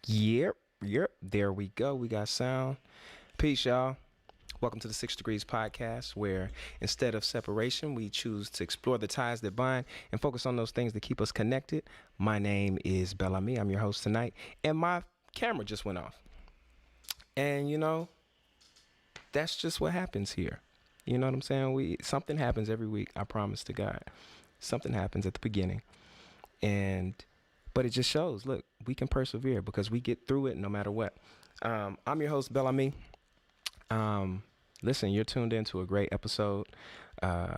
Yep. There we go. We got sound. Peace, y'all. Welcome to the 6 Degrees podcast, where instead of separation, we choose to explore the ties that bind and focus on those things that keep us connected. My name is Bel-Ami. I'm your host tonight, and my camera just went off. And that's just what happens here. You know what I'm saying? Something happens every week. I promise to God, something happens at the beginning, but it just shows. Look, we can persevere because we get through it no matter what. I'm your host, Bel-Ami. Listen, you're tuned into a great episode. I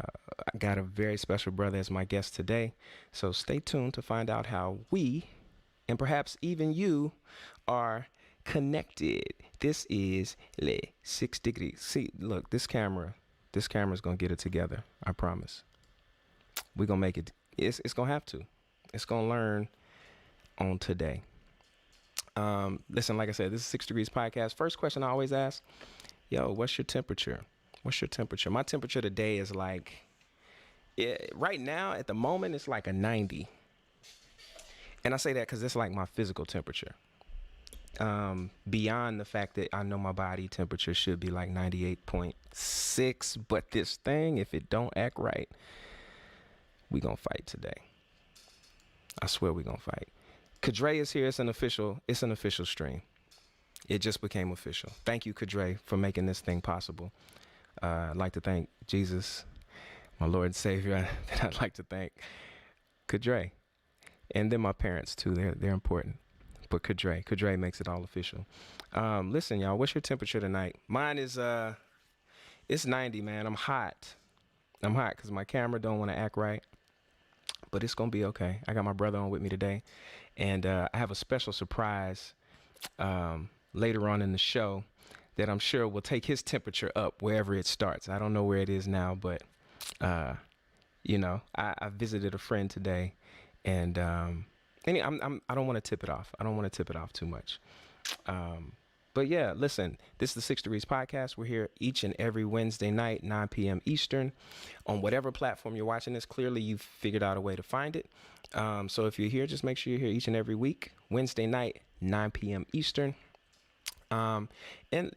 got a very special brother as my guest today. So stay tuned to find out how we, and perhaps even you, are connected. This is Le 6 Degrees. See, look, this camera's going to get it together. I promise. We're going to make it. It's going to have to. It's going to learn on today. Listen, like I said, this is 6 Degrees podcast. First question I always ask, what's your temperature? What's your temperature? My temperature today is right now at the moment, it's like a 90. And I say that because it's like my physical temperature. Beyond the fact that I know my body temperature should be like 98.6, but this thing, if it don't act right, we gonna fight today. I swear we gonna fight. Kadre is here. It's an official stream. It just became official. Thank you, Kadre, for making this thing possible. I'd like to thank Jesus, my Lord and Savior. I'd like to thank Kadre, and then my parents too. They're important. But Kadre makes it all official. Listen, y'all, what's your temperature tonight? Mine is it's 90, man. I'm hot because my camera don't want to act right. But it's gonna be okay. I got my brother on with me today, and I have a special surprise later on in the show that I'm sure will take his temperature up wherever it starts. I don't know where it is now, but I visited a friend today, and I don't want to tip it off. I don't want to tip it off too much. But yeah, listen, this is the 6 Degrees podcast. We're here each and every Wednesday night, 9 p.m. Eastern, on whatever platform you're watching this. Clearly, you've figured out a way to find it. So if you're here, just make sure you're here each and every week, Wednesday night, 9 p.m. Eastern. And let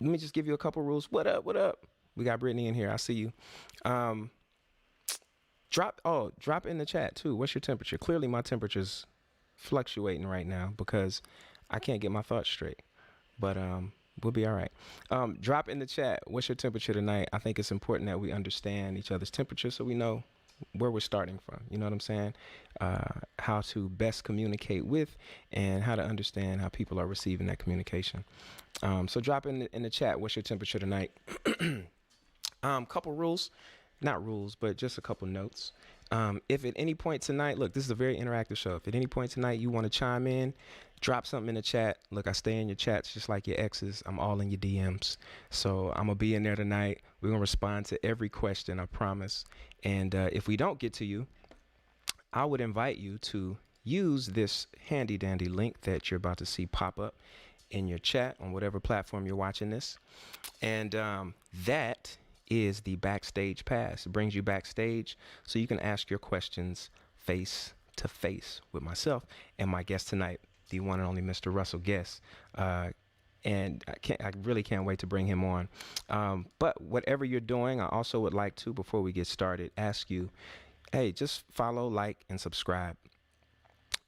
me just give you a couple rules. What up? We got Brittany in here. I see you. Drop in the chat too. What's your temperature? Clearly, my temperature's fluctuating right now because I can't get my thoughts straight, but we'll be all right. Drop in the chat. What's your temperature tonight? I think it's important that we understand each other's temperature so we know where we're starting from. You know what I'm saying? How to best communicate with and how to understand how people are receiving that communication. So drop in the chat. What's your temperature tonight? Couple rules. Not rules, but just a couple notes. If at any point tonight, look, this is a very interactive show. If at any point tonight you want to chime in, drop something in the chat. Look, I stay in your chats just like your exes. I'm all in your DMs. So I'm going to be in there tonight. We're going to respond to every question, I promise. And if we don't get to you, I would invite you to use this handy dandy link that you're about to see pop up in your chat on whatever platform you're watching this. And that is the backstage pass. It brings you backstage so you can ask your questions face to face with myself and my guest tonight, the one and only Mr. Russell Guest. And I really can't wait to bring him on. But whatever you're doing, I also would like to, before we get started, ask you, hey, just follow, like, and subscribe.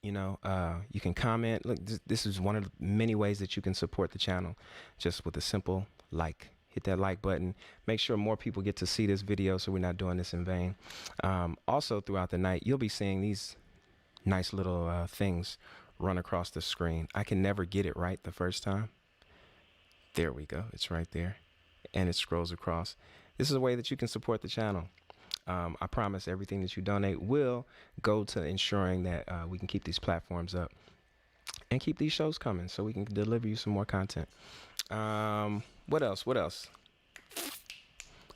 You can comment. Look, this is one of the many ways that you can support the channel, just with a simple like. Hit that like button. Make sure more people get to see this video so we're not doing this in vain. Also, throughout the night, you'll be seeing these nice little things run across the screen. I can never get it right the first time. There we go. It's right there. And it scrolls across. This is a way that you can support the channel. I promise everything that you donate will go to ensuring that we can keep these platforms up and keep these shows coming so we can deliver you some more content. What else?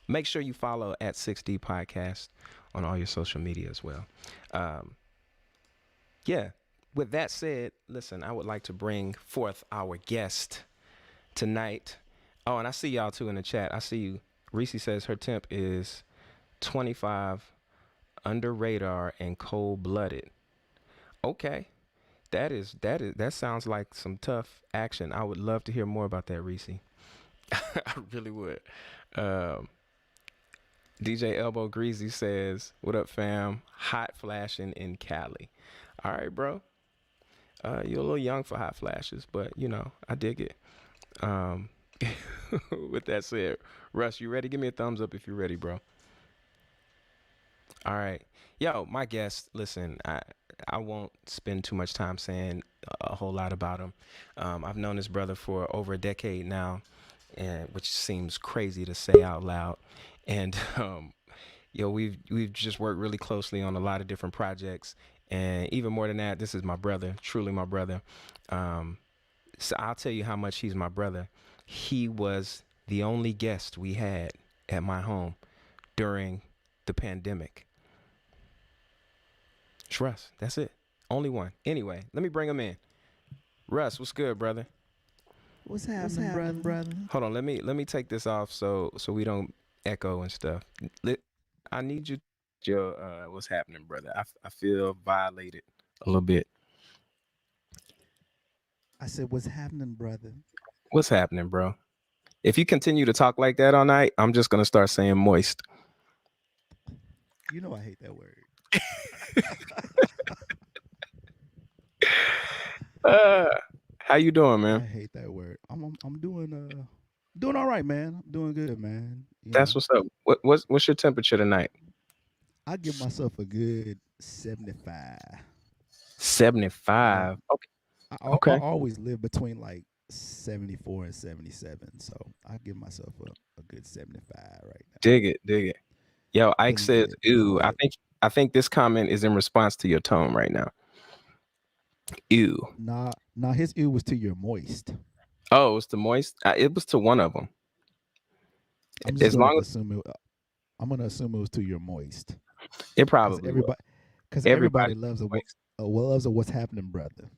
Make sure you follow at 6D Podcast on all your social media as well. With that said, listen, I would like to bring forth our guest tonight. Oh, and I see y'all too in the chat. I see you. Reese says her temp is 25, under radar and cold blooded. Okay. That sounds like some tough action. I would love to hear more about that, Reese. I really would. Um, DJ Elbow Greasy says, "What up, fam? Hot flashing in Cali." All right, bro. You're a little young for hot flashes, but I dig it. Um, with that said, Russ, you ready? Give me a thumbs up if you're ready, bro. All right. Yo, my guest, listen, I won't spend too much time saying a whole lot about him. I've known this brother for over a decade now, and which seems crazy to say out loud. And we've just worked really closely on a lot of different projects. And even more than that, this is my brother, truly my brother. Um, so I'll tell you how much he's my brother. He was the only guest we had at my home during the pandemic. It's Russ. That's it. Only one. Anyway, let me bring him in. Russ, what's good, brother? What's happening, brother? Hold on. Let me take this off so we don't echo and stuff. I need you. Your what's happening, brother? I feel violated a little bit. I said, "What's happening, brother?" What's happening, bro? If you continue to talk like that all night, I'm just gonna start saying moist. You know I hate that word. Uh, how you doing, I man? hate that word. I'm doing all right, man. I'm doing good, man. That's what's up. What's your temperature tonight? I give myself a good 75. You know, 75. Okay. I Okay. always live between like 74 and 77, so I give myself a good 75 right now. Dig it. Dig it. Yo, Ike Feeling says, good, feeling "Ew." I good. think I think this comment is in response to your tone right now. Ew. Nah, his ew was to your moist. Oh, it's the moist. It was to one of them. I'm just As gonna long as assume it. I'm gonna assume it was to your moist, it because probably was. everybody Everybody loves moist. a what's happening, brother.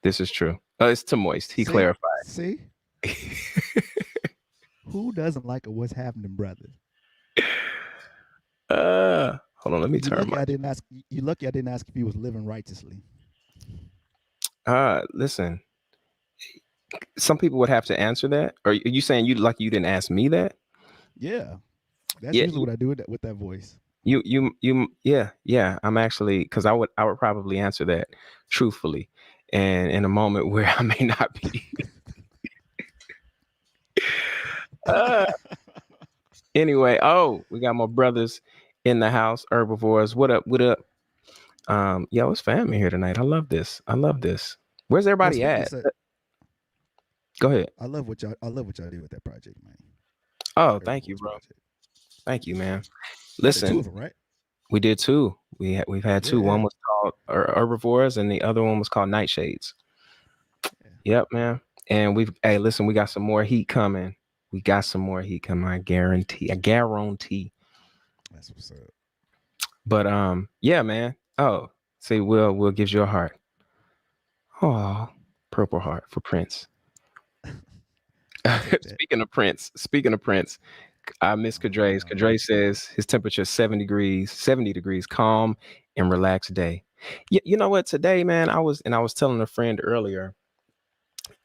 This is true. It's to moist. He See, clarified. see, who doesn't like a what's happening, brother? Hold on. Let me You turn lucky my. I didn't ask. You lucky I didn't ask if he was living righteously. Listen. Some people would have to answer that. Or are you saying you didn't ask me that? Yeah, that's Yeah. usually what I do with that voice. Yeah. I'm actually because I would probably answer that truthfully, and in a moment where I may not be. Uh, anyway, we got my brothers in the house, herbivores. What up? What up? Yo, it's family here tonight. I love this. I love this. Where's What's everybody funny at? is that Go ahead. I love what y'all do with that project, man. Oh, thank you, Herbivores bro. project. Thank you, man. Y'all did two Listen, of them, right? we did two. We've had two. Yeah, One was called herbivores, and the other one was called nightshades. yeah. Yep, man. And hey, listen, we got some more heat coming. We got some more heat coming. I guarantee. I guarantee. That's what's up. But yeah, man. Oh, say Will gives you a heart. Oh, purple heart for Prince. I'll take that. Speaking of Prince, I miss Oh Kadre's. no. Kadre says his temperature is 70 degrees, calm and relaxed day. You know what? Today, man, I was telling a friend earlier,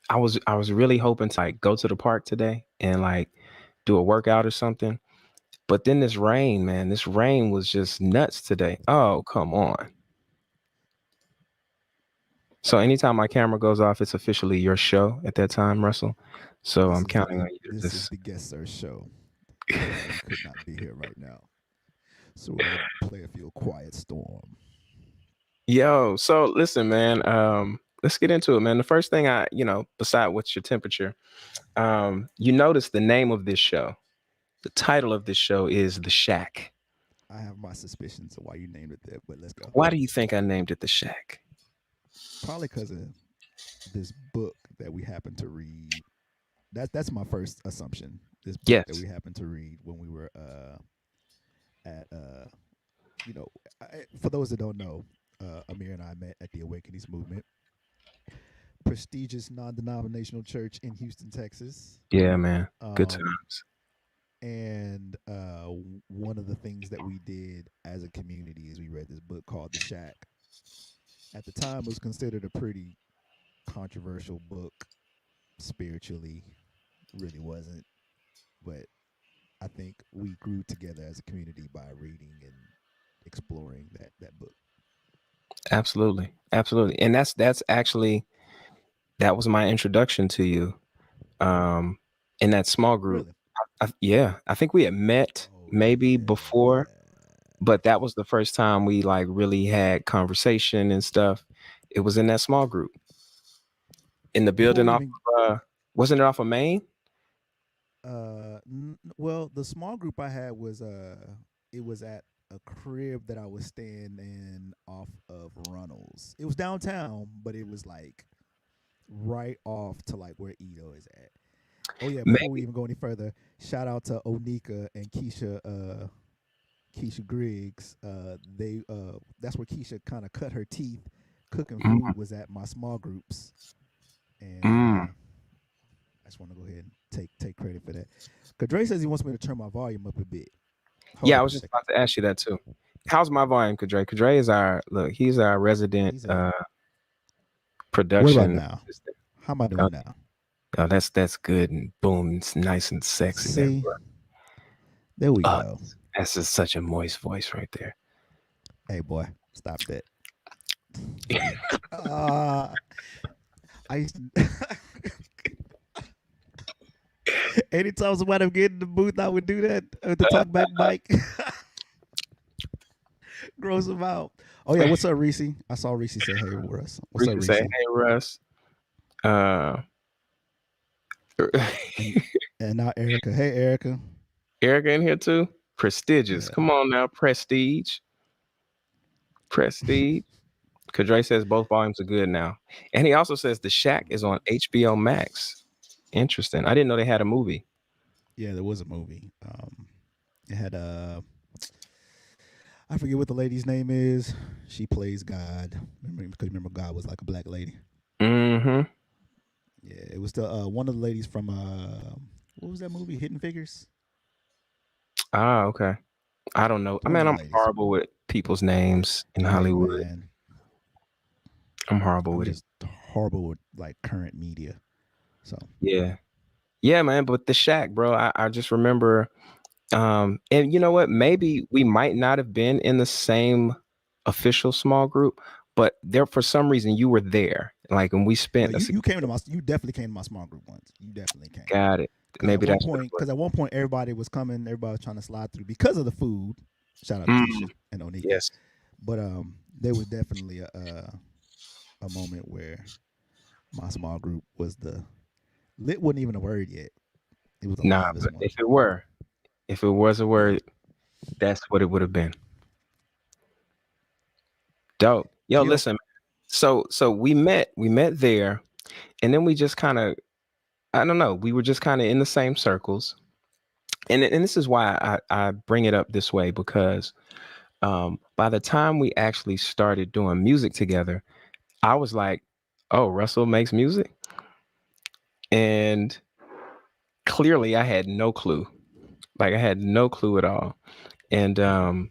I was really hoping to like go to the park today and like do a workout or something. But then this rain, man, this rain was just nuts today. Oh, come on. So anytime my camera goes off, it's officially your show at that time, Russell. So I'm counting on you to This is just the guest sir show. The family could not be here right now, so we're gonna play a few quiet storm. Yo, so listen, man. Let's get into it, man. The first thing beside what's your temperature, you notice the name of this show. The title of this show is The Shack. I have my suspicions of why you named it that, but let's go. Why do you think I named it The Shack? Probably because of this book that we happened to read. That's my first assumption. This book that Yes. we happened to read when we were at you know, for those that don't know, Amir and I met at the Awakenings Movement, prestigious non-denominational church in Houston, Texas. Yeah, man. Good Um, times. and one of the things that we did as a community is we read this book called The Shack. At the time, it was considered a pretty controversial book spiritually. Really wasn't, but I think we grew together as a community by reading and exploring that book. Absolutely, absolutely, and that's actually that was my introduction to you. Um, in that small group, Really? yeah, I think we had met Oh maybe before, yeah. but that was the first time we like really had conversation and stuff. It was in that small group in the Before building we off even wasn't it off of Main? well, the small group I had was it was at a crib that I was staying in off of Runnels. It was downtown, but it was like right off to like where Edo is at. Oh yeah, before we Maybe. even go any further, shout out to Onika and Keisha Griggs. They that's where Keisha kind of cut her teeth. Cooking Mm, food was at my small groups, and mm. I just want to go ahead and take credit for that. Cause Dre says he wants me to turn my volume up a bit. Hold Yeah, I up a was just second. about to ask you that too. How's my volume, Kadre? Kadre is our look. He's our resident He's a. What about production now? assistant. How am I Oh, doing now? oh, that's good and boom, it's nice and sexy there, See, bro. there we Oh, go. that's just such a moist voice right there. Hey boy, stop that. Uh I used to anytime somebody would get in the booth, I would do that with the talk back mic. Gross them out. Oh yeah, what's up, Reese? I saw Reese say, "Hey, Russ." What's Reese up, say, Reese? "Hey, Russ." Uh, And and now Erica. Hey, Erica. Erica in here too. Prestigious. Yeah. Come on now, prestige, prestige. Kadre says both volumes are good now, and he also says The Shack is on HBO Max. Interesting. I didn't know they had a movie. Yeah, there was a movie. It had I forget what the lady's name is. She plays God. Remember God was like a black lady. Mm-hmm. Yeah, it was the one of the ladies from what was that movie? Hidden Figures. Ah, okay. I don't know. I One mean, of the I'm ladies. horrible with people's names in Hey Hollywood. man, I'm horrible I'm with it. just horrible with like current media. So Yeah. Yeah, man. But The Shack, bro, I just remember and you know what? Maybe we might not have been in the same official small group, but there for some reason you were there. Like and we no, spent a you came to significant my you definitely came to my small group once. You definitely came. got it. Maybe that's what it was. Because at one point everybody was coming, everybody was trying to slide through because of the food. Shout out to Mm, Keisha and Onika. yes. But there was definitely a moment where my small group was the lit wasn't even a word yet. It was the Nah, livest but one. if it was a Yeah. word, that's what it would have been. Dope. Yo, Geo. listen. So we met there, and then we just kind of I don't know, we were just kind of in the same circles. And this is why I bring it up this way because by the time we actually started doing music together, I was like, "Oh, Russell makes music," and clearly I had no clue. Like I had no clue at all. And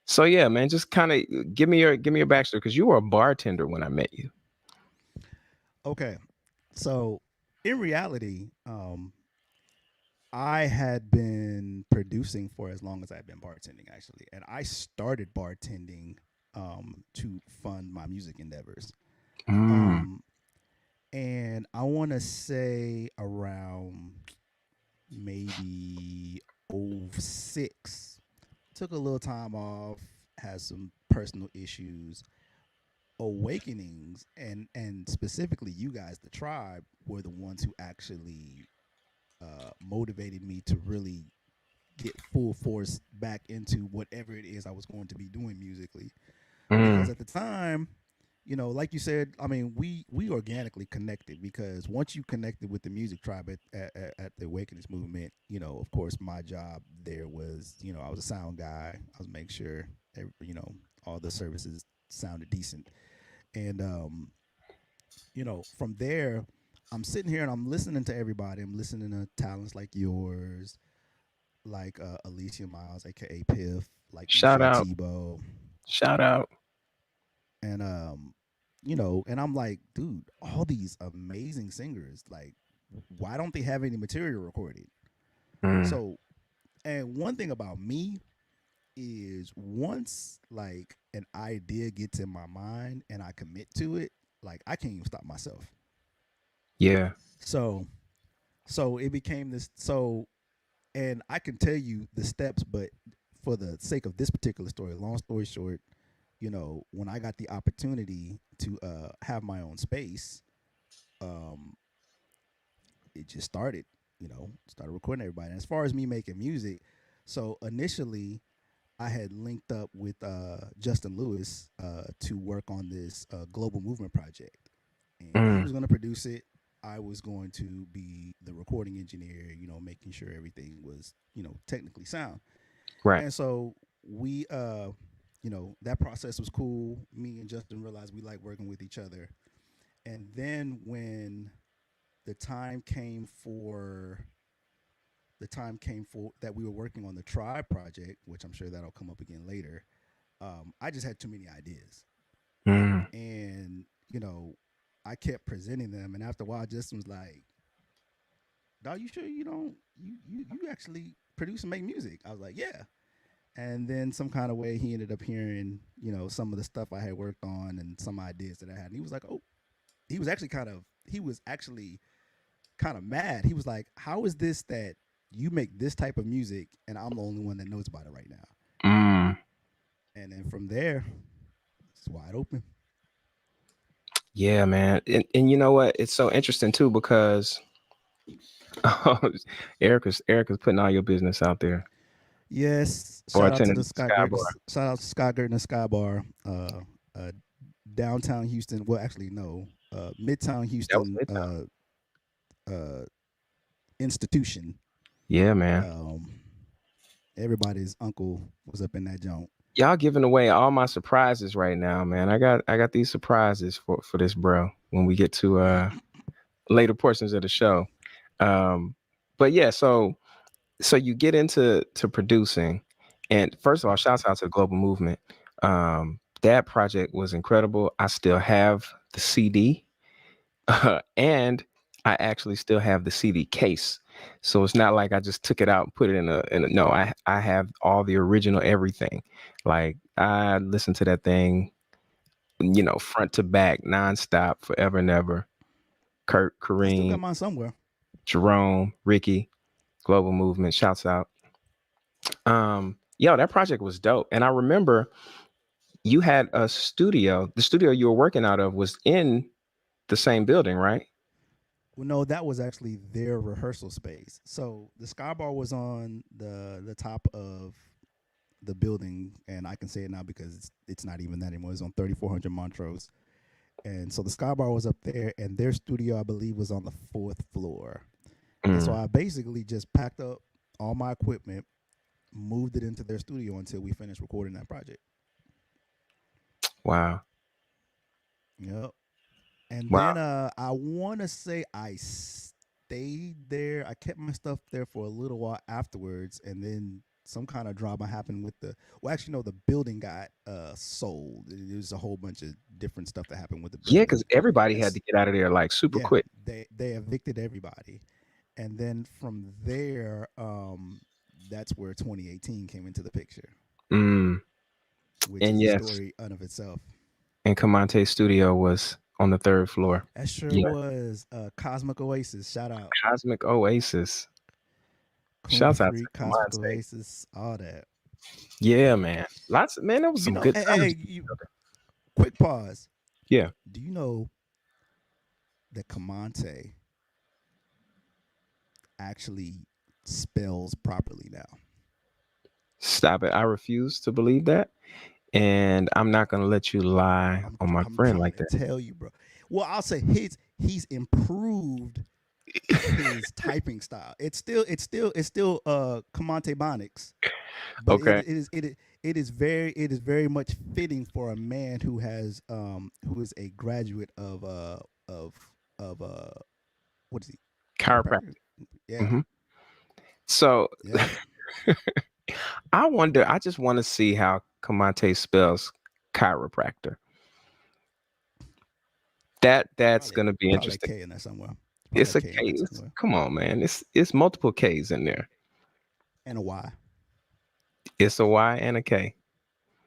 so yeah, man, just kind of give me your backstory because you were a bartender when I met you. Okay. So in reality, I had been producing for as long as I've been bartending, actually, and I started bartending to fund my music endeavors. Mm, Um, and I want to say around maybe '06, took a little time off, had some personal issues. Awakenings and specifically you guys, the tribe, were the ones who actually motivated me to really get full force back into whatever it is I was going to be doing musically. Because mm, at the time, like you said, I mean, we organically connected because once you connected with the music tribe at the Awakenings movement, of course, my job there was, I was a sound guy. I was making sure, all the services sounded decent, and from there, I'm sitting here and I'm listening to everybody. I'm listening to talents like yours, like Alicia Miles, aka Piff, like shout DJ out, Tebow, shout out. and and I'm like, dude, all these amazing singers, like, why don't they have any material recorded? Mm. So, and one thing about me is once like an idea gets in my mind and I commit to it, like I can't even stop myself. Yeah. So, so it became this. So, and I can tell you the steps, but for the sake of this particular story, long story short, when I got the opportunity to have my own space, um, it just started. Started recording everybody. And as far as me making music, so initially I had linked up with Justin Lewis to work on this global movement project, and he Mm. was going to produce it. I was going to be the recording engineer, making sure everything was, technically sound. Right. And so that process was cool. Me and Justin realized we like working with each other. And then when the time came for that we were working on the Tribe project, which I'm sure that'll come up again later. I just had too many ideas, Mm. and I kept presenting them. And after a while, Justin was like, "Dog, you sure you don't you actually produce and make music?" I was like, "Yeah." And then some kind of way he ended up hearing, some of the stuff I had worked on and some ideas that I had. And he was like, "Oh," he was actually kind of mad. He was like, "How is this that you make this type of music and I'm the only one that knows about it right now?" Mm. And then from there, it's wide open. Yeah, man. And you know what? It's so interesting too because Erica's putting all your business out there. Yes, shout out to Bartending the at the Sky Sky Gurt, Bar. shout out to Sky Gurt and the Sky Bar, uh, downtown Houston. Well, actually, no, Midtown That was Houston Midtown. uh, institution. Yeah, man. Um, Everybody's uncle was up in that joint. Y'all giving away all my surprises right now, man. I got these surprises for this bro when we get to later portions of the show. Um, but yeah, so you get into producing, and first of all, shouts out to the global movement. That project was incredible. I still have the CD, and I actually still have the CD case. So it's not like I just took it out and put it in a no. I have all the original everything. Like I listened to that thing, front to back, nonstop, forever and ever. Kurt, I still got Kareem, mine somewhere. Jerome, Ricky, global movement. Shouts out. Yo, that project was dope. And I remember you had a studio. The studio you were working out of was in the same building, right? Well, no, that was actually their rehearsal space. So the Sky Bar was on the top of the building, and I can say it now because it's not even that anymore. It's on 3400 Montrose, and so the Sky Bar was up there, and their studio, I believe, was on the fourth floor. And so Mm, I basically just packed up all my equipment, moved it into their studio until we finished recording that project. wow. Yep. And Wow. then I want to say I stayed there. I kept my stuff there for a little while afterwards, and then some kind of drama happened with the. Well, actually, no, the building got sold. There's a whole bunch of different stuff that happened with the Yeah, because building, everybody and had to get out of there like super yeah, quick. they evicted everybody, and then from there, that's where 2018 came into the picture, Mm, which and is a yes, story unto itself. and Camonte's studio was on the third floor. That sure Yeah. was Cosmic Oasis. Shout out. Cosmic Oasis. Coon Shouts out to Freak, Cosmic Camonte. Oasis, all that. Yeah, man. Man, there was some good Hey, times. quick pause. Yeah. Do you know that Commante actually spells properly now? Stop it. I refuse to believe that. And I'm not gonna let you lie on my I'm friend trying like to that. tell you, bro. Well, I'll say he's improved his typing style. It's still Commante Bonics, but Okay. it is very much fitting for a man who is a graduate of of what is he, chiropractor? Chiropractic. Yeah, Hmm. So yeah. I wonder, I just want to see how Kamante spells chiropractor. That's Probably gonna be probably a interesting. K in there somewhere. Probably a It's a K K. in there somewhere. Come on, man. It's multiple K's in there. And a Y. It's a Y and a K.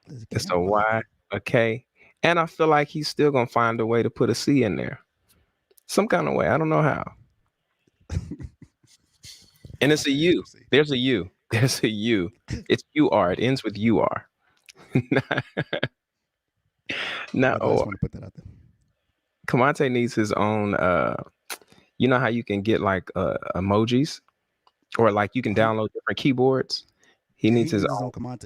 There's a K It's and a a Y. Y, a K, and I feel like he's still gonna find a way to put a C in there, some kind of way. I don't know how. And it's a I can U. actually see. There's a U. There's a U. It's UR. It ends with UR. not, not But I OR. just want to put that out there. Kamante needs his own. You know how you can get like emojis, or like you can Uh-huh. download different keyboards. He Yeah, needs he his needs his own. own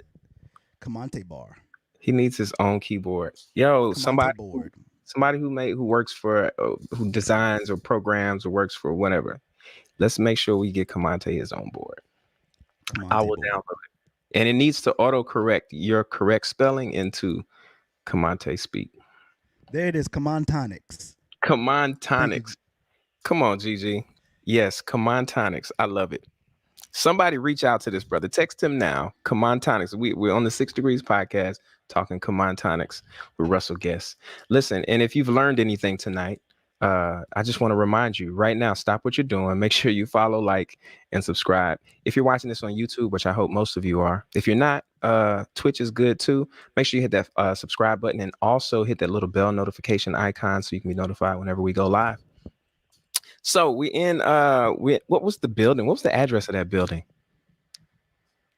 Commante bar. He needs his own keyboard. Yo, Commante board. somebody who works for who designs or programs or works for whatever. Let's make sure we get Kamante his own board. I Commante will board. download it, and it needs to auto correct your correct spelling into Kamante speak. There it is. Commantonics. Come on, Thank you. tonics. Come on, Gigi. Yes, come on, tonics. I love it. Somebody reach out to this brother. Text him now. Come on, tonics. We're on the 6 Degrees podcast talking come on, tonics with Russell Guest. Listen, and if you've learned anything tonight, I just want to remind you right now, stop what you're doing. Make sure you follow, like, and subscribe. If you're watching this on YouTube, which I hope most of you are, if you're not, Twitch is good too. Make sure you hit that subscribe button and also hit that little bell notification icon so you can be notified whenever we go live. So we in what was the building? What was the address of that building?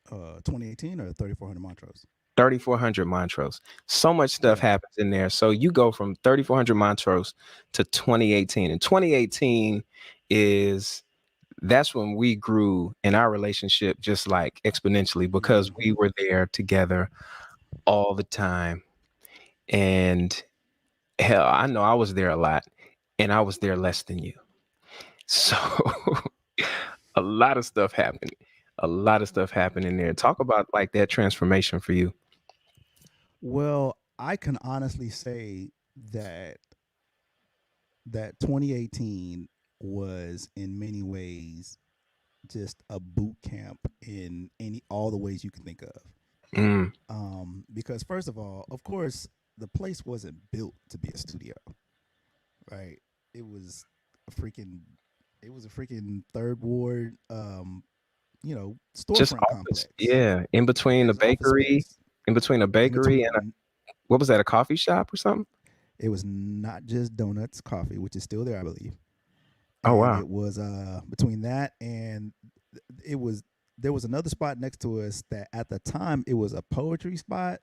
2018 or 3400 Montrose. 3400 Montrose. So much stuff Yeah. happens in there. So you go from 3400 Montrose to 2018. And 2018 is that's when we grew in our relationship just like exponentially because we Hmm. were there together all the time. And hell, I know I was there a lot and I was there less than you. So a lot of stuff happened. A lot of stuff happened in there. Talk about like that transformation for you. Well, I can honestly say that 2018 was in many ways just a boot camp in any all the ways you can think of. Mm, Because first of all, of course, the place wasn't built to be a studio, right? It was a freaking third ward, just storefront office. complex. Yeah. It was office space In between a in bakery and a, between. what was that, a coffee shop or something? It was not just donuts, coffee, which is still there, I believe, Oh and wow. it was between that and it was there was another spot next to us that at the time it was a poetry spot,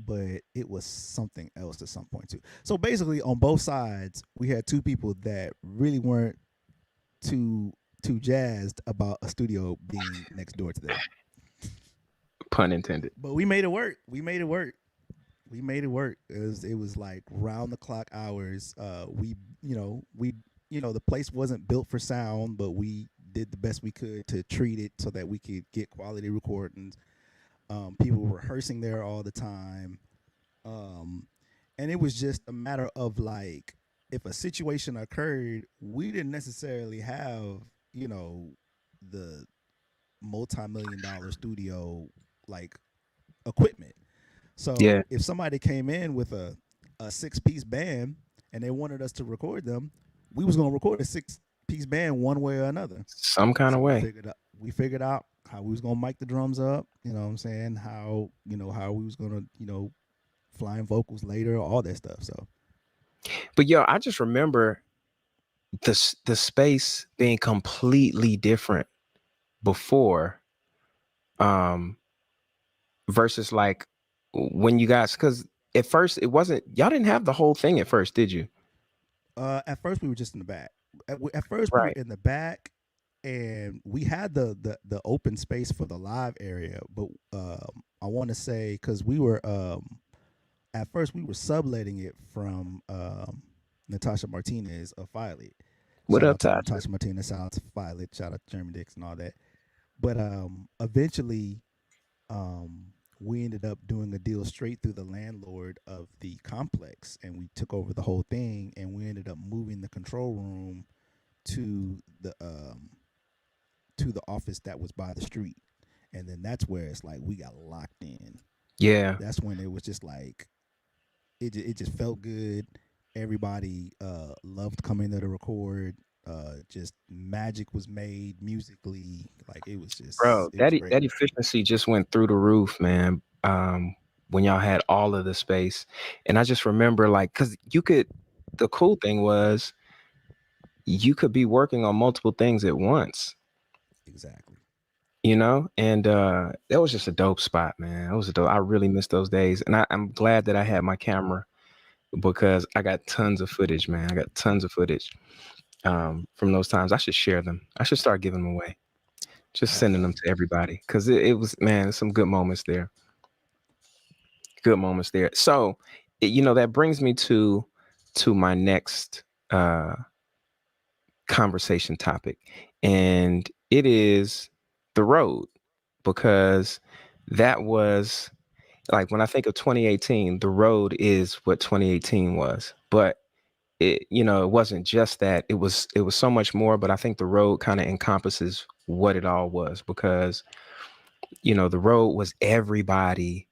but it was something else at some point too. So basically, on both sides, we had two people that really weren't too jazzed about a studio being next door to them. Pun intended. But we made it work. We made it work. It was like round the clock hours. The place wasn't built for sound, but we did the best we could to treat it so that we could get quality recordings. People were rehearsing there all the time. Um, and it was just a matter of like if a situation occurred, we didn't necessarily have, you know, the multi-million-dollar studio like equipment. Yeah. So if somebody came in with a six-piece band and they wanted us to record them, we was gonna record a six-piece band one way or another. Some kind So of way. we figured out how we was gonna mic the drums up. You know what I'm saying? How we was gonna flying vocals later, all that stuff. So But yo, I just remember the space being completely different before um versus like when you guys because at first it wasn't y'all didn't have the whole thing at first, did you? at first we were just in the back. At first we were Right. in the back, and we had the open space for the live area. But I want to say because we were at first we were subletting it from Natasha Martinez of Violet. What Shout up, out to Tasha? Natasha Martinez. Shout out to Violet. Shout out to Jeremy Dix and all that. But eventually, um, we ended up doing a deal straight through the landlord of the complex, and we took over the whole thing, and we ended up moving the control room to the office that was by the street, and then that's where it's like we got locked in. Yeah. That's when it was just like it just felt good. Everybody loved coming there to record. Just magic was made musically. Like Bro, it was great. that efficiency just went through the roof, man. When y'all had all of the space, and I just remember like, cause you could. The cool thing was you could be working on multiple things at once, Exactly. and that was just a dope spot, man. That was a dope. I really miss those days, and I'm glad that I had my camera because I got tons of footage, man. I got tons of footage from those times. I should share them. I should start giving them away, just Oh sending yeah. them to everybody because it was, man, some good moments there. Good moments there. So, that brings me to my next uh conversation topic, and it is the road, because that was like when I think of 2018, the road is what 2018 was. But it wasn't just that. It was so much more, but I think the road kind of encompasses what it all was, because the road was everybody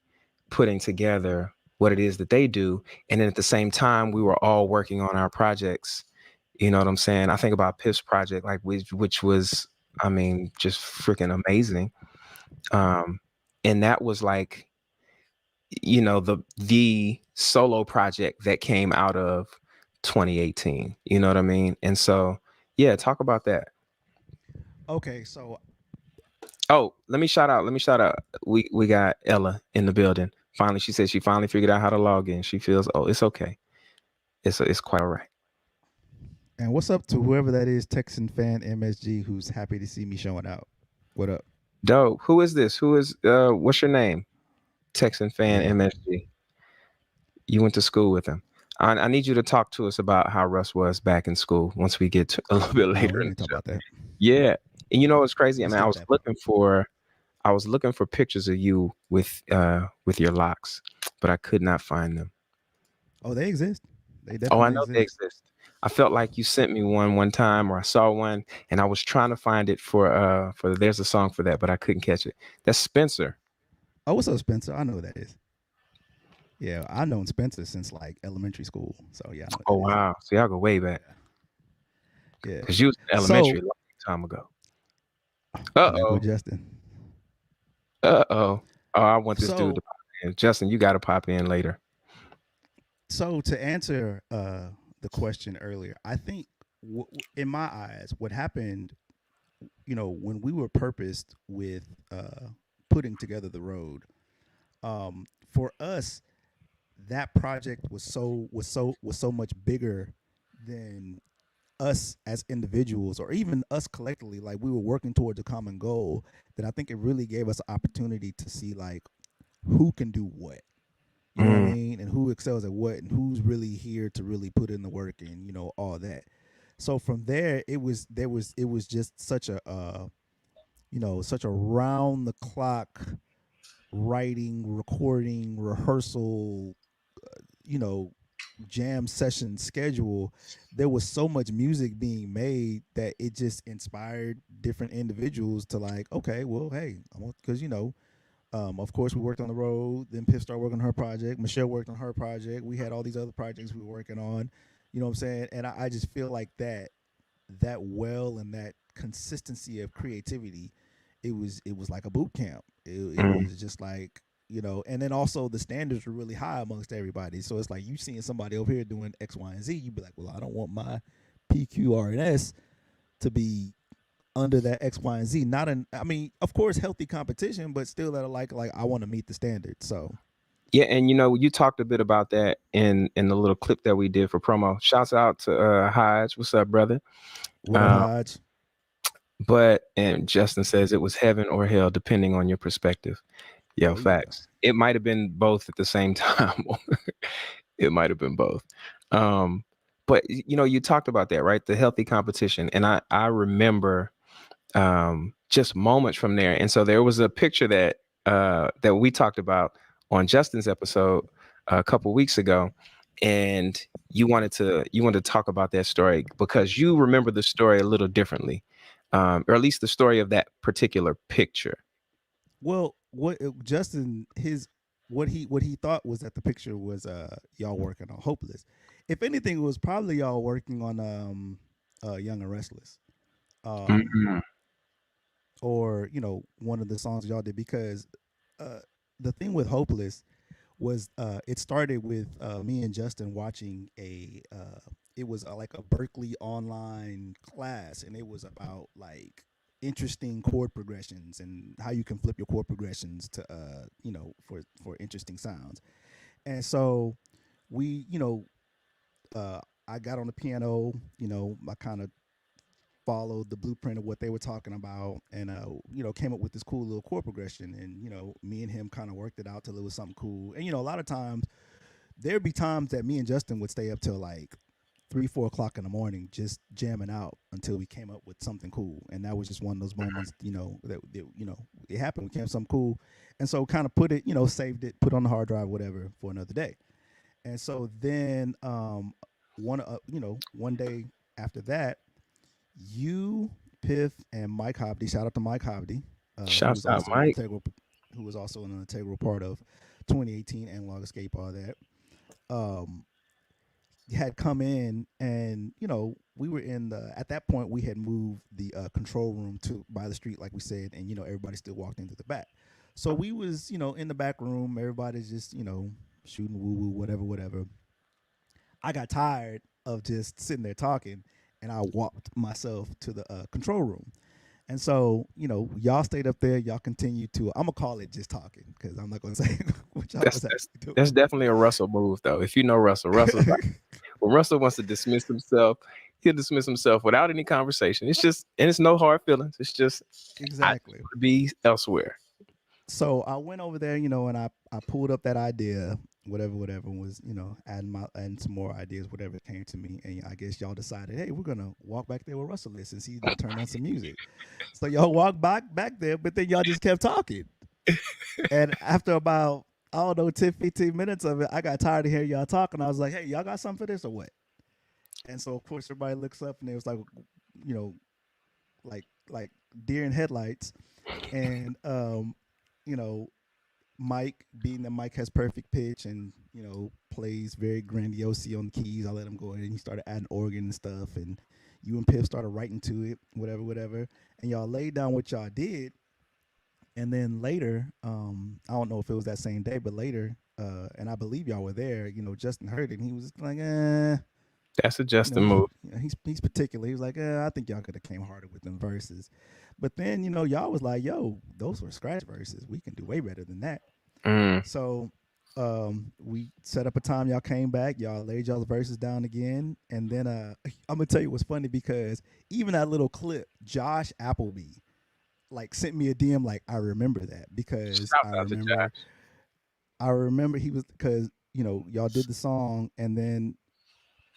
putting together what it is that they do. And then at the same time, we were all working on our projects. You know what I'm saying? I think about Piff's project, like which was, I mean, just freaking amazing. Um, and that was like, the solo project that came out of 2018. You know what I mean? And so, yeah, talk about that. Okay, so Oh, let me shout out. Let me shout out. We got Ella in the building. Finally, she said she finally figured out how to log in. She feels, oh, it's okay. It's quite all right. and what's up to whoever that is, Texan fan MSG, who's happy to see me showing out. What up? Dope. Who is this? What's your name? Texan fan Yeah. MSG. You went to school with him. I need you to talk to us about how Russ was back in school once we get to a little bit Oh, later we in ain't the talk show. about that. Yeah. And you know what's crazy? I We'll mean, I skip was that part. looking for I was looking for pictures of you with your locks, but I could not find them. Oh, they exist. They Oh, I definitely know they exist. exist. I felt like you sent me one time, or I saw one, and I was trying to find it for there's a song for that, but I couldn't catch it. That's Spencer. Oh, what's up, Spencer? I know who that is. Yeah, I've known Spencer since like elementary school. So yeah, I know what Oh that is. wow. So y'all go way back. Yeah. Yeah. Because you was in elementary So a long time ago. and there go Uh-oh. Justin. Uh-oh. Oh, I want this dude to So pop in. Justin, you gotta pop in later. so to answer the question earlier, I think in my eyes, what happened, when we were purposed with putting together the road, for us, that project was so much bigger than us as individuals or even us collectively. Like we were working towards a common goal, that I think it really gave us an opportunity to see like who can do what. You know what I Mm, mean? And who excels at what, and who's really here to really put in the work, and all that. So from there, it was just such a such a round the clock writing, recording, rehearsal, you know, jam session schedule. There was so much music being made that it just inspired different individuals to like, okay, well, hey, because of course, we worked on the road. Then Piff started working on her project. Michelle worked on her project. We had all these other projects we were working on. You know what I'm saying? And I just feel like that well and that consistency of creativity, it was like a boot camp. It mm. was just like, and then also the standards were really high amongst everybody. So it's like you seeing somebody over here doing X, Y, and Z, you'd be like, well, I don't want my PQRNS to be under that X, Y, and Z. Not an, I mean, of course, healthy competition, but still that like I want to meet the standard. So Yeah, and you talked a bit about that in the little clip that we did for promo. Shouts out to Hodge. What's up, brother? what up, Uh, Hodge? and Justin says it was heaven or hell depending on your perspective. Yeah, Oh yeah. facts. It might have been both at the same time. It might have been both. Um, but you talked about that, right? The healthy competition. And I remember just moments from there. And so there was a picture that we talked about on Justin's episode a couple weeks ago. And you wanted to talk about that story because you remember the story a little differently. Or at least the story of that particular picture. Well, what Justin his what he thought was that the picture was y'all working on Hopeless. If anything, it was probably y'all working on Young and Restless. Um Mm-mm. or one of the songs y'all did, because uh the thing with Hopeless was it started with me and Justin watching a it was like a Berkeley online class, and it was about like interesting chord progressions and how you can flip your chord progressions to for interesting sounds. And so we I got on the piano, I kind of followed the blueprint of what they were talking about, and came up with this cool little chord progression. And me and him kind of worked it out till it was something cool. And a lot of times there'd be times that me and Justin would stay up till like 3, 4 o'clock in the morning just jamming out until we came up with something cool. And that was just one of those moments, that it happened. We came up with something cool, and so kind of put it, saved it, put it on the hard drive, whatever, for another day. And so then one day after that, you, Piff, and Mike Hobdy. Shout out to Mike Hobdy, who Shouts was out, also an Mike. integral, part of 2018 Analog Escape. All that. Um, had come in, and we were in the at that point we had moved the control room to by the street, like we said, and everybody still walked into the back. So we was in the back room, everybody's just shooting woo woo, whatever, whatever. I got tired of just sitting there talking, and I walked myself to the control room. And so, y'all stayed up there. Y'all continued to. I'm gonna call it just talking, because I'm not gonna say what y'all That's was that's actually that's definitely a Russell move, though. If you know Russell, Russell's like doing. when Russell wants to dismiss himself, he'll dismiss himself without any conversation. It's just, and it's no hard feelings. It's just I Exactly. to be elsewhere. So I went over there, and I pulled up that idea, whatever, whatever, and was adding some more ideas, whatever came to me. And I guess y'all decided, hey, we're gonna walk back there with Russell is, since he done turned on some music. So y'all walked back there, but then y'all just kept talking. And after about, I don't know, 10, 15 minutes of it, I got tired of hearing y'all talking. I was like, hey, y'all got something for this or what? And so of course everybody looks up, and it was like, you know, like deer in headlights. And you know, Mike, being that Mike has perfect pitch and plays very grandiose on the keys, I let him go in, and he started adding organ and stuff, and you and Piff started writing to it, whatever, whatever, and y'all laid down what y'all did. And then later, I don't know if it was that same day, but later, and I believe y'all were there. Justin heard it, and he was like, That's a Justin he's move. he's particular. He was like, I think y'all could have came harder with them verses. But then y'all was like, yo, those were scratch verses. We can do way better than that. Mm. So we set up a time. Y'all came back. Y'all laid y'all's verses down again, and then I'm gonna tell you what's funny, because even that little clip, Josh Appleby like sent me a DM, like, I remember that, because Shout I out to remember Josh. I remember he was, because y'all did the song, and then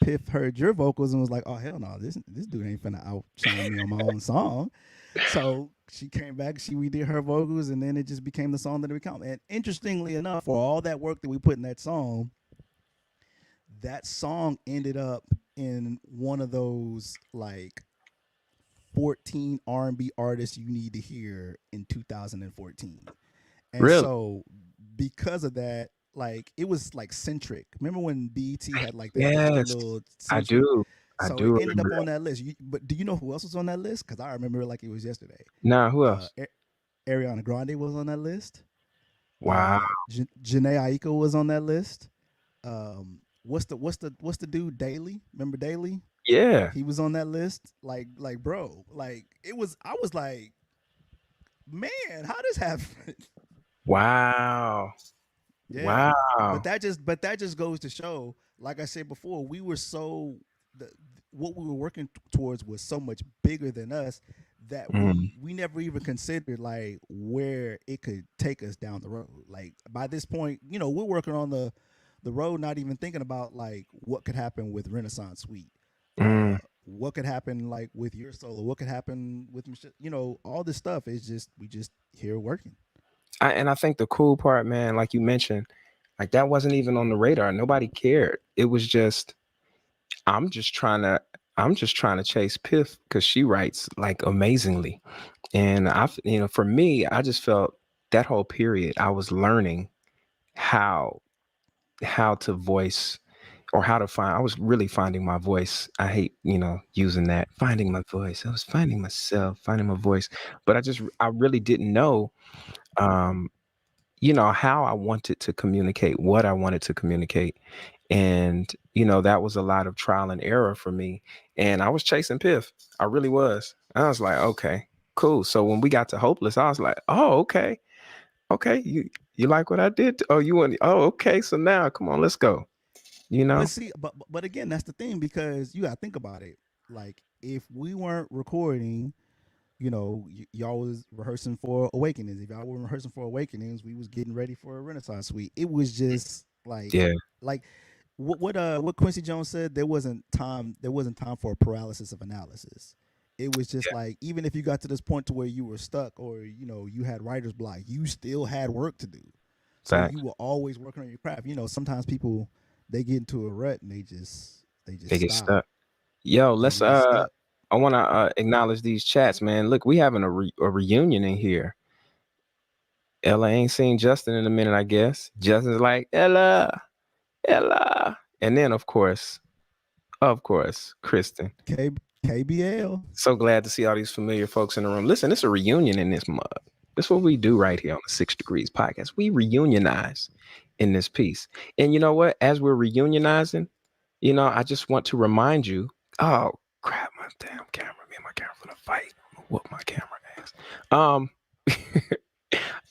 Piff heard your vocals and was like, "Oh hell no, this dude ain't finna outshine me on my own song." So she came back, she redid her vocals, and then it just became the song that it became. And interestingly enough, for all that work that we put in that song ended up in one of those like 14 R&B artists you need to hear in 2014. And Really? so because of that, like it was like centric. Remember when BET had like that extra Yes, little I centric? do. I So it do ended remember up on that. that list. But do you know who else was on that list? Because I remember it like it was yesterday. Nah, who Uh, else? Ariana Grande was on that list. Wow. Janae Aiko was on that list. What's the dude Daly? Remember Daly? Yeah. He was on that list. Like bro, like it was. I was like, man, how this happen? Wow. Yeah, but Wow. that just goes to show, like I said before, we were so the what we were working towards was so much bigger than us, that Mm, we never even considered like where it could take us down the road. Like by this point, we're working on the road, not even thinking about like what could happen with Renaissance Suite, mm. what could happen like with your solo, what could happen with Michelle. All this stuff is just we just here working. And I think the cool part, man, like you mentioned, like that wasn't even on the radar. Nobody cared. It was just I'm just trying to I'm just trying to chase Piff because she writes like amazingly. And for me, I just felt that whole period I was learning how to voice or how to find. I was really finding my voice. I hate, using that, finding my voice. I was finding myself, finding my voice, but I really didn't know, um, how I wanted to communicate, what I wanted to communicate. And, that was a lot of trial and error for me. And I was chasing Piff. I really was. I was like, okay, cool. So when we got to Hopeless, I was like, oh, okay. Okay. You like what I did? Oh, you want, oh, okay. So now come on, let's go. You But know? see, but again, that's the thing because you got to think about it. Like if we weren't recording, y'all was rehearsing for Awakenings. If y'all were rehearsing for Awakenings, we was getting ready for a Renaissance Suite. It was just Yeah. like what Quincy Jones said. There wasn't time. There wasn't time for a paralysis of analysis. It was just Yeah. like even if you got to this point to where you were stuck or you had writer's block, you still had work to do. So you Facts. were always working on your craft. Sometimes people they get into a rut and they just They get stop. stuck. Yo, They let's get stuck. I want to acknowledge these chats, man. Look, we having a reunion in here. Ella ain't seen Justin in a minute, I guess. Justin's like, Ella, Ella. And then of course, Kristen. K KBL. So glad to see all these familiar folks in the room. Listen, it's a reunion in this mug. That's what we do right here on the 6 Degrees podcast. We reunionize in this piece. And you know what? As we're reunionizing, I just want to remind you. Oh, crap, my damn camera. Me and my camera gonna fight. I'm gonna whoop my camera ass. Um,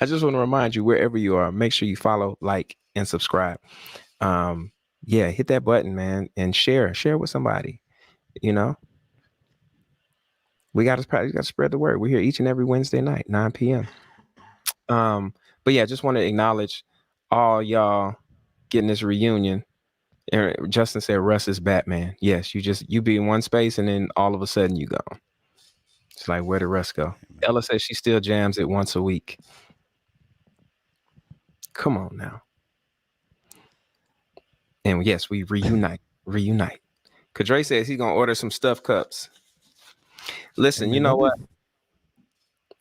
I just want to remind you, wherever you are, make sure you follow, like, and subscribe. Um, yeah, hit that button, man, and share with somebody. You know, we got to spread the word. We're here each and every Wednesday night, 9 p.m. Um, but yeah, just want to acknowledge all y'all getting this reunion. Justin said Russ is Batman. Yes, you be in one space and then all of a sudden you go. It's like, where did Russ go? Hey, man. Ella says she still jams it once a week. Come on now. And yes, we reunite. Kadre says he's gonna order some stuffed cups. Hey Listen, you man, know don't be. what?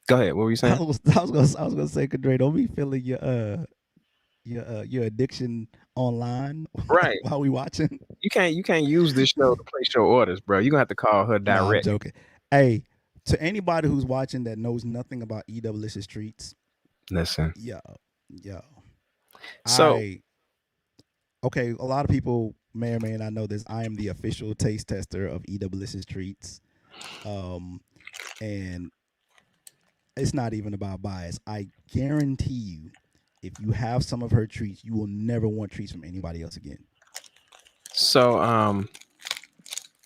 Go ahead. What were you I saying? was, I was gonna say, Kadre, don't be feeling your addiction online Right. while we watching. You can't use this show to place your orders, bro. You're gonna have to call her No, I'm direct. joking. Hey, to anybody who's watching that knows nothing about Delicious treats, Listen. yo, yo, So I okay. A lot of people may or may not know this. I am the official taste tester of Delicious treats, um, and it's not even about bias. I guarantee you, if you have some of her treats, you will never want treats from anybody else again. so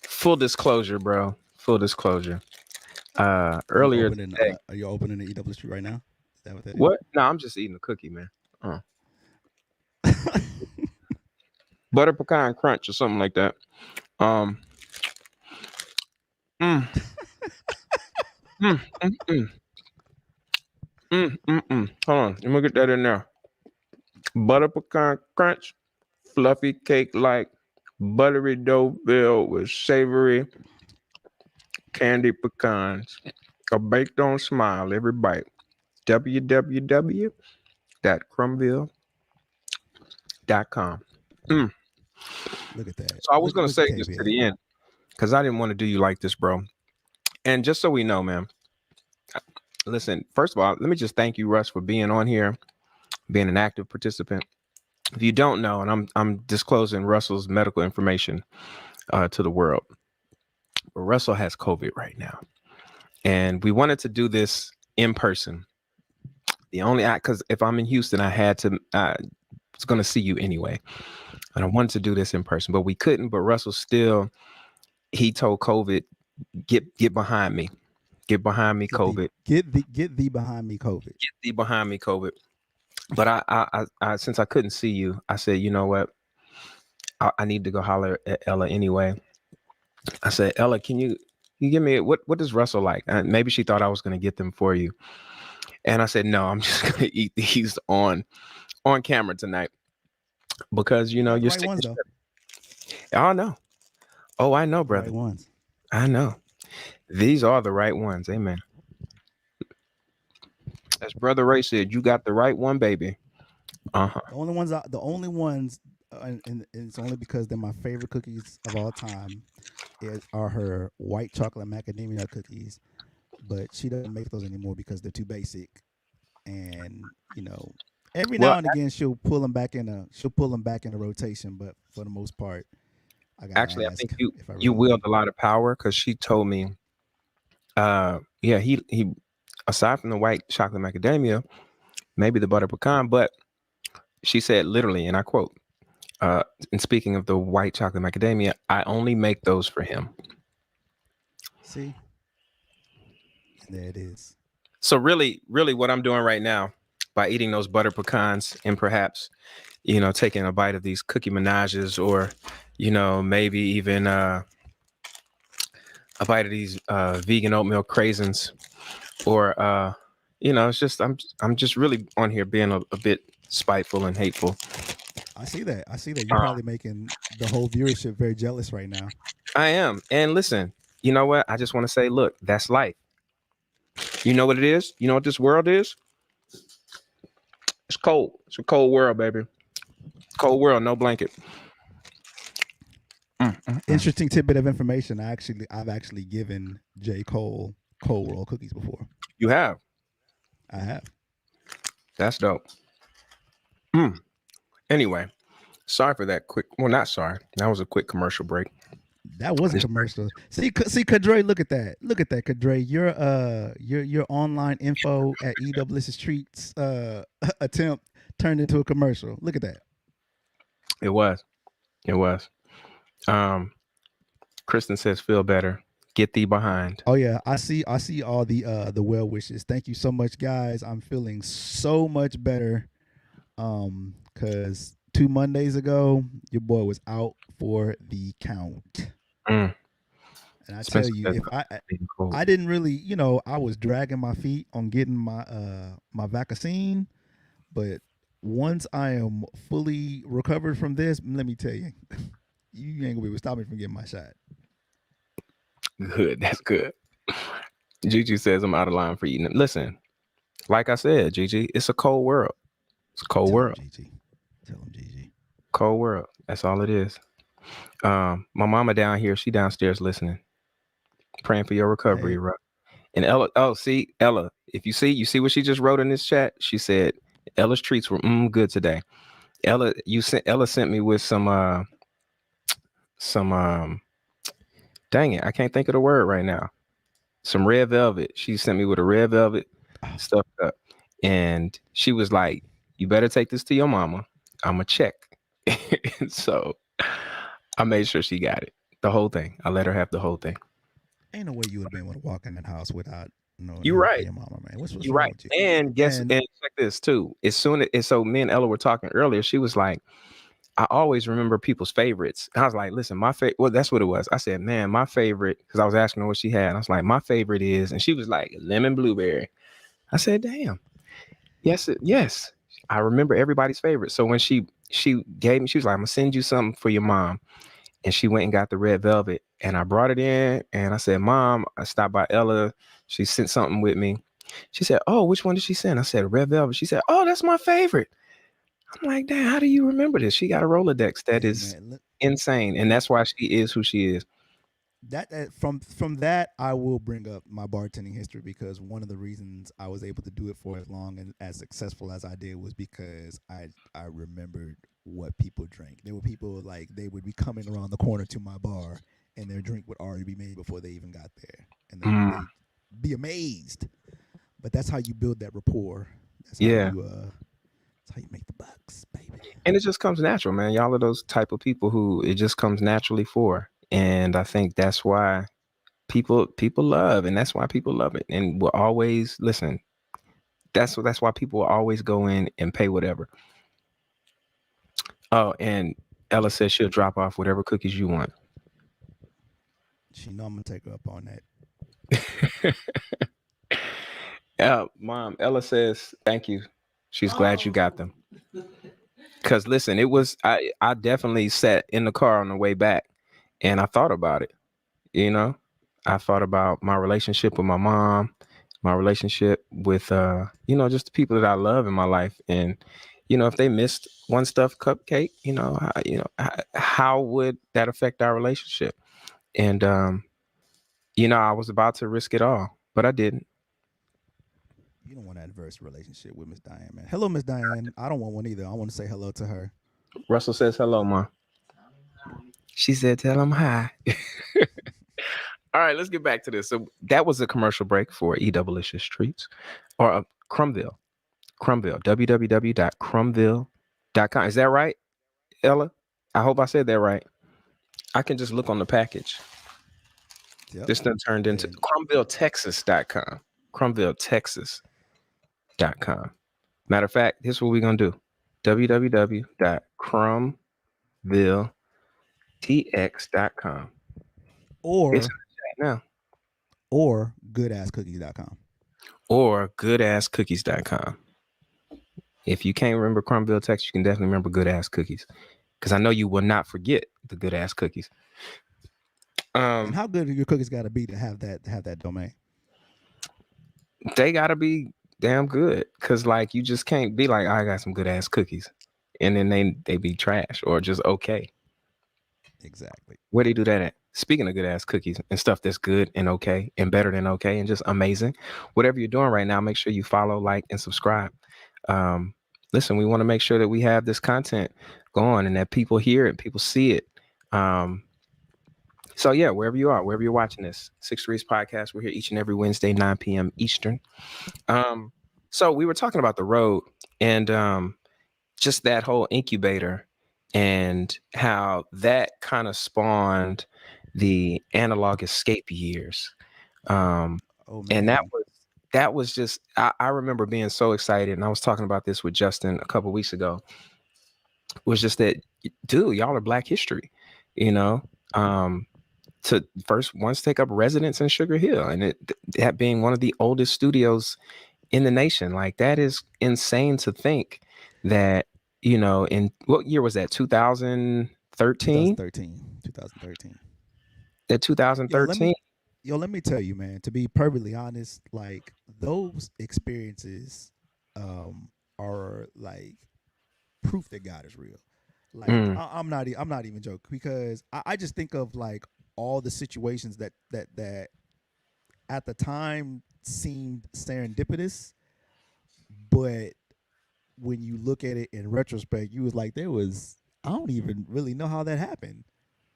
full disclosure, bro. Full disclosure. You Earlier opening? today. Are you opening the EW street right now? Is that what that is? What? No, I'm just eating a cookie, man. Uh, butter pecan crunch or something like that. Um mm, mm, mm, mm, Hold on, let me get that in there. Butter pecan crunch, fluffy cake like buttery dough filled with savory candy pecans. A baked on smile every bite. www.crumville.com. Mm. Look at that. So I was Look gonna look at say this to KBL. the end because I didn't want to do you like this, bro. And just so we know, man. Listen, first of all, let me just thank you, Russ, for being on here, being an active participant. If you don't know, and I'm disclosing Russell's medical information to the world, but Russell has COVID right now, and we wanted to do this in person. The only act, because if I'm in Houston, I had to. Was going to see you anyway, and I wanted to do this in person, but we couldn't. But Russell still, he told COVID, get behind me, get behind me, COVID, Get thee behind me, COVID. get thee behind me, COVID. But I since I couldn't see you, I said, you know what, I need to go holler at Ella anyway. I said, Ella, can you give me what does Russell like? And maybe she thought I was going to get them for you, and I said, no, I'm just going to eat these on camera tonight because You got the you're right sick ones and though. shit. I know. Oh, I You know, got the brother. right ones. I know. These are the right ones. Amen. As Brother Ray said, you got the right one, baby. Uh-huh. The only ones, and it's only because they're my favorite cookies of all time. Are her white chocolate macadamia cookies, but she doesn't make those anymore because they're too basic. And every Well, now and again she'll pull them back into rotation, but for the most part, I gotta actually, I think ask you if I you really wield need a them. lot of power because she told me, yeah, he aside from the white chocolate macadamia, maybe the butter pecan, but she said literally, and I quote, uh, and speaking of the white chocolate macadamia, I only make those for him. See, and there it is. So really, really, what I'm doing right now by eating those butter pecans and perhaps taking a bite of these cookie menages or maybe even a bite of these vegan oatmeal craisins or it's just I'm just really on here being a bit spiteful and hateful. I see that. I see that. You're Uh, probably making the whole viewership very jealous right now. I am. And listen, you know what? I just want to say, look, that's life. You know what it is? You know what this world is? It's cold. It's a cold world, baby. Cold world, no blanket. Mm. Interesting tidbit of information. I've actually given J. Cole Cold Roll cookies before. You have. I have. That's dope. Mm. Anyway, sorry for that quick. Well, not sorry. That was a quick commercial break. That was a This- commercial. See, Kadre, look at that. Look at that, Kadre. Your online info at EWS Treats attempt turned into a commercial. Look at that. It was. It was. Um, Kristen says, "Feel better. Get thee behind." Oh yeah, I see all the well wishes. Thank you so much, guys. I'm feeling so much better. Cause 2 Mondays ago, your boy was out for the count. Mm. And I tell Spencer you, says, if being cold. I didn't really, I was dragging my feet on getting my vaccine, but once I am fully recovered from this, let me tell you, you ain't gonna be able to stop me from getting my shot. Good. That's good. Gigi says I'm out of line for eating it. Listen, like I said, Gigi, it's a cold world. It's a cold Tell him, world. Gg. Tell him, Gg. Cold world. That's all it is. My mama down here, she downstairs listening, praying for your recovery, Hey, right? And Ella, oh, see, Ella, if you see what she just wrote in this chat? She said Ella's treats were good today. Ella sent me with some dang it, I can't think of the word right now. Some red velvet. She sent me with a red velvet oh, stuffed up. And she was like, "You better take this to your mama. I'm a check." And so I made sure she got it. The whole thing. I let her have the whole thing. ain't no way you would have been able to walk in that house without knowing You're anything for right. your mama, man. What's You're wrong right. with you? And guess And and check this too. As so me and Ella were talking earlier, she was like, I always remember people's favorites. And I was like, listen, my favorite, well, that's what it was. I said, man, my favorite, because I was asking her what she had. And I was like, my favorite is, and she was like, lemon blueberry. I said, damn, yes, yes. I remember everybody's favorite. So when she gave me, she was like, I'm gonna send you something for your mom. And she went and got the red velvet. And I brought it in and I said, Mom, I stopped by Ella. She sent something with me. She said, oh, which one did she send? I said, red velvet. She said, oh, that's my favorite. I'm like, damn, how do you remember this? She got a Rolodex that hey, is man, insane. And that's why she is who she is. that from that I will bring up my bartending history, because one of the reasons I was able to do it for as long and as successful as I did was because I remembered what people drank. There were people, like, they would be coming around the corner to my bar and their drink would already be made before they even got there, and Mm, they be amazed. But that's how you build that rapport. That's how yeah. you make the bucks, baby. And it just comes natural, man. Y'all are those type of people who it just comes naturally for. And I think that's why people love, and that's why people love it. And will always listen. That's why people will always go in and pay whatever. Oh, and Ella says she'll drop off whatever cookies you want. She know I'm gonna take her up on that. Mom, Ella says thank you. She's glad you got them. Cause listen, it was I definitely sat in the car on the way back and I thought about it, you know? I thought about my relationship with my mom, my relationship with just the people that I love in my life. And if they missed one stuffed cupcake, how would that affect our relationship? And I was about to risk it all, but I didn't. You don't want an adverse relationship with Miss Diane, man. Hello, Miss Diane. I don't want one either. I want to say hello to her. Russell says hello, ma. She said, "Tell him hi." All right, let's get back to this. So that was a commercial break for Edelicious Treats, or Crumville. Crumville. www.crumville.com. Is that right, Ella? I hope I said that right. I can just look on the package. Yep. This done turned into And CrumvilleTexas.com. CrumvilleTexas.com. Matter of fact, here's what we're gonna do: www.crumvilletx.com. It's in or the chat now. or goodasscookies.com. Or goodasscookies.com. If you can't remember Crumville, Texas, you can definitely remember Good Ass Cookies. Because I know you will not forget the Good Ass Cookies. And Um, how good are your cookies got to be to have that domain? they gotta be damn good. Cause like you just can't be like, I got some good ass cookies. And then they be trash or just okay. Exactly. Where do you do that at? Speaking of good ass cookies and stuff that's good and okay and better than okay and just amazing, whatever you're doing right now, make sure you follow, like, and subscribe. Um, Listen, we want to make sure that we have this content going and that people hear it, people see it. Um, so yeah, wherever you are, wherever you're watching this, Six Degrees Podcast, we're here each and every Wednesday, 9 p.m. Eastern. Um, so we were talking about the road and just that whole incubator and how that kind of spawned the analog escape years. Um, Oh and man. that was just I remember being so excited, and I was talking about this with Justin a couple weeks ago. Was just that, dude, y'all are Black history, you know. Um, to first once take up residence in Sugar Hill, and that being one of the oldest studios in the nation. Like that is insane to think that, in what year was that? 2013? 2013. 2013. That Yo, let 2013? me let me tell you, man, to be perfectly honest, like those experiences um are like proof that God is real. Like Mm, I'm not even joking because I just think of like all the situations that at the time seemed serendipitous, but when you look at it in retrospect, you was like, there was I don't even really know how that happened.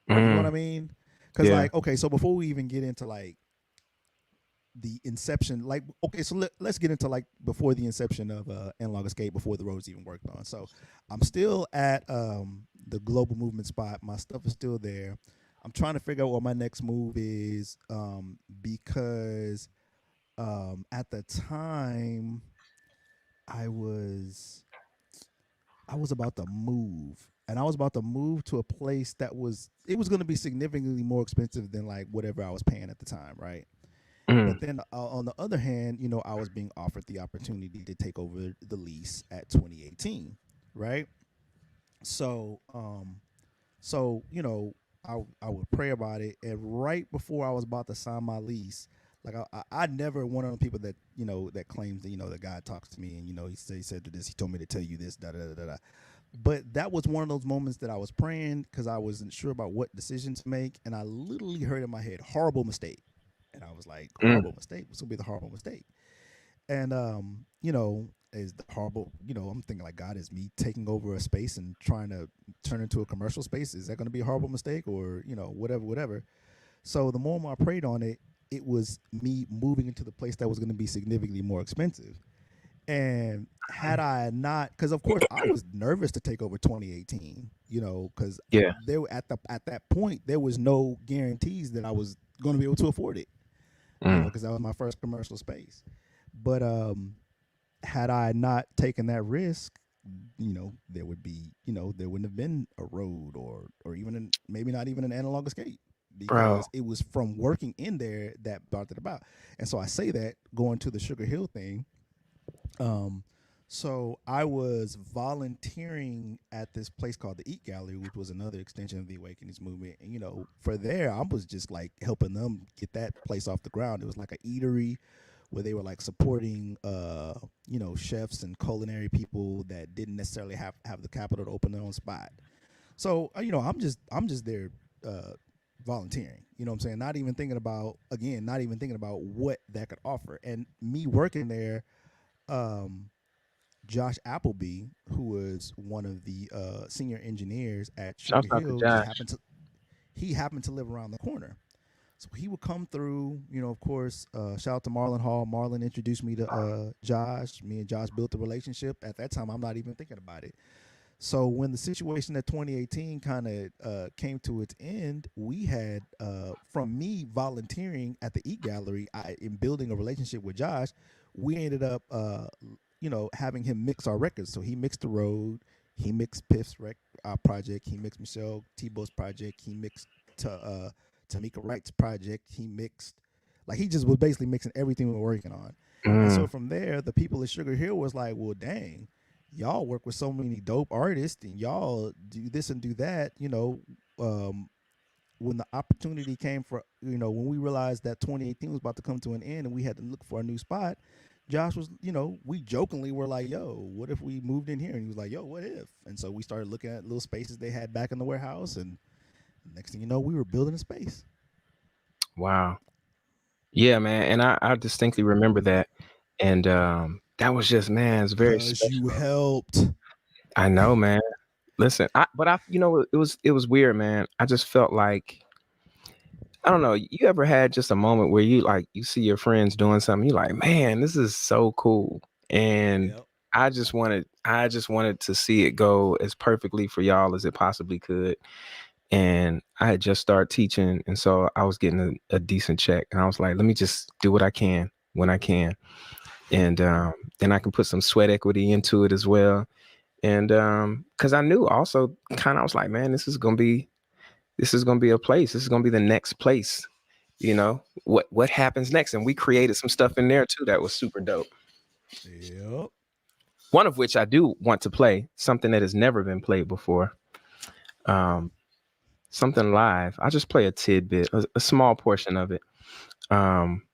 You know what I mm, mean? Because yeah. like, okay, so before we even get into like the inception, like, okay, so let's get into like before the inception of Analog Escape, before the roads even worked on. So I'm still at the global movement spot. My stuff is still there. I'm trying to figure out what my next move is, because at the time I was I was about to move, and I was about to move to a place that was going to be significantly more expensive than like whatever I was paying at the time, right? Mm, But then on the other hand, I was being offered the opportunity to take over the lease at 2018, right? So, I would pray about it, and right before I was about to sign my lease, like I never one of the people that that claims that that God talks to me, and he said to this, he told me to tell you this, da da da da. Da. But that was one of those moments that I was praying because I wasn't sure about what decision to make, and I literally heard in my head, "Horrible mistake," and I was like, mm, "Horrible mistake? What's gonna be the horrible mistake?" And is the horrible, I'm thinking like, God, is me taking over a space and trying to turn into a commercial space? Is that going to be a horrible mistake, or whatever, whatever? So the more I prayed on it, it was me moving into the place that was going to be significantly more expensive. And had I not, because of course I was nervous to take over 2018, because yeah. there at that point there was no guarantees that I was going to be able to afford it, Mm, because that was my first commercial space. But had I not taken that risk, there would be, there wouldn't have been a road, or even maybe not even an analog escape, bro. because it was from working in there that brought it about. And so I say that going to the Sugar Hill thing. Um, so I was volunteering at this place called the Eat Gallery, which was another extension of the Awakenings movement. And for there, I was just like helping them get that place off the ground. It was like an eatery where they were like supporting chefs and culinary people that didn't necessarily have the capital to open their own spot. So I'm just there volunteering. You know what I'm saying? Not even thinking about what that could offer. And me working there, um, Josh Appleby, who was one of the senior engineers at Sugar Shouts out to Hill, just Josh. happened to live around the corner. So he would come through, of course, shout out to Marlon Hall. Marlon introduced me to Josh. Me and Josh built a relationship. At that time, I'm not even thinking about it. So when the situation at 2018 kind of came to its end, we had from me volunteering at the Eat Gallery, in building a relationship with Josh, we ended up having him mix our records. So he mixed The Road, he mixed Piff's project, he mixed Michelle Tebow's project, he mixed Tamika Wright's project, he mixed, like, he just was basically mixing everything we were working on. And so Mm, from there, the people at Sugar Hill was like, well, dang, y'all work with so many dope artists and y'all do this and do that, when the opportunity came for, when we realized that 2018 was about to come to an end and we had to look for a new spot, Josh was, we jokingly were like, yo, what if we moved in here? And he was like, yo, what if? And so we started looking at little spaces they had back in the warehouse. And next thing you know, we were building a space. wow. Yeah, man. And I distinctly remember that. And that was just, man, it's very Because special. you helped. I know, man. Listen, it was weird, man. I just felt like, I don't know. You ever had just a moment where you like you see your friends doing something, you like, man, this is so cool, and Yep. I just wanted to see it go as perfectly for y'all as it possibly could. And I had just started teaching, and so I was getting a decent check, and I was like, let me just do what I can when I can, and then I can put some sweat equity into it as well. And because I knew also kind of, I was like, man, this is gonna be a place. This is gonna be the next place. What happens next? And we created some stuff in there too that was super dope. Yep. One of which I do want to play, something that has never been played before. Um, Something live. I'll just play a tidbit, a small portion of it. Um,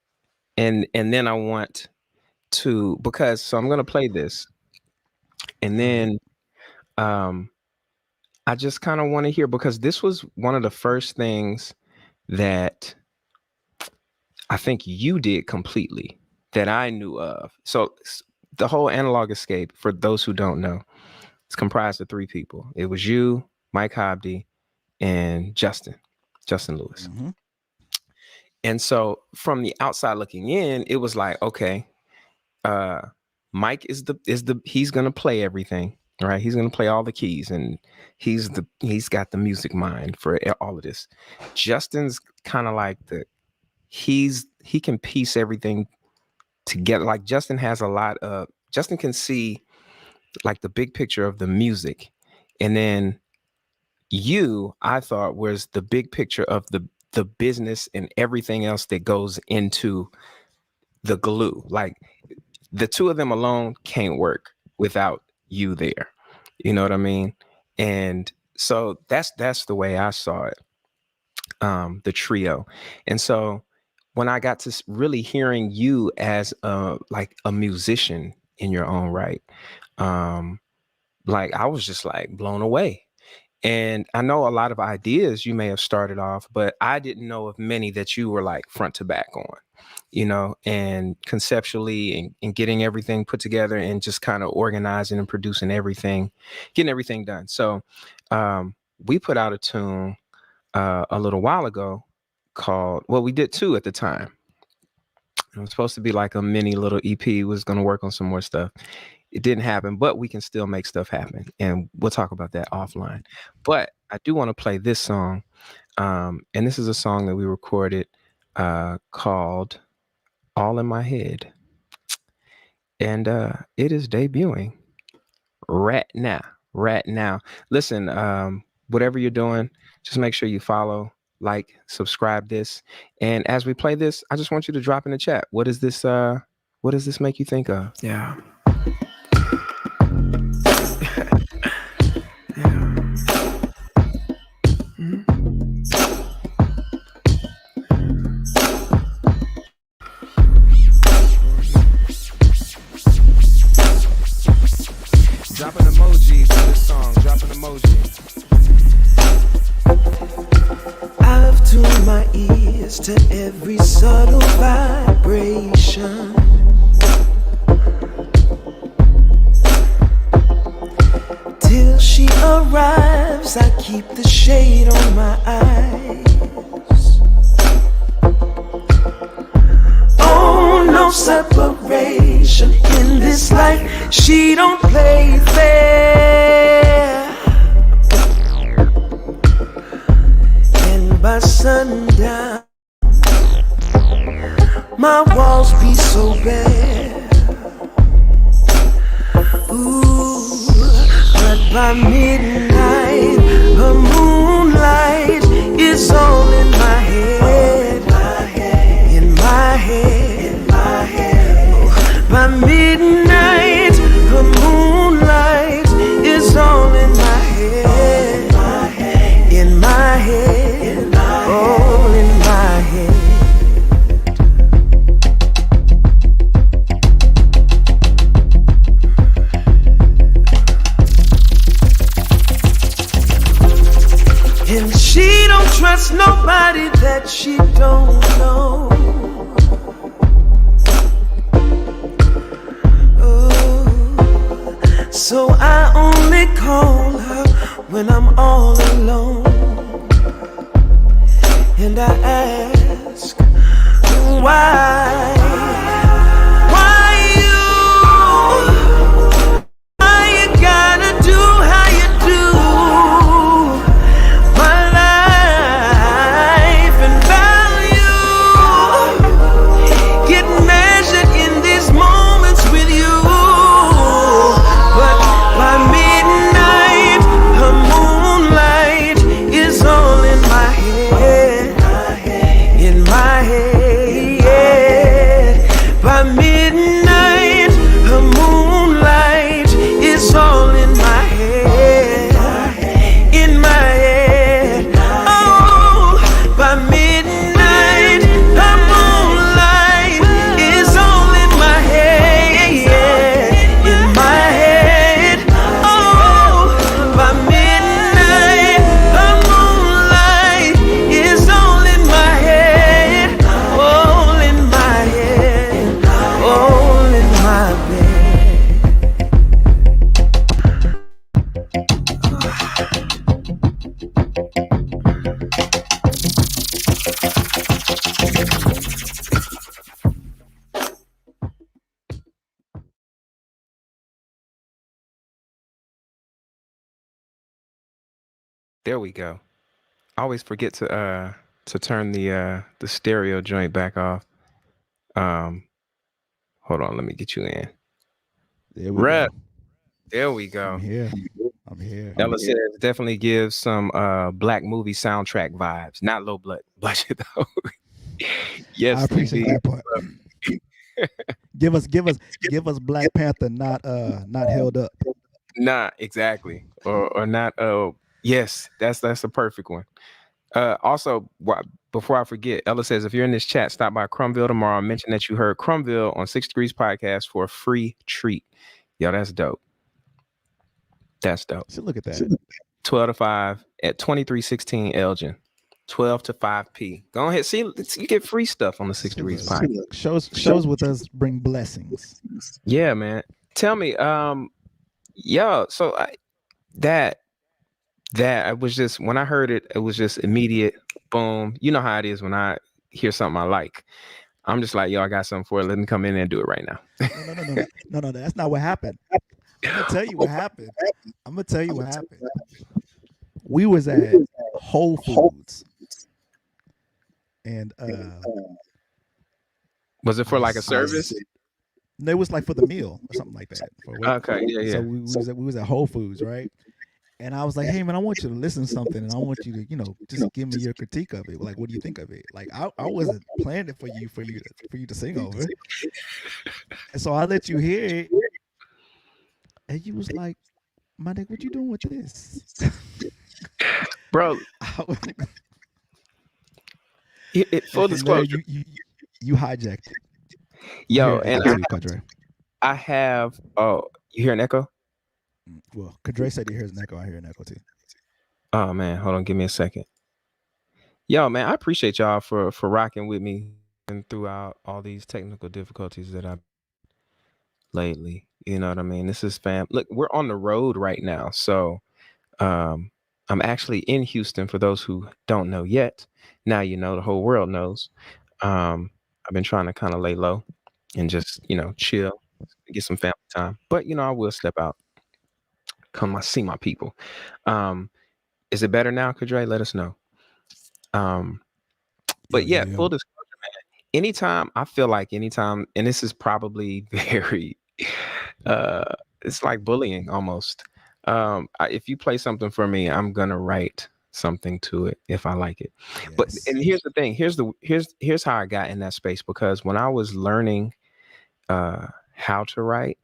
and then I want to, because so I'm gonna play this, and All right. then um, I just kind of want to hear, because this was one of the first things that I think you did completely that I knew of. So the whole Analog Escape, for those who don't know, it's comprised of three people. It was you, Mike Hobdy, and Justin Lewis. Mm-hmm. And so from the outside looking in, it was like, okay, uh, Mike is the he's gonna play everything, right? He's gonna play all the keys, and he's got the music mind for all of this. Justin's kind of like he can piece everything together. Like Justin can see like the big picture of the music. And then I thought, was the big picture of the business and everything else that goes into the glue. Like, the two of them alone can't work without you there. You know what I mean? And so that's the way I saw it, the trio. And so when I got to really hearing you as like a musician in your own right, um, like I was just like blown away. And I know a lot of ideas you may have started off, but I didn't know of many that you were like front to back on, and conceptually, and getting everything put together, and just kind of organizing and producing everything, getting everything done. So we put out a tune a little while ago called, well, we did two at the time. It was supposed to be like a mini little EP, was going to work on some more stuff. It didn't happen, but we can still make stuff happen. And we'll talk about that offline. But I do want to play this song. And this is a song that we recorded called All in My Head. And it is debuting right now. Right now. Listen, whatever you're doing, just make sure you follow, like, subscribe this. And as we play this, I just want you to drop in the chat. What does this make you think of? Yeah. tune my ears to every subtle vibration. Till she arrives, I keep the shade on my eyes. Oh, no separation in this life. She don't play fair. And by sundown, my walls be so bare. Ooh, but by midnight, her moonlight is all in my head, in my head. Oh, by midnight, her moonlight is all in my head, in my head, all in my head. And she don't trust nobody that she don't know. Oh, so I only call her when I'm all alone. And I ask, why? Why you? Why you gotta do how you do? My life and value get measured in these moments with you. But by midnight, her moonlight is all in my head, in my head. By midnight, her moonlight is all in my head, in my head. Oh, by midnight, her moonlight is all in my head, in my head. Oh, by midnight, her moonlight is all in my head, all in my head, all in my bed. There we go. I always forget to turn the stereo joint back off. Um, hold on, let me get you in. There we Rep. go. There we I'm go. here. I'm here. Ella says definitely gives some black movie soundtrack vibes. Not low blood budget though. I Yes, appreciate indeed. that part. Give us Black Panther, not held up. Nah, exactly. Or not yes, that's a perfect one. Also, before I forget, Ella says if you're in this chat, stop by Crumville tomorrow. Mention that you heard Crumville on 6 Degrees Podcast for a free treat. Yo, that's dope. That's dope. So look at that. 12 to 5 at 2316 Elgin. 12 to 5 p. Go ahead. See, you get free stuff on the 6 See, Degrees look. Podcast. Shows with us bring blessings. Yeah, man. Tell me, yo, so that I was just, when I heard it, it was just immediate boom. You know how it is when I hear something I like. I'm just like, yo, I got something for it. Let me come in and do it right now. No. That's not what happened. I'm gonna tell you what happened. We was at Whole Foods, and Was it for like a service? No, it was like for the meal or something like that. Okay, yeah. So we was at Whole Foods, right? And I was like, hey man, I want you to listen to something, and I want you to, just give me your critique of it. Like, what do you think of it? Like, I wasn't planning it for you to sing over. And so I let you hear it, and you was like, my nigga, what you doing with this? Bro, full disclosure. You hijacked it. Yo, and I have, you hear an echo? Well, Kadre said he hears an echo. I hear an echo too. Oh man, hold on, give me a second. Yo, man, I appreciate y'all for rocking with me and throughout all these technical difficulties that I've lately. You know what I mean? This is fam. Look, we're on the road right now, so um, I'm actually in Houston. For those who don't know yet, now you know. The whole world knows. Um, I've been trying to kind of lay low and just chill, get some family time. But I will step out, see my people. Um, is it better now, Kadre? Let us know. Um, Yo, but yo, yeah, full yo. disclosure. Anytime I feel like and this is probably very uh it's like bullying almost. If you play something for me, I'm gonna write something to it if I like it. But Yes. and here's the thing, here's how I got in that space, because when I was learning how to write,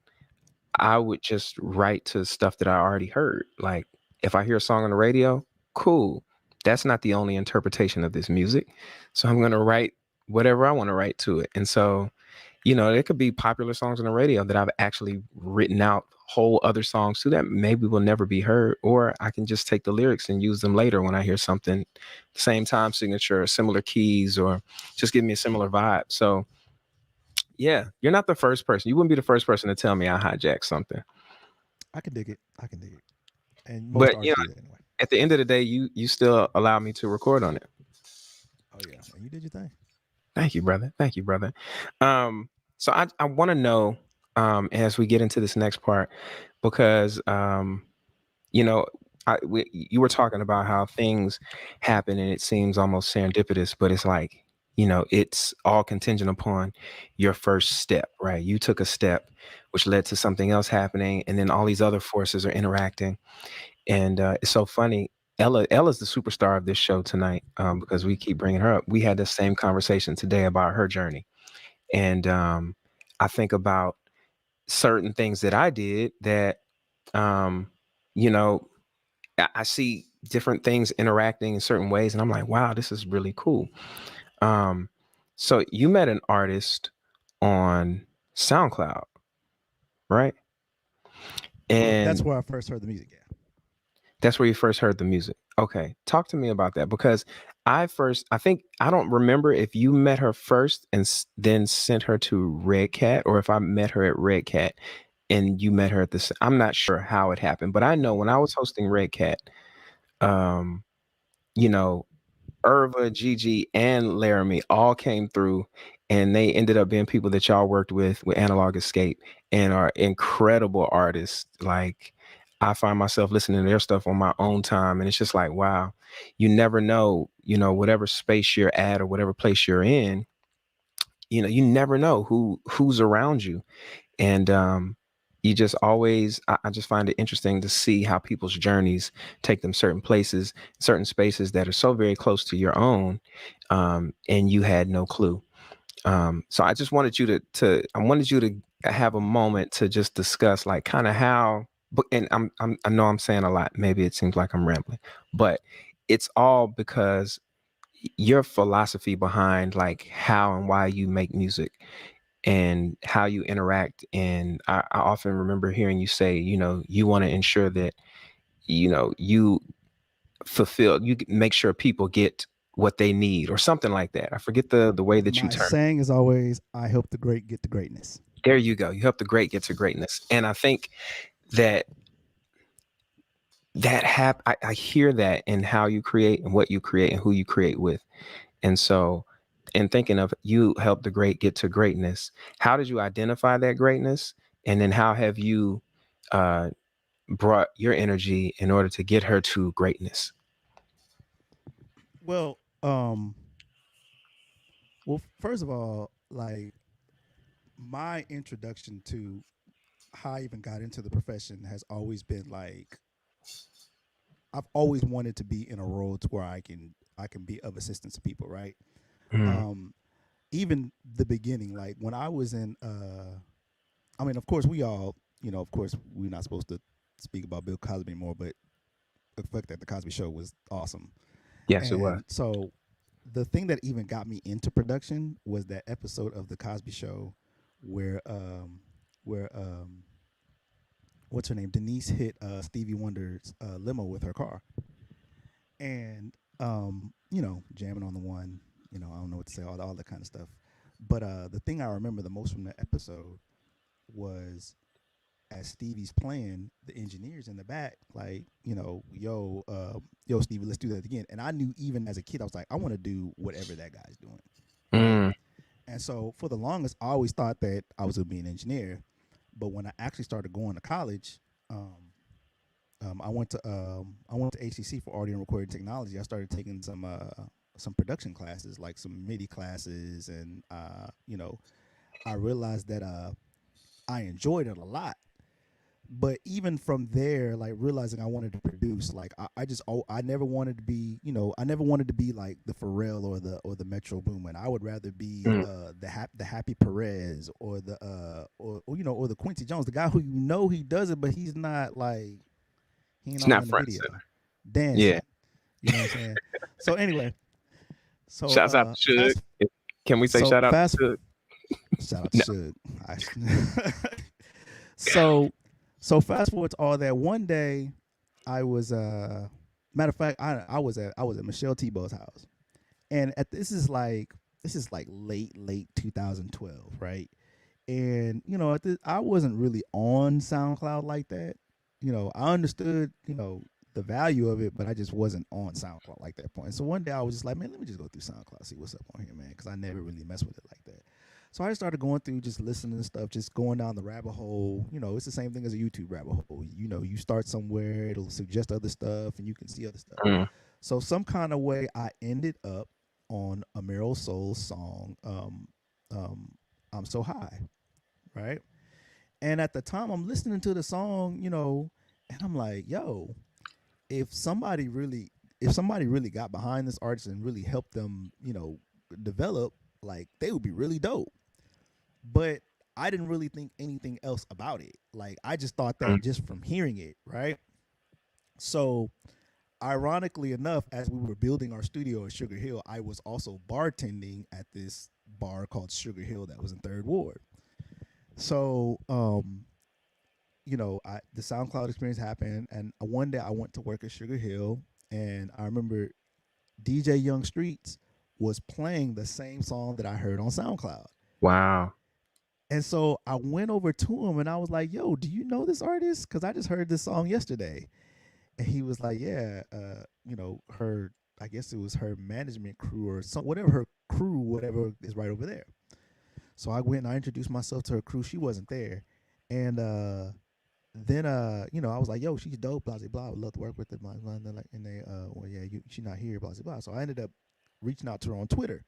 I would just write to stuff that I already heard. Like if I hear a song on the radio, cool. That's not the only interpretation of this music. So I'm gonna write whatever I want to write to it. And so, there could be popular songs on the radio that I've actually written out whole other songs too that maybe will never be heard. Or I can just take the lyrics and use them later when I hear something, same time signature, similar keys, or just give me a similar vibe. So yeah, you're not the first person. You wouldn't be the first person to tell me I hijacked something. I can dig it. I can dig it. And most But artists do that anyway. at the end of the day, you still allow me to record on it. Oh yeah, and you did your thing. Thank you, brother. Thank you, brother. So I want to know, as we get into this next part, because you know, you were talking about how things happen and it seems almost serendipitous, but it's like, it's all contingent upon your first step, right? You took a step, which led to something else happening, and then all these other forces are interacting. And it's so funny. Ella's the superstar of this show tonight, because we keep bringing her up. We had the same conversation today about her journey, and I think about certain things that I did that, um, you know, I see different things interacting in certain ways, and I'm like, wow, this is really cool. Um, so you met an artist on SoundCloud, right? That's And where I first heard the music. Yeah. that's where you first heard the music. Okay. Talk to me about that, because I think, I don't remember if you met her first and then sent her to Red Cat, or if I met her at Red Cat and you met her at this. I'm not sure how it happened, but I know when I was hosting Red Cat, um, you know, Irva, Gigi, and Laramie all came through, and they ended up being people that y'all worked with Analog Escape, and are incredible artists. Like, I find myself listening to their stuff on my own time, and it's just like, wow, you never know, whatever space you're at or whatever place you're in, you never know who's around you. And you just always, I just find it interesting to see how people's journeys take them certain places, certain spaces that are so very close to your own, and you had no clue. So I just wanted you I wanted you to have a moment to just discuss, like, kind of how. But and I know I'm saying a lot. Maybe it seems like I'm rambling, but it's all because your philosophy behind, like, how and why you make music and how you interact. And I often remember hearing you say, you want to ensure that, you you make sure people get what they need, or something like that. I forget the way that you My term. saying is always, "I help the great get to greatness." There you go. You help the great get to greatness. And I think that I hear that in how you create and what you create and who you create with. And so, in thinking of you help the great get to greatness, how did you identify that greatness? And then how have you uh, brought your energy in order to get her to greatness? Well, well, first of all, like my introduction to how I even got into the profession has always been like I've always wanted to be in a role to where I can be of assistance to people, right? Mm, Um, even the beginning, like when I was in, I mean, of course, we all, of course, we're not supposed to speak about Bill Cosby more, but the fact that the Cosby Show was awesome. yes, it was. And so the thing that even got me into production was that episode of the Cosby Show where what's her name, Denise hit Stevie Wonder's limo with her car. And jamming on the one. I don't know what to say, all that kind of stuff. But the thing I remember the most from the episode was as Stevie's playing, the engineers in the back, like, yo, Stevie, let's do that again. And I knew even as a kid, I was like, I want to do whatever that guy's doing, right? Mm. And so for the longest, I always thought that I was gonna be an engineer. But when I actually started going to college, I went to HCC for audio and recording technology. I started taking some production classes, like some MIDI classes, and I realized that I enjoyed it a lot. But even from there, like realizing I wanted to produce, like I never wanted to be, I never wanted to be like the Pharrell or the Metro Boomin. I would rather be Mm. the Happy Perez or the or the Quincy Jones, the guy who he does it, but he's not like he ain't It's all not in the front video and center. Yeah. dancing. You know what I'm saying? So anyway, so Shouts out to Suge. fast Can we say so shout out fast to Suge? shout out to No. Suge. So fast forward to all that. One day, I was matter of fact, I was at Michelle Tebow's house, and this is like late 2012, right? And I wasn't really on SoundCloud like that. I understood the value of it, but I just wasn't on SoundCloud like that point. So one day I was just like, man, let me just go through SoundCloud, see what's up on here, man, because I never really messed with it like that. So I started going through, just listening to stuff, just going down the rabbit hole. It's the same thing as a YouTube rabbit hole. You start somewhere, it'll suggest other stuff, and you can see other stuff. Mm. So some kind of way, I ended up on Amiro Soul's song, "I'm So High," right? And at the time, I'm listening to the song, and I'm like, yo, if somebody really, got behind this artist and really helped them, develop, like they would be really dope. But I didn't really think anything else about it. Like I just thought Mm. that just from hearing it, right? So ironically enough, as we were building our studio at Sugar Hill, I was also bartending at this bar called Sugar Hill that was in Third Ward. So the SoundCloud experience happened, and one day I went to work at Sugar Hill, and I remember DJ Young Streets was playing the same song that I heard on SoundCloud. Wow. And so I went over to him and I was like, "Yo, do you know this artist? Because I just heard this song yesterday." And he was like, "Yeah, her. I guess it was her management crew or some whatever her crew, whatever is right over there." So I went and I introduced myself to her crew. She wasn't there, and then I was like, "Yo, she's dope, blah blah blah. I would love to work with her." Blah, blah, blah. And they, well, yeah, she's not here, blah blah blah. So I ended up reaching out to her on Twitter.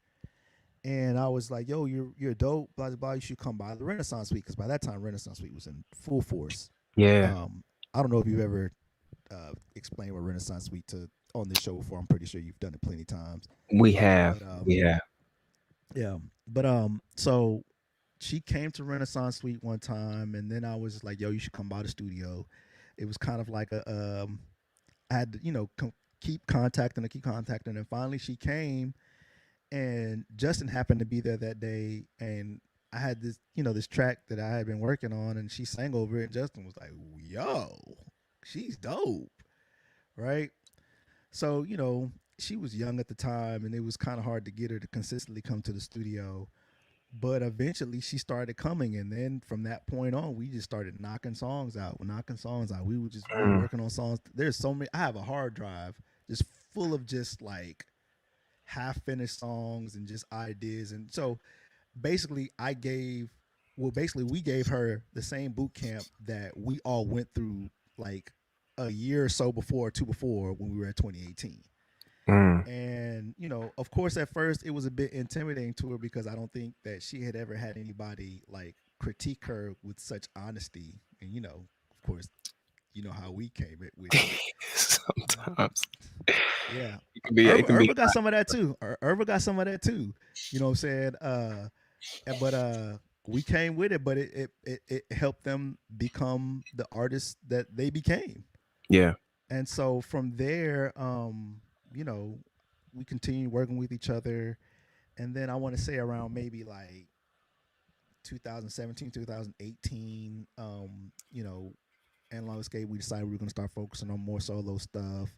And I was like, "Yo, you're dope, blah blah blah. You should come by the Renaissance Suite, because by that time Renaissance Suite was in full force." Yeah. I don't know if you've ever explained what Renaissance Suite to on this show before. I'm pretty sure you've done it plenty of times. We have. But Yeah. yeah, but so she came to Renaissance Suite one time, and then I was like, "Yo, you should come by the studio." It was kind of like I had to, keep contacting, and finally she came, and Justin happened to be there that day, and I had this track that I had been working on, and she sang over it. And Justin was like, "Yo, she's dope," right? So she was young at the time, and it was kind of hard to get her to consistently come to the studio. But eventually, she started coming, and then from that point on, we just started knocking songs out. We were Mm. working on songs. There's so many. I have a hard drive just full of just like half finished songs and just ideas. And so basically we gave her the same boot camp that we all went through like a year or so before, two before, when we were at 2018. Mm. And of course at first it was a bit intimidating to her, because I don't think that she had ever had anybody like critique her with such honesty. And of course, how we came it with it. Sometimes Yeah. it can be. Irva got some of that too. Irva got some of that too. You know what I'm saying? But we came with it, but it helped them become the artists that they became. Yeah. And so from there, you know, we continued working with each other. And then I want to say around maybe like 2017, 2018, and Long Escape, we decided we were going to start focusing on more solo stuff.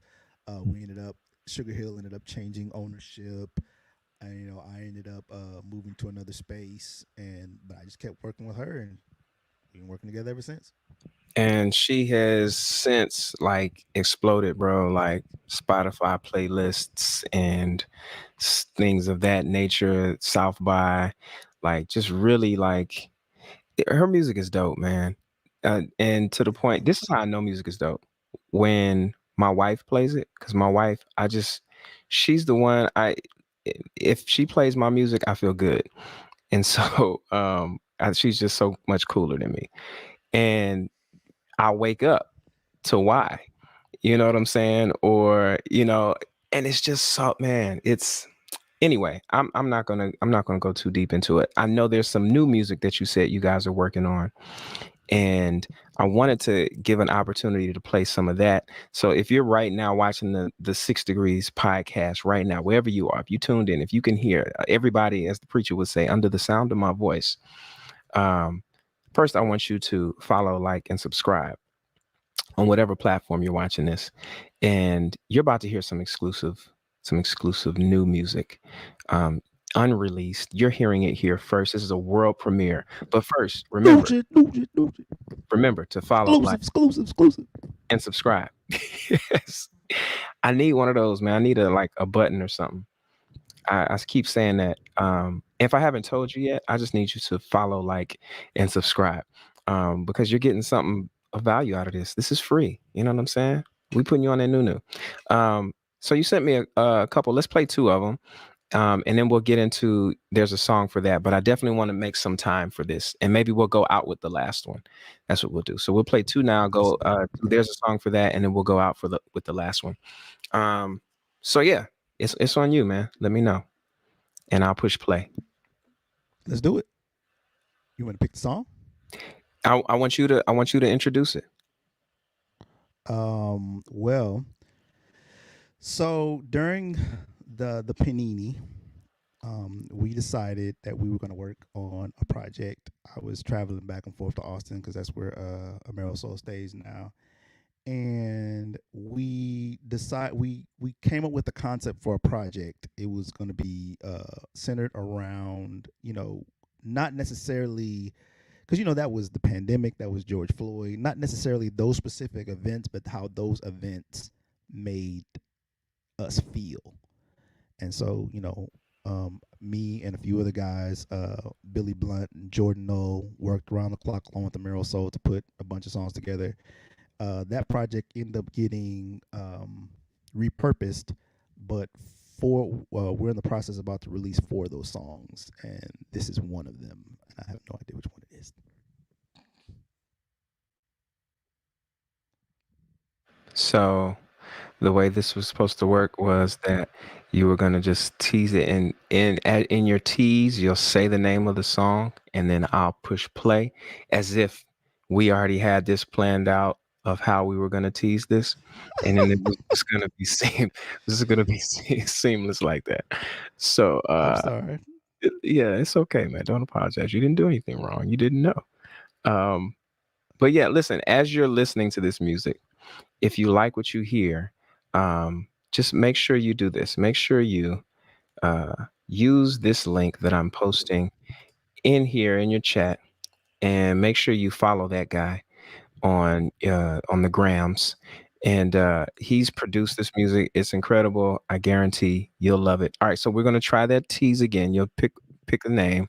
We ended up Sugar Hill ended up changing ownership, and I ended up moving to another space, and but I just kept working with her, and we've been working together ever since. And she has since like exploded, bro. Like Spotify playlists and things of that nature. South by, like, just really like her music is dope, man. And to the point, this is how I know music is dope. When my wife plays it, because my wife, she's the one if she plays my music, I feel good. And so, she's just so much cooler than me. And I wake up to why, you know what I'm saying? Or, and it's just so, man, it's, anyway, I'm not gonna go too deep into it. I know there's some new music that you said you guys are working on, and I wanted to give an opportunity to play some of that. So if you're right now watching the 6 Degrees podcast right now, wherever you are, if you tuned in, if you can hear everybody, as the preacher would say, under the sound of my voice, um, first I want you to follow, like, and subscribe on whatever platform you're watching this. And you're about to hear some exclusive new music, um, unreleased. You're hearing it here first. This is a world premiere. But first, No shit, no shit, no shit. remember to follow, like, Exclusive. and subscribe. Yes. I need one of those, man. I need a button or something. I keep saying that. If I haven't told you yet, I just need you to follow, like, and subscribe, because you're getting something of value out of this. This is free. You know what I'm saying? We putting you on that new. So you sent me a couple. Let's play two of them, and then we'll get into. There's a song for that, but I definitely want to make some time for this, and maybe we'll go out with the last one. That's what we'll do. So we'll play two now. Go. There's a song for that, and then we'll go out with the last one. So yeah. It's on you, man. Let me know, and I'll push play. Let's do it. You want to pick the song? I want you to introduce it. Well, so during the Panini, we decided that we were going to work on a project. I was traveling back and forth to Austin because that's where Amero Soul stays now. And we came up with the concept for a project. It was going to be centered around, not necessarily, because that was the pandemic, that was George Floyd, not necessarily those specific events, but how those events made us feel. And so, me and a few other guys, Billy Blunt and Jordan Knoll, worked around the clock along with the Amero Soul to put a bunch of songs together. That project ended up getting repurposed, but we're in the process about to release 4 of those songs, and this is one of them. And I have no idea which one it is. So the way this was supposed to work was that you were gonna just tease it, and in your tease, you'll say the name of the song, and then I'll push play, as if we already had this planned out of how we were gonna tease this, and then it was just gonna be this is gonna be seamless like that. So I'm sorry. yeah, it's okay, man. Don't apologize. You didn't do anything wrong. You didn't know. But yeah, listen. As you're listening to this music, if you like what you hear, just make sure you do this. Make sure you use this link that I'm posting in here in your chat, and make sure you follow that guy on the grams. And he's produced this music. It's incredible. I guarantee you'll love it. All right, so we're gonna try that tease again. You'll pick the name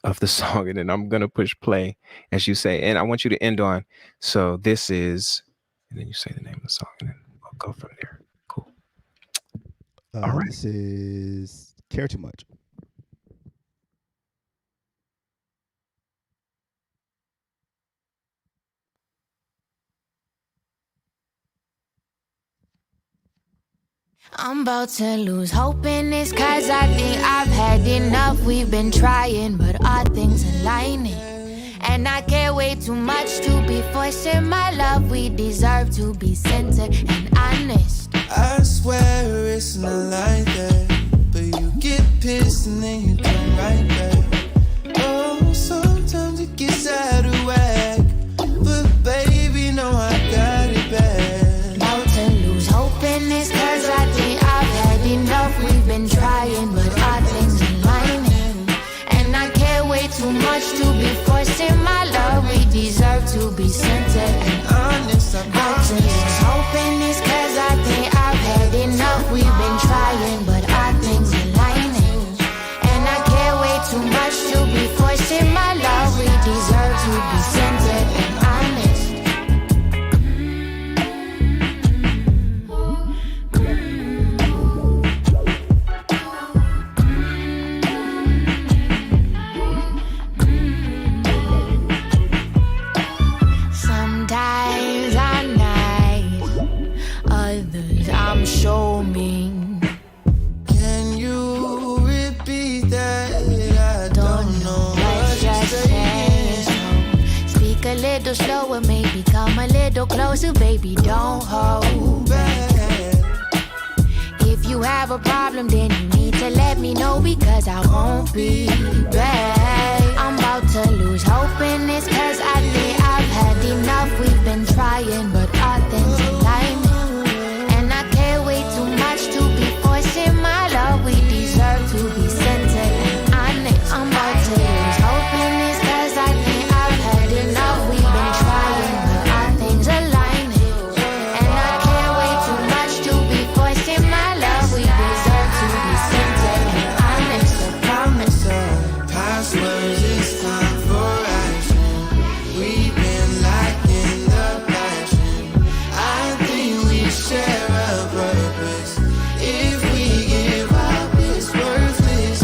of the song, and then I'm gonna push play as you say. And I want you to end on, so this is, and then you say the name of the song, and then we'll go from there. Cool. All right. This is Care Too Much. I'm about to lose hope in this, cause I think I've had enough. We've been trying, but our things aligning. And I care way too much to be forcing my love. We deserve to be centered and honest. I swear it's not like that, but you get pissed and then you come right back. Oh, sometimes it gets out of whack, but baby, no, I got it back. About to lose hope in this, cause I think I've little slower, maybe come a little closer, baby, don't hold back. If you have a problem, then you need to let me know, because I won't be back. I'm about to lose hope in this, cause I think I've had enough. We've been trying, but all things align. And I can't wait too much to be forcing my love. We deserve to be centered and honest. I'm about to lose hope in this, cause I think I've had enough. We've been trying, but all things align. And I can't wait too much to be forcing my love. We deserve to be centered and honest. I promise her passwords, it's time for action. We've been lacking the passion. I think we share a purpose. If we give up, it's worthless.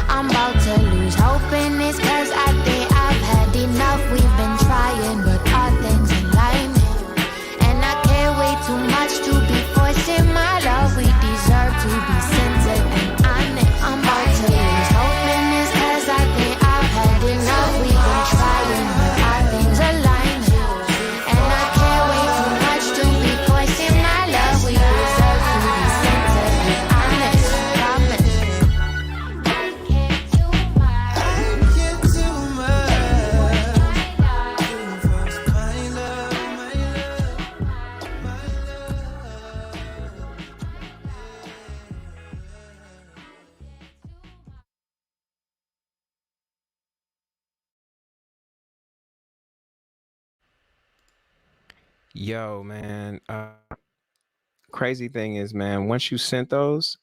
I'm about to lose hope in this, cause I think I've had enough. We've been trying, but all things align. And I can't wait too much to be forcing my love. We deserve to be centered and honest. I'm about to lose hope in this, cause I think I've had enough. We've been trying, but all things align. And I can't wait too much to be forcing my love. We deserve to be centered and honest. Promise. I can't do much. I get too much. My love, my love, my Yo, man. Crazy thing is, man, once you sent those,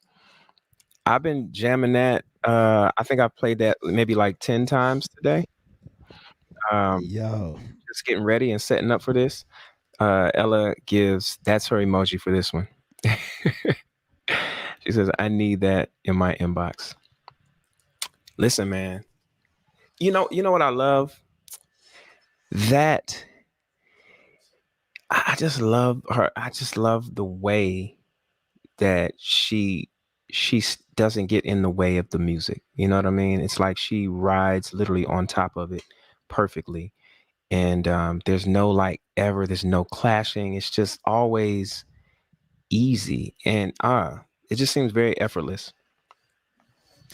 I've been jamming that. I think I've played that maybe like 10 times today. Yo, Just getting ready and setting up for this. Ella gives, that's her emoji for this one. She says, I need that in my inbox. Listen, man. You know what I love? That I just love her. I just love the way that she doesn't get in the way of the music. You know what I mean? It's like she rides literally on top of it perfectly. And there's no there's no clashing. It's just always easy. And it just seems very effortless.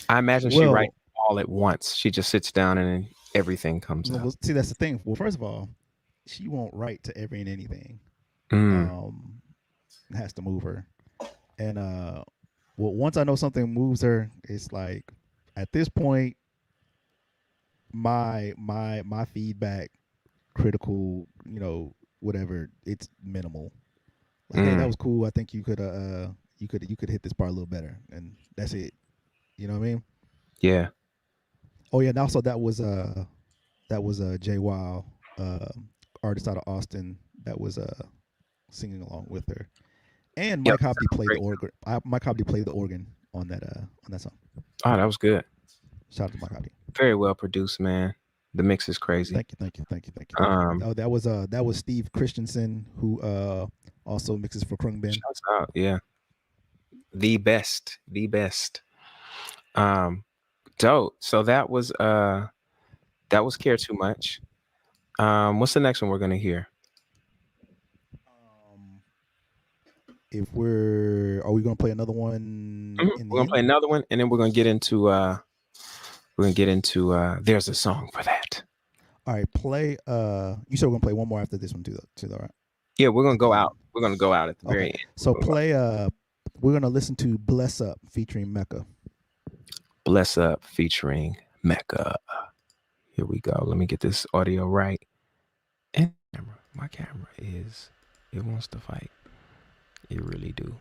I imagine she well, writes all at once. She just sits down and everything comes out. well, see, that's the thing. Well, first of all, she won't write to every and anything. Mm, It has to move her. And well, once I know something moves her, it's like at this point, my feedback, critical, whatever, it's minimal. Like, hey, that was cool. I think you could hit this part a little better, and that's it. You know what I mean? yeah. Oh yeah, and also that was Jay Wow, artist out of Austin, that was singing along with her, and Yep, Mike Hobby played the great. organ. Mike Hobby played the organ on that song. Oh, that was good. Shout out to Mike Hobby. Very well produced, man. The mix is crazy. Thank you. Um, Oh, that was Steve Christensen, who also mixes for Krung shouts out, yeah. The best. Dope. So that was Care Too Much. What's the next one we're gonna hear? Are we gonna play another one in We're the gonna end? play another one, and then we're gonna get into There's a Song for That. All right, play. You said we're gonna play one more after this one too, though, right? Yeah, we're gonna go out. We're gonna go out at the very Okay. end. So play. We're gonna listen to "Bless Up" featuring Mecca. Bless Up featuring Mecca. Here we go. Let me get this audio right. And my camera it wants to fight. It really do.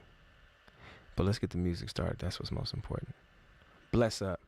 But let's get the music started. That's what's most important. Bless Up.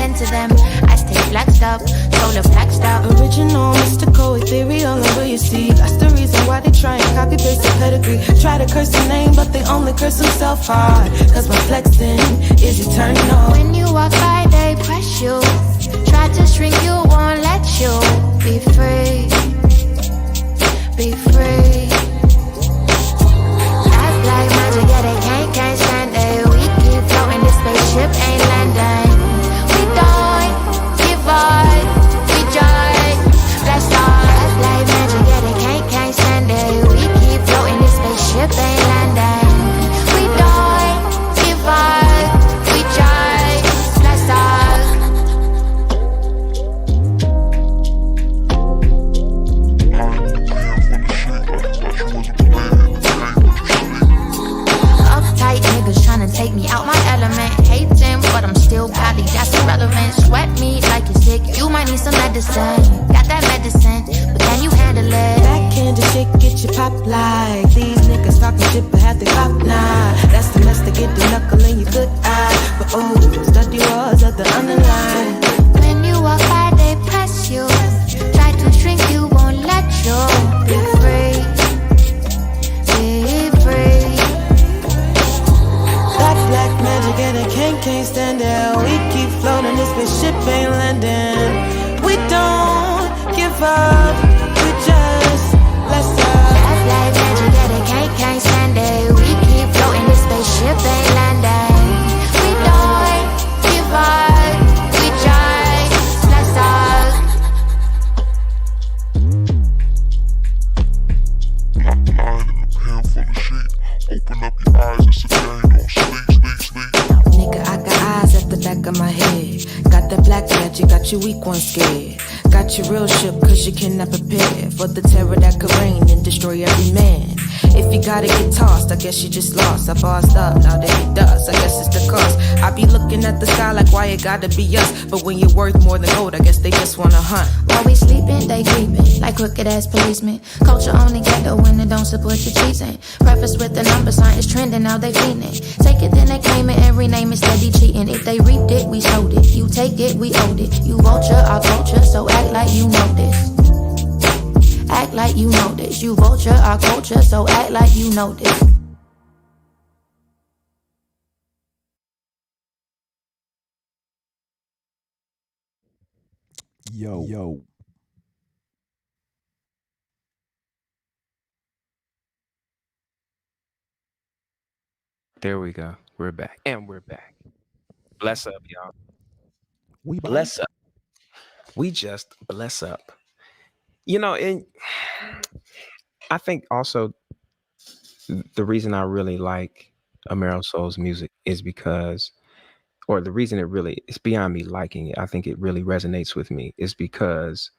pretend to them. I stay flexed up, solar flexed up. Original, mystical, ethereal, and will you see? That's the reason why they try and copy paste the pedigree. Try to curse the name, but they only curse themselves hard. Cause my flexing is eternal. When you walk by, they press you. Try to shrink you, won't let you be free. Be free. That's like magic, yeah, they can't stand it. We keep floating, this spaceship ain't landing. We don't give up, we just blast off. That's like magic, yeah, they can't stand it. We keep floating, this spaceship ain't landing. We don't give up, we just blast off. Uptight niggas tryna take me out my element. Hating, but I'm still probably that's irrelevant. Sweat me like you're sick, you might need some medicine. Got that medicine, but can you handle it? Backhand and shit get you pop like these niggas talking shit but have they pop nah. That's the mess to get the knuckle in your good eye. But oh, study was at the underline. When you walk by, they press you. Try to shrink you, won't let you be free. Be free. Black magic and it can't stand it. We keep floating, this spaceship ain't landing. We don't give up, we just bless up. That's like magic, yeah, they can't stand it. We keep floating, this spaceship ain't landing. We don't give up, we just bless up. Lying in a pan full of shit. Open up your eyes, it's a game, don't sleep. Nigga, I got eyes at the back of my head. Got that black magic, got you weak one scared. Got you real shook cause you cannot prepare for the terror that could reign and destroy every man. If you gotta get tossed, I guess you just lost. I bossed up, now that he does, I guess it's the cost. I be looking at the sky like why it gotta be us. But when you're worth more than gold, I guess they just wanna hunt. While we sleeping, they creeping like crooked ass policemen. Culture only ghetto when it don't support your cheating. Preface with the number sign is trending, now they fiending. Take it, then they claim it and rename it steady cheating. If they reaped it, we sowed it. You take it, we owed it. You vulture our culture, so act like you know this. Act like you know this. You vulture our culture, so act like you know this. Yo. There we go. We're back. And we're back. Bless up, y'all. We back. Bless up. We just bless up. And I think also the reason I really like Amero Soul's music is because, or the reason it's beyond me liking it, I think it really resonates with me, is because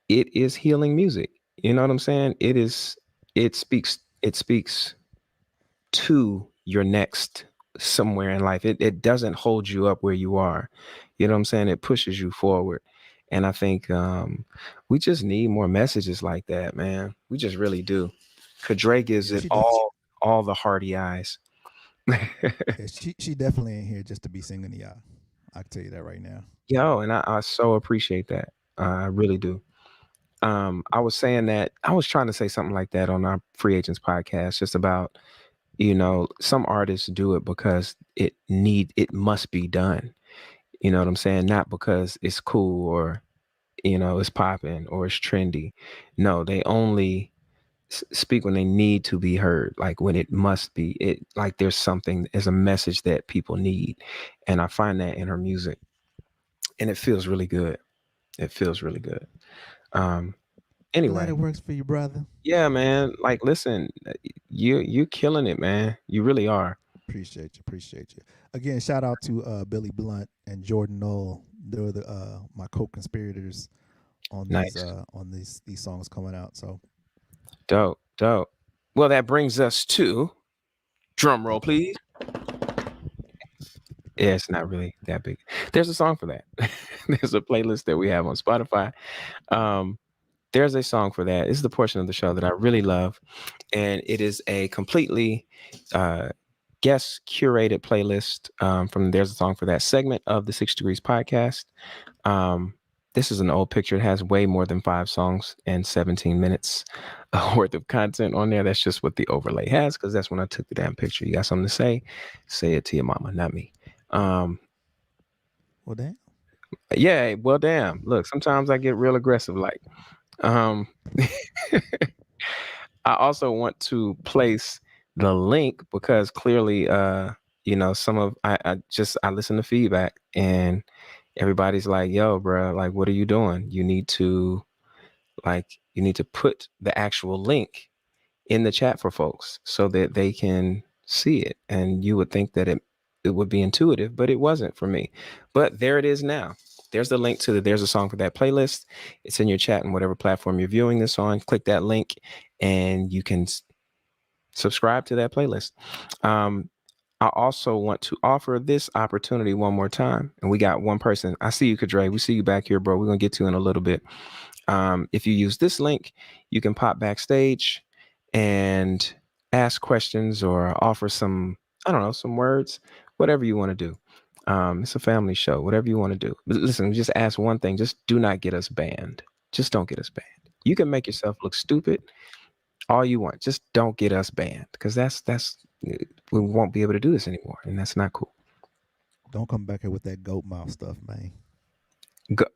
it is healing music. You know what I'm saying? It speaks to your next somewhere in life. It doesn't hold you up where you are. You know what I'm saying? It pushes you forward. And I think we just need more messages like that, man. We just really do. Kadre gives it She does. all the hearty eyes. Yeah, she definitely ain't here just to be singing to y'all. I can tell you that right now. Yo, and I so appreciate that. I really do. I was saying that I was trying to say something like that on our Free Agents podcast, just about, some artists do it because it must be done. You know what I'm saying? Not because it's cool or, it's popping or it's trendy. No, they only speak when they need to be heard, like when it must be. It like there's a message that people need. And I find that in her music. And it feels really good. It feels really good. Um, Glad anyway, it works for you, brother. yeah, man. Like, listen, you're killing it, man. You really are. Appreciate you. Again, shout out to Billy Blunt and Jordan Knoll. They're my co-conspirators on Nice. these songs coming out. So Dope. Well, that brings us to drum roll, please. Yeah, it's not really that big. There's a song for that. There's a playlist that we have on Spotify. There's a song for that. This is the portion of the show that I really love, and it is a completely guest curated playlist from There's a Song for That segment of the 6 Degrees podcast. Um, this is an old picture. It has way more than 5 songs and 17 minutes worth of content on there. That's just what the overlay has because that's when I took the damn picture. You got something to say? Say it to your mama, not me. Well, damn. Yeah, well, damn. Look, sometimes I get real aggressive. Like, um, I also want to place the link because clearly, some of I listen to feedback and everybody's like, "Yo, bro, like, what are you doing? You need to put the actual link in the chat for folks so that they can see it." And you would think that it would be intuitive, but it wasn't for me. But there it is now. There's the link to There's a Song for That playlist. It's in your chat and whatever platform you're viewing this on. Click that link and you can subscribe to that playlist. I also want to offer this opportunity one more time. And we got one person. I see you, Kadre. We see you back here, bro. We're going to get to in a little bit. If you use this link, you can pop backstage and ask questions or offer some, I don't know, some words, whatever you want to do. It's a family show, whatever you want to do. But listen, just ask one thing. Just do not get us banned. Just don't get us banned. You can make yourself look stupid all you want. Just don't get us banned because that's we won't be able to do this anymore, and that's not cool. Don't come back here with that goat mouth stuff, man.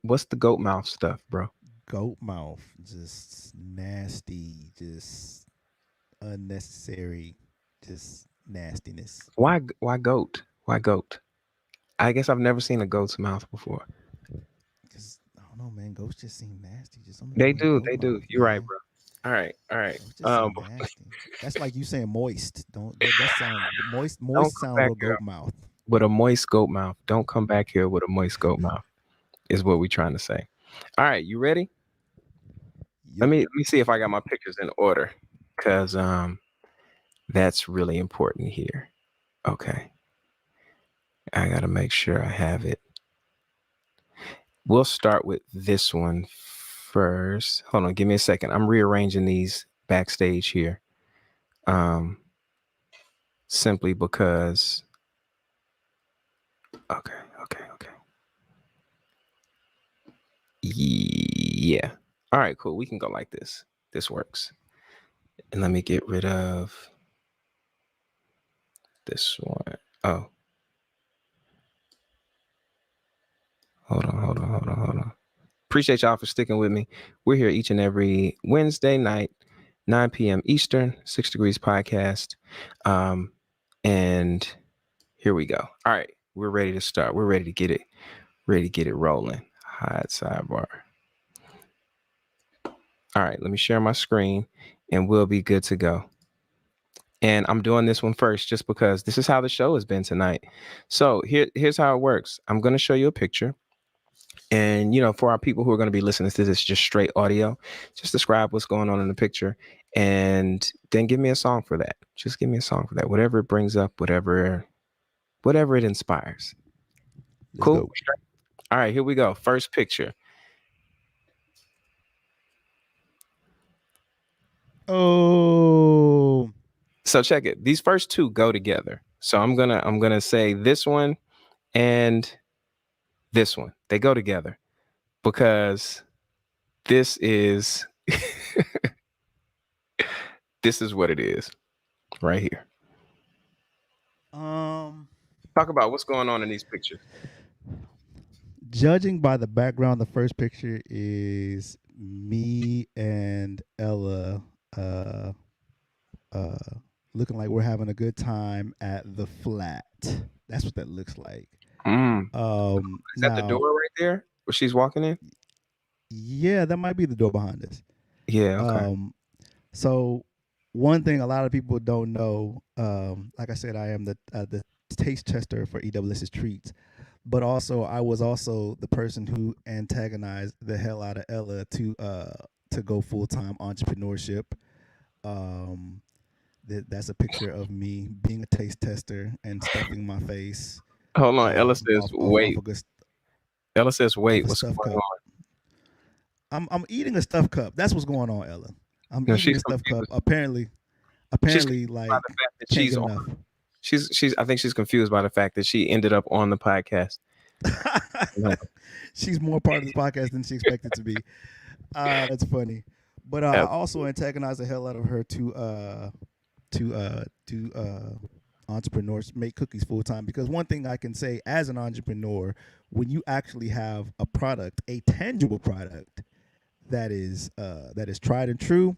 What's the goat mouth stuff, bro? Goat mouth, just nasty, just unnecessary, just nastiness. Why goat? Why goat? I guess I've never seen a goat's mouth before. Cause I don't know, man. Goats just seem nasty. Just something They wrong with do, goat they do. mouth, You're right, man. bro. All right, all right. Goats just seem nasty. That's like you saying moist. That sound moist? Don't Moist come sound back little here goat mouth. with a moist goat mouth. Don't come back here with a moist goat mouth. Is what we're trying to say. All right, you ready? Yep. Let me see if I got my pictures in order, cause that's really important here. Okay, I gotta make sure I have it. We'll start with this one first. Hold on, give me a second. I'm rearranging these backstage here. Simply because okay. Yeah. All right, cool. We can go like this. This works. And let me get rid of this one. Oh. Hold on. Appreciate y'all for sticking with me. We're here each and every Wednesday night, 9 p.m. Eastern, 6 Degrees podcast. And here we go. All right, we're ready to start. We're ready to get it rolling. Hide sidebar. All right, let me share my screen and we'll be good to go. And I'm doing this one first just because this is how the show has been tonight. So here's how it works. I'm going to show you a picture. And, for our people who are going to be listening to this just straight audio, just describe what's going on in the picture and then give me a song for that. Just give me a song for that. Whatever it brings up, whatever it inspires. Let's Cool. go. All right, here we go. First picture. Oh. So check it. These first two go together. So I'm gonna say this one and this one. They go together because this is this is what it is right here. Talk about what's going on in these pictures. Judging by the background, the first picture is me and Ella looking like we're having a good time at the flat. That's what that looks like. Is that the door right there where she's walking in? Yeah, that might be the door behind us. Yeah, okay. So one thing a lot of people don't know, like I said, I am the taste tester for EWS's treats, but also I was also the person who antagonized the hell out of Ella to go full-time entrepreneurship. That's a picture of me being a taste tester and stuffing my face. Hold on, Ella says wait. Ella says wait. What's going cup. on? I'm eating a stuffed cup. That's what's going on, Ella. I'm No, eating she's a stuffed cup. confused. Apparently, like By the fact that can't she's get enough. She's. I think she's confused by the fact that she ended up on the podcast. No. She's more part of this podcast than she expected to be. That's funny. But I also antagonize the hell out of her to entrepreneurs make cookies full time, because one thing I can say as an entrepreneur, when you actually have a product, a tangible product that is tried and true,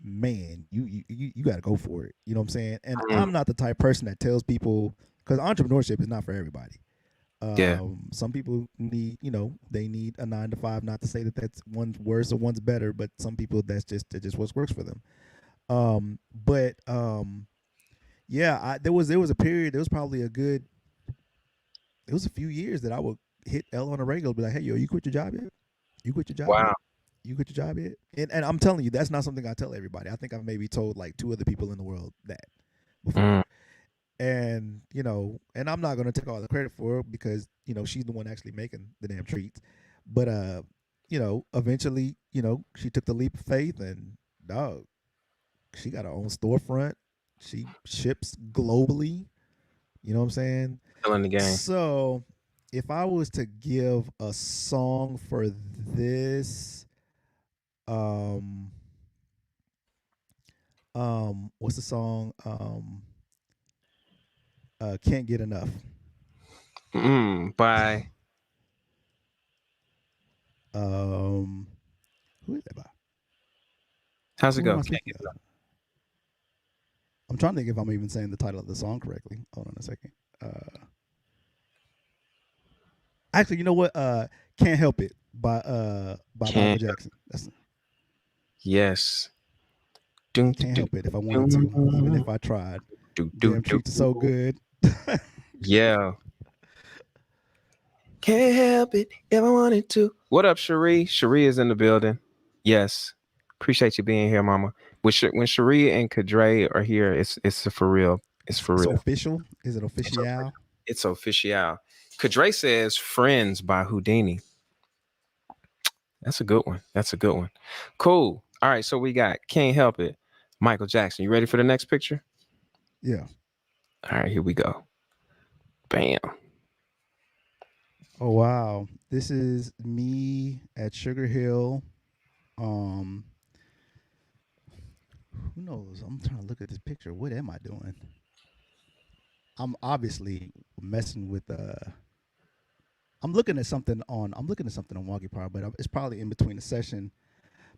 man, you got to go for it. You know what I'm saying? And Mm, I'm not the type of person that tells people, because entrepreneurship is not for everybody. yeah. Some people need, they need a 9 to 5. Not to say that that's one's worse or one's better, but some people that's just what works for them. But yeah, there was a period. There was probably a good. It was a few years that I would hit L on a regular, be like, "Hey, yo, you quit your job yet? You quit your job Wow. yet? You quit your job yet?" And I'm telling you, that's not something I tell everybody. I think I've maybe told like 2 other people in the world that before. Mm, And and I'm not gonna take all the credit for it, because she's the one actually making the damn treats. But eventually, she took the leap of faith, and dog, she got her own storefront. She ships globally. You know what I'm saying? still in the game. So, if I was to give a song for this, um, what's the song? Can't get enough. By Um, who is that by? how's it Who am go? I Can't speaking get of? I'm trying to think if I'm even saying the title of the song correctly. Hold on a second. Actually, you know what? Can't help it by Michael can't. Jackson. That's Yes. Dun, can't dun, help it if I wanted to, even dun, if I tried. dun, dun, Damn dun. treats are so good. Yeah. Can't help it if I wanted to. What up, Cherie? Cherie is in the building. Yes. Appreciate you being here, Mama. When Cherie and Kadre are here, it's for real. It's for It's real. official. Is it It's official. official? It's official. Kadre says "Friends" by Houdini. That's a good one. That's a good one. Cool. All right. So we got "Can't Help It," Michael Jackson. You ready for the next picture? Yeah. All right. Here we go. Bam. Oh wow. This is me at Sugar Hill. Um, who knows? I'm trying to look at this picture. What am I doing? I'm obviously messing with I'm looking at something on Wonky Power, but it's probably in between the session.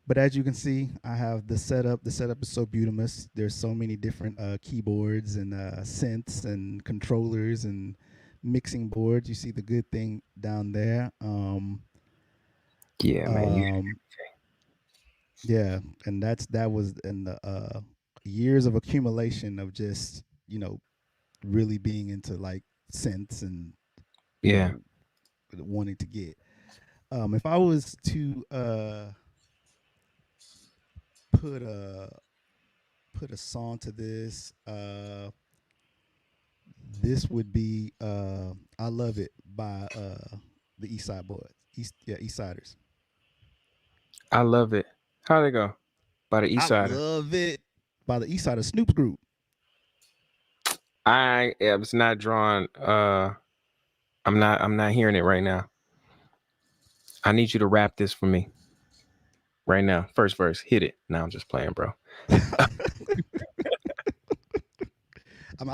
But as you can see, I have the setup. The setup is so beautiful. There's so many different keyboards and synths and controllers and mixing boards. You see the good thing down there. Yeah, man. Um, yeah, and that was in the years of accumulation of just really being into like synths and you Yeah. know wanting to get. If I was to put a put a song to this, this would be "I Love It" by the East Side Boys. East Siders. I love it. How'd it go? By the East I Sider. love it by the East Side of Snoop's group. I am not drawn. I'm not hearing it right now. I need you to rap this for me right now. First verse, hit it. Now I'm just playing, bro. I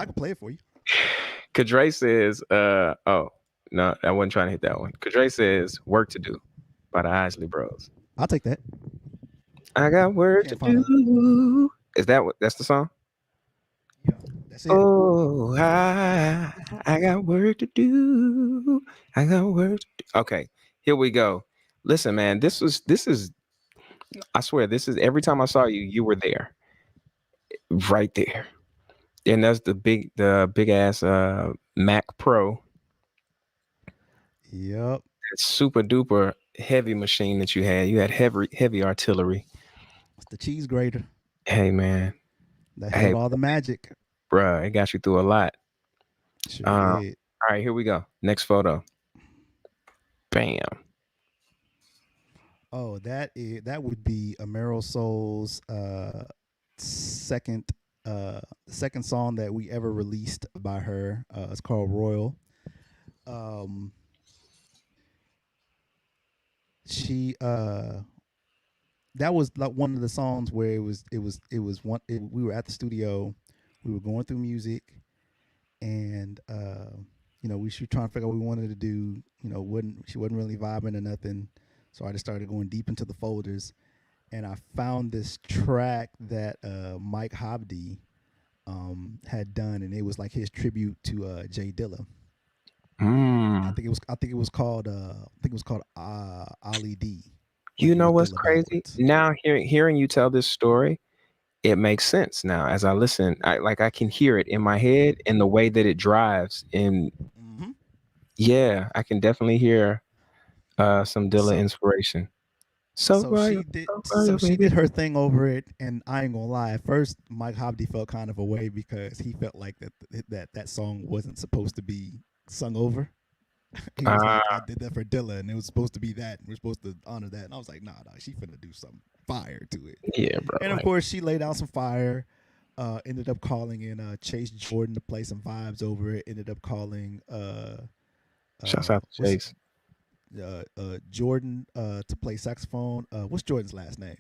can play it for you. Kadre says, oh, no, I wasn't trying to hit that one. Kadre says, "Work to Do" by the Isley Bros. I'll take that. I got work to Can't find a. do. Is that what that's the song? Yeah, that's it. Oh, I got work to do. I got work to do. Okay, here we go. Listen, man, this is I swear this is every time I saw you, you were there. Right there. And that's the big ass Mac Pro, Yep. super duper heavy machine that you had. You had heavy artillery. It's the cheese grater Hey man. that Hey held all the magic. bruh, it got you through a lot. Sure All did. right, here we go. Next photo. Bam. Oh, that would be Amero Soul's second The second song that we ever released by her is called Royal. Um, she that was like one of the songs where it was one. We were at the studio, we were going through music, and we were trying to figure out what we wanted to do. Wouldn't she wasn't really vibing or nothing, so I just started going deep into the folders, and I found this track that Mike Hobdy had done, and it was like his tribute to Jay Dilla. I Mm. think it was I think it was called Ali D, like You it know was what's Dilla crazy? backwards. Now hearing you tell this story, it makes sense now as I listen. I can hear it in my head and the way that it drives. And Hmm. yeah, I can definitely hear some Dilla So inspiration. So so royal, she did so so royal, she baby. did her thing over it, and I ain't gonna lie. At first, Mike Hobdy felt kind of a way because he felt like that song wasn't supposed to be sung over. He was like, I Ah, did that for Dilla, and it was supposed to be that, and we're supposed to honor that. And I was like, nah, she finna do some fire to it. yeah, bro. And of Like, course, she laid out some fire. Ended up calling in Chase Jordan to play some vibes over it. Ended up calling shouts out to what's Chase. Jordan to play saxophone. What's Jordan's last name?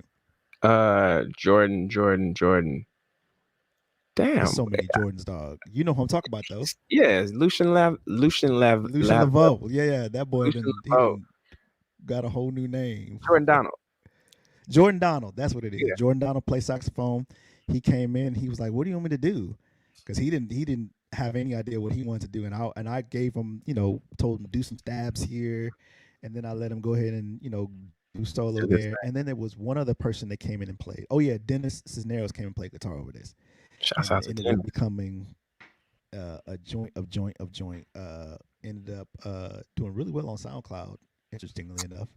Jordan. It's Damn. so many Jordans, dog. You know who I'm talking about though. Yeah, Lucian Laveau. Yeah, that boy Lucian didn't he Laveau. didn't got a whole new name. Jordan Donald. Jordan Donald, that's what it is. Yeah, Jordan Donald plays saxophone. He came in. He was like, "What do you want me to do?" Because he didn't have any idea what he wanted to do, and I gave him, told him to do some stabs here, and then I let him go ahead and do solo do this there, thing. and then there was one other person that came in and played. Oh yeah, Dennis Cisneros came and played guitar over this, Shouts and out it to ended up Dennis. becoming a joint of joint of joint. Ended up doing really well on SoundCloud, interestingly enough,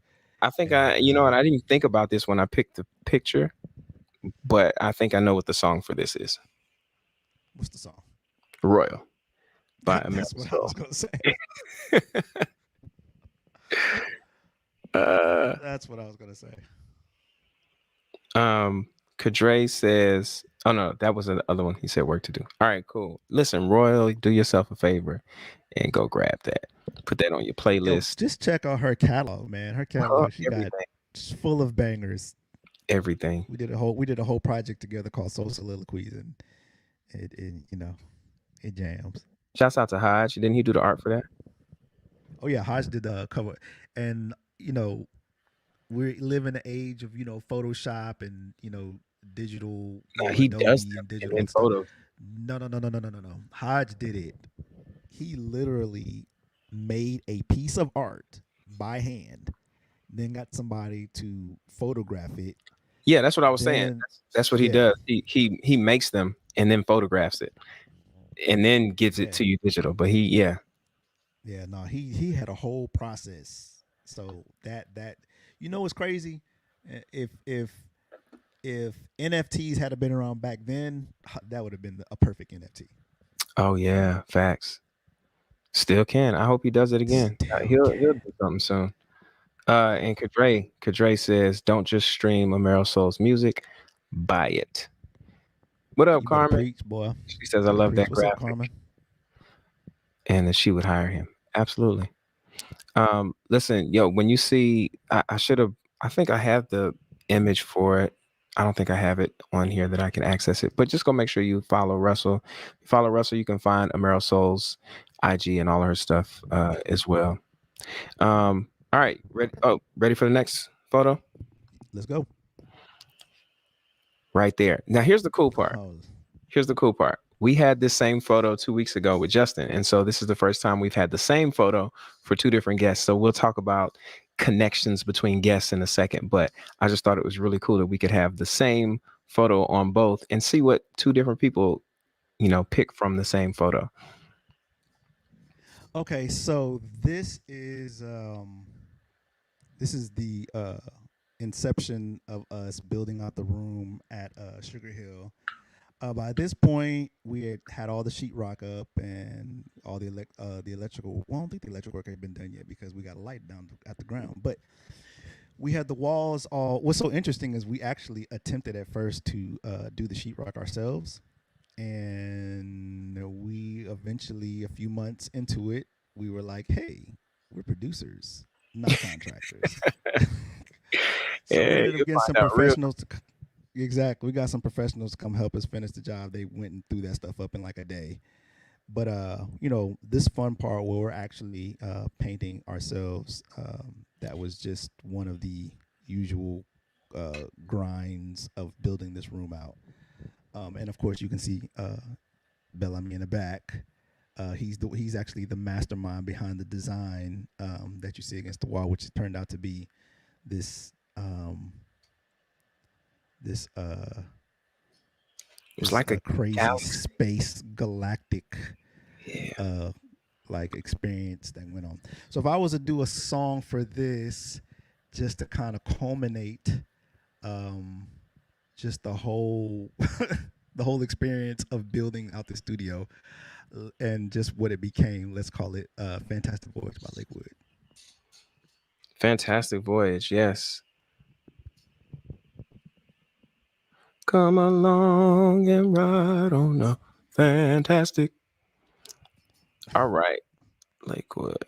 I think and you know what? I didn't think about this when I picked the picture, but I think I know what the song for this is. what's the song? Royal by That's American what I was Soul. gonna say. uh, That's what I was gonna say. Kadre says, oh no, that was the other one. He said work to do. All right, cool. Listen, Royal, do yourself a favor and go grab that. Put that on your Yo, playlist. just check out her catalog, man. Her Oh, catalog, she got everything, just full of bangers. everything. We did a whole project together called Soul Soliloquies, and it jams. Shouts out to Hodge. Didn't he do the art for that? Oh yeah, Hodge did the cover, and we live in the age of Photoshop and digital, No, he does Adobe them and and digital then and stuff. photos. No. Hodge did it. He literally made a piece of art by hand, then got somebody to photograph it. Yeah, that's what I was saying. Then, That's what he yeah, does. He makes them and then photographs it and then gives it yeah, to you digital. But yeah. yeah. No, he had a whole process. So that what's crazy? If NFTs had been around back then, that would have been a perfect NFT. Oh yeah, facts. Still can. I hope he does it again. Still He'll can. do something soon. And Kadre says, don't just stream Amero Soul's music, buy it. What up, You better Carmen? preach, boy. She says, You I better love preach. that What's up, graphic, Carmen? and that she would hire him. Absolutely. Listen, yo, when you see, I should have, I think I have the image for it. I don't think I have it on here that I can access it, but just go make sure you follow Russell. Follow Russell, you can find Amero Soul's IG and all of her stuff as well. All right, ready? Oh, ready for the next photo? Let's go. Right there. Now, here's the cool part. Oh, Here's the cool part. We had this same photo 2 weeks ago with Justin. And so this is the first time we've had the same photo for two different guests. So we'll talk about connections between guests in a second. But I just thought it was really cool that we could have the same photo on both and see what two different people, pick from the same photo. okay. So this is the inception of us building out the room at Sugar Hill. By this point, we had all the sheetrock up and all the electrical. Well, I don't think the electrical work had been done yet because we got a light down at the ground. But we had the walls all. What's so interesting is we actually attempted at first to do the sheetrock ourselves, And we eventually, a few months into it, we were like, "Hey, we're producers, not contractors." So we Yeah, ended up you getting some find out real. professionals to exactly. We got some professionals to come help us finish the job. They went and threw that stuff up in like a day. But this fun part where we're actually painting ourselves, that was just one of the usual grinds of building this room out. And of course, you can see Bel-Ami in the back. He's actually the mastermind behind the design that you see against the wall, which turned out to be this this It's like a crazy galaxy. space galactic Yeah. uh like experience that went on. So if I was to do a song for this, just to kind of culminate um just the whole the whole experience of building out the studio, and just what it became, let's call it Fantastic Voyage by Lakewood. Fantastic voyage. Yes. Come along and ride on a fantastic. All right, Lakewood.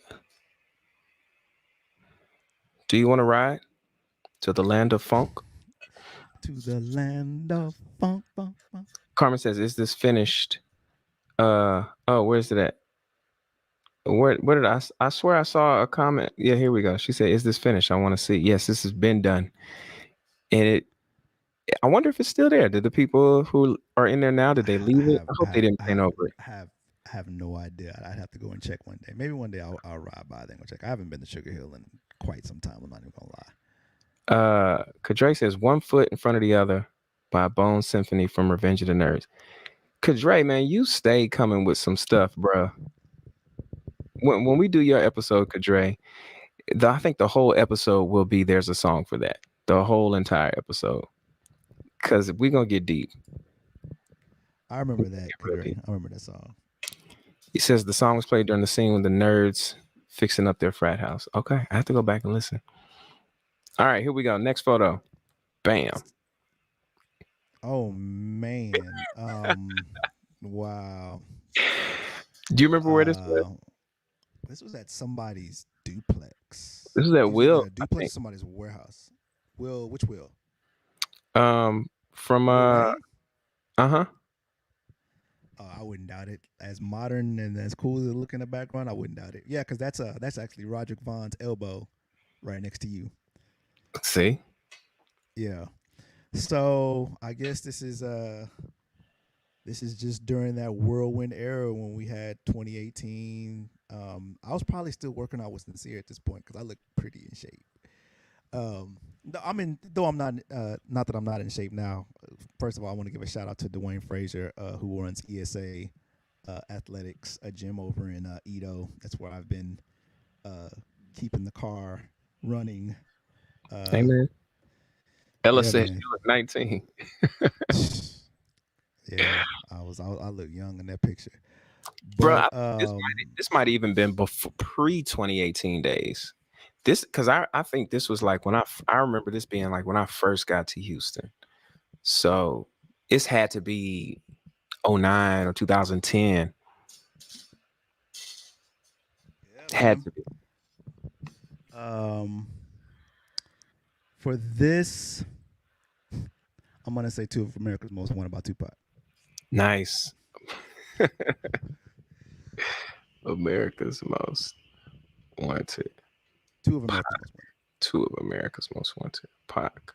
Do you want to ride to the land of funk? To the land of funk, funk, funk. Carmen says, "Is this finished?" Oh, where's it at? Where did I swear I saw a comment. Yeah, here we go. She said, "Is this finished? I want to see." Yes, this has been done. And I wonder if it's still there. Did the people who are in there now, did they leave it? I hope they didn't paint over it. Have no idea. I'd have to go and check one day. Maybe one day I'll ride by there and go check. I haven't been to Sugar Hill in quite some time. I'm not even gonna lie. Kadre says, "One foot in front of the other" by Bone Symphony from Revenge of the Nerds. Kadre, man, you stay coming with some stuff, bruh. When we do your episode, Kadre, I think the whole episode will be "There's a Song for That." The whole entire episode. Because we're going to get deep. I remember that, Kadre. I remember that song. He says the song was played during the scene with the nerds fixing up their frat house. Okay, I have to go back and listen. All right, here we go. Next photo. Bam. Oh man. Wow. Do you remember where this was? This was at somebody's duplex. This was at Will. A duplex, somebody's warehouse. Will, which Will? From Will Wayne? uh-huh. I wouldn't doubt it. As modern and as cool as it look in the background, I wouldn't doubt it. Yeah, because that's actually Roderick Vaughn's elbow right next to you. See? Yeah. So I guess this is just during that whirlwind era when we had 2018. I was probably still working out with Sincere at this point because I look pretty in shape. Though I'm not, not that I'm not in shape now. First of all, I want to give a shout out to Dwayne Frazier, who runs ESA Athletics, a gym over in Edo. That's where I've been keeping the car running. Hey man. Ella yeah, said man. she was 19. Yeah, I look young in that picture. Bro, But, this might even been before pre-2018 days. This because I think this was like when I remember this being like when I first got to Houston. So it's had to be 09 or 2010. yeah, Had to be. For this, I'm gonna say Two of America's Most Wanted by Tupac. Nice. America's Most Wanted. Two of America's Most Wanted. Two of America's Most Wanted. Pac.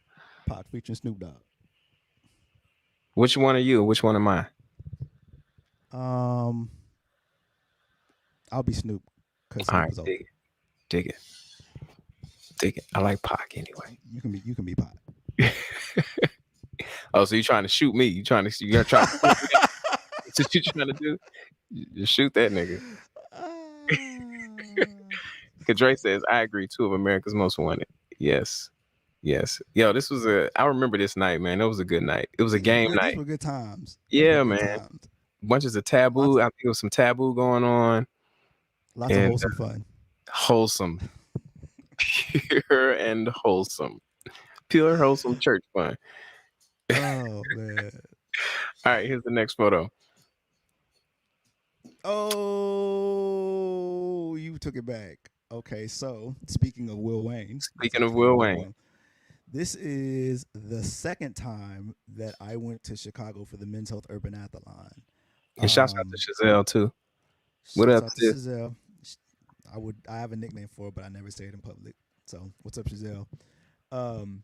Pac featuring Snoop Dogg. Which one are you? Which one am I? I'll be Snoop because All Snoop right, is old. dig it. I like Pac anyway. You can be Pac. Oh, so you trying to shoot me? You gonna try? That's what you trying to do? Just shoot that nigga. Kadre says, "I agree. Two of America's Most Wanted." Yes. Yo, this was I remember this night, man. It was a good night. It was a game night. These were good times. Yeah, man. Bunches of taboo. I think it was some taboo going on. Lots of wholesome fun. Wholesome. Pure and wholesome. Pure, wholesome church fun. Oh, man. All right, here's the next photo. Oh, you took it back. Okay, so speaking of Will Wayne, that's Speaking of actually a Will good Wayne, one. This is the second time that I went to Chicago for the Men's Health Urban Athlon. and shouts out to Um, Chazelle too. What Shouts up, out to sis? Chazelle. I have a nickname for her, but I never say it in public. So what's up, Chazelle? Um,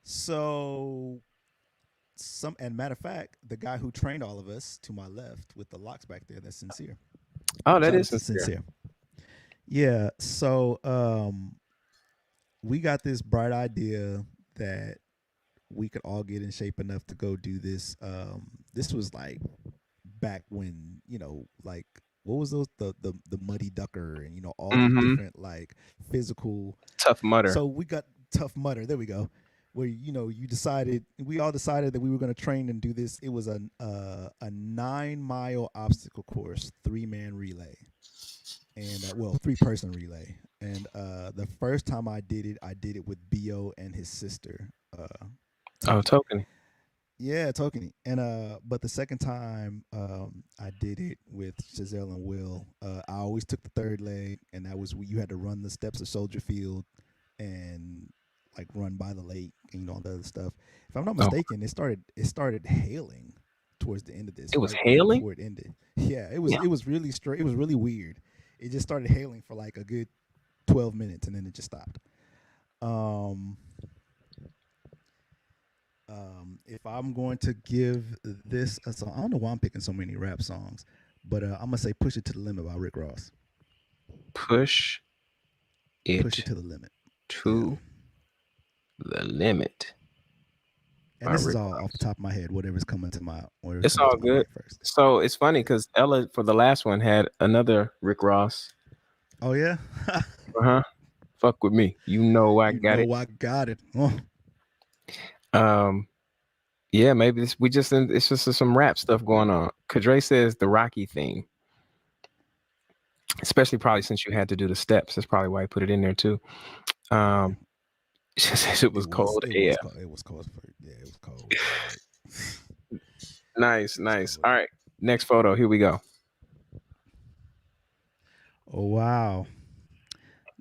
so some and matter of fact, the guy who trained all of us to my left with the locks back there, that's Sincere. Oh, that Shout is out to sincere. Sincere. Yeah. So we got this bright idea that we could all get in shape enough to go do this. This was like back when, like what was those the muddy ducker and all these Mm-hmm. different like physical. Tough Mudder. So we got Tough Mudder. There we go. Where we all decided that we were going to train and do this. It was a 9 mile obstacle course, 3 man relay, and 3 person relay. And the first time I did it with Bo and his sister, Oh, Tokenie. Tokenie. Yeah, Tokenie. And but the second time I did it with Giselle and Will, I always took the third leg, and that was where you had to run the steps of Soldier Field and like run by the lake and all the other stuff. If I'm not Oh, mistaken, it started hailing towards the end of this, it was right hailing. before it ended. Yeah, it was Yeah. it was really straight. It was really weird. It just started hailing for like a good 12 minutes, and then it just stopped. Um, if I'm going to give this a song, I don't know why I'm picking so many rap songs, but I'm gonna say "Push It to the Limit" by Rick Ross. Push Push it it to the limit. Yeah, to the limit and by this is Rick all off the Ross. top of my head. Whatever's It's coming all to my good. mind first. So it's funny because Ella for the last one had another Rick Ross. Oh yeah, Uh huh. Fuck with me. You know I you got it. know I got it. Oh, Um. Yeah, maybe it's just some rap stuff going on. Kadre says the Rocky theme, especially probably since you had to do the steps. That's probably why he put it in there too. yeah. Um, she says it was It was cold it AF. was cold. It was cold for yeah. It was cold. Like Nice, it was nice. cold. All right, next photo. Here we go. Oh wow.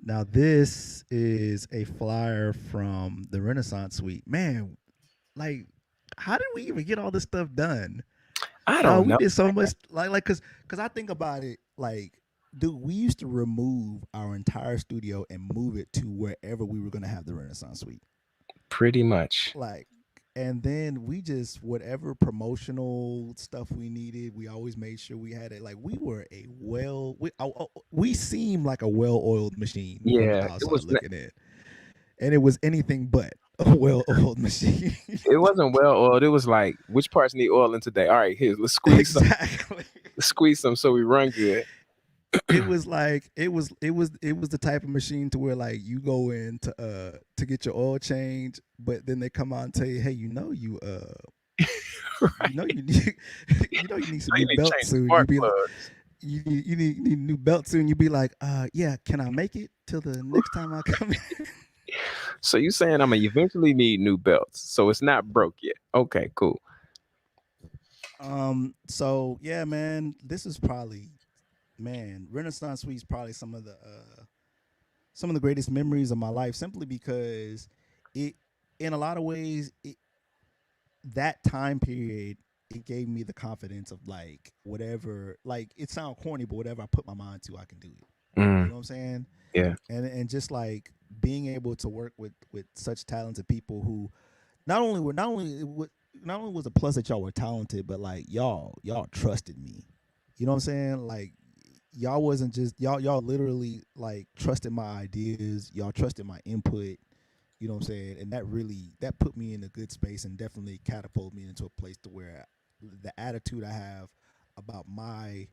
Now this is a flyer from the Renaissance Suite. Man, like how did we even get all this stuff done? I Dog, don't we know. did so much cause I think about it like dude, we used to remove our entire studio and move it to wherever we were gonna have the Renaissance Suite. Pretty much. Like and then we just whatever promotional stuff we needed, we always made sure we had it. Like we were we seemed like a well-oiled machine from the Yeah, it outside was. looking in, and it was anything but a well-oiled machine. It wasn't well oiled. It was like which parts need oiling today. All right, here let's squeeze some. Exactly. Let's squeeze some so we run good. It was like it was the type of machine to where like you go in to get your oil change, but then they come out and tell you, hey, Right. you need you need some So you new need to belts change the soon. You spark be like plugs. you need new belts soon. You be like, yeah, can I make it till the next time I come in? So you saying I'm gonna eventually need new belts? So it's not broke yet. Okay, cool. So yeah, man, this is probably Renaissance Suite is probably some of the greatest memories of my life simply because it in a lot of ways that time period it gave me the confidence of like whatever like it sounds corny but whatever I put my mind to I can do it. You Mm, know what I'm saying? yeah. And just like being able to work with such talented people who not only was a plus that y'all were talented, but like y'all trusted me. You know what I'm saying? Like y'all wasn't just y'all literally like trusted my ideas. Y'all trusted my input. You know what I'm saying? And that put me in a good space and definitely catapulted me into a place to where the attitude I have about my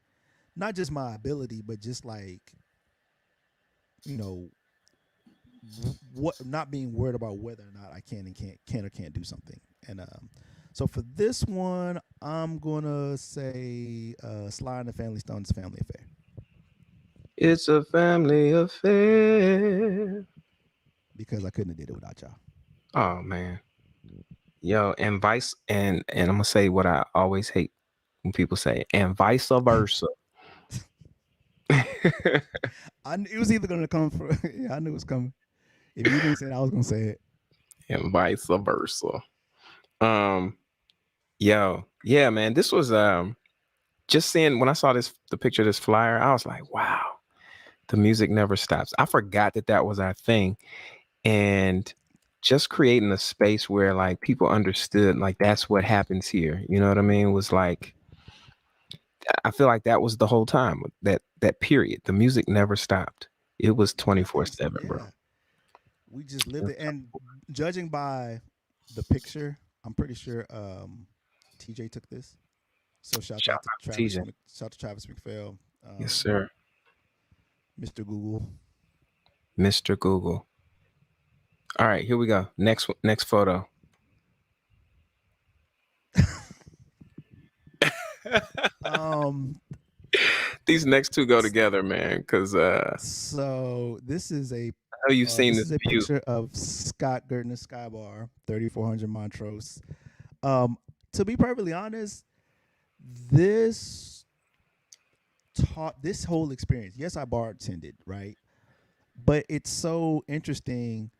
not just my ability, but just like you know what not being worried about whether or not I can or can't do something. And so for this one, I'm gonna say Sly and the Family Stone's Family Affair It's a family affair. because I couldn't have did it without y'all. Oh man. Yo, and vice and I'm gonna say what I always hate when people say, and vice versa. It was either gonna come for. Yeah, I knew it was coming. If you didn't say it, I was gonna say it. and vice versa. Um, yo, yeah, man, this was just seeing when I saw the picture of this flyer, I was like, wow, the music never stops. I forgot that that was our thing, and just creating a space where like people understood like that's what happens here. You know what I mean? Was like I feel like that was the whole time that period. The music never stopped. It was I twenty four think so. seven, bro. Yeah, we just lived it, and judging by the picture, I'm pretty sure TJ took this. So shouts Shout out to out to Travis. TJ. Shout out to Travis McPhail, Yes, sir. Mr. Google. Mr. Google. All right, here we go. Next photo. um, These next two go together, man, because so I know you've seen this this is a view. picture of Scott Gertner Skybar, 3400 Montrose. Um, to be perfectly honest, this this whole experience. Yes, I bartended, right? But it's so interesting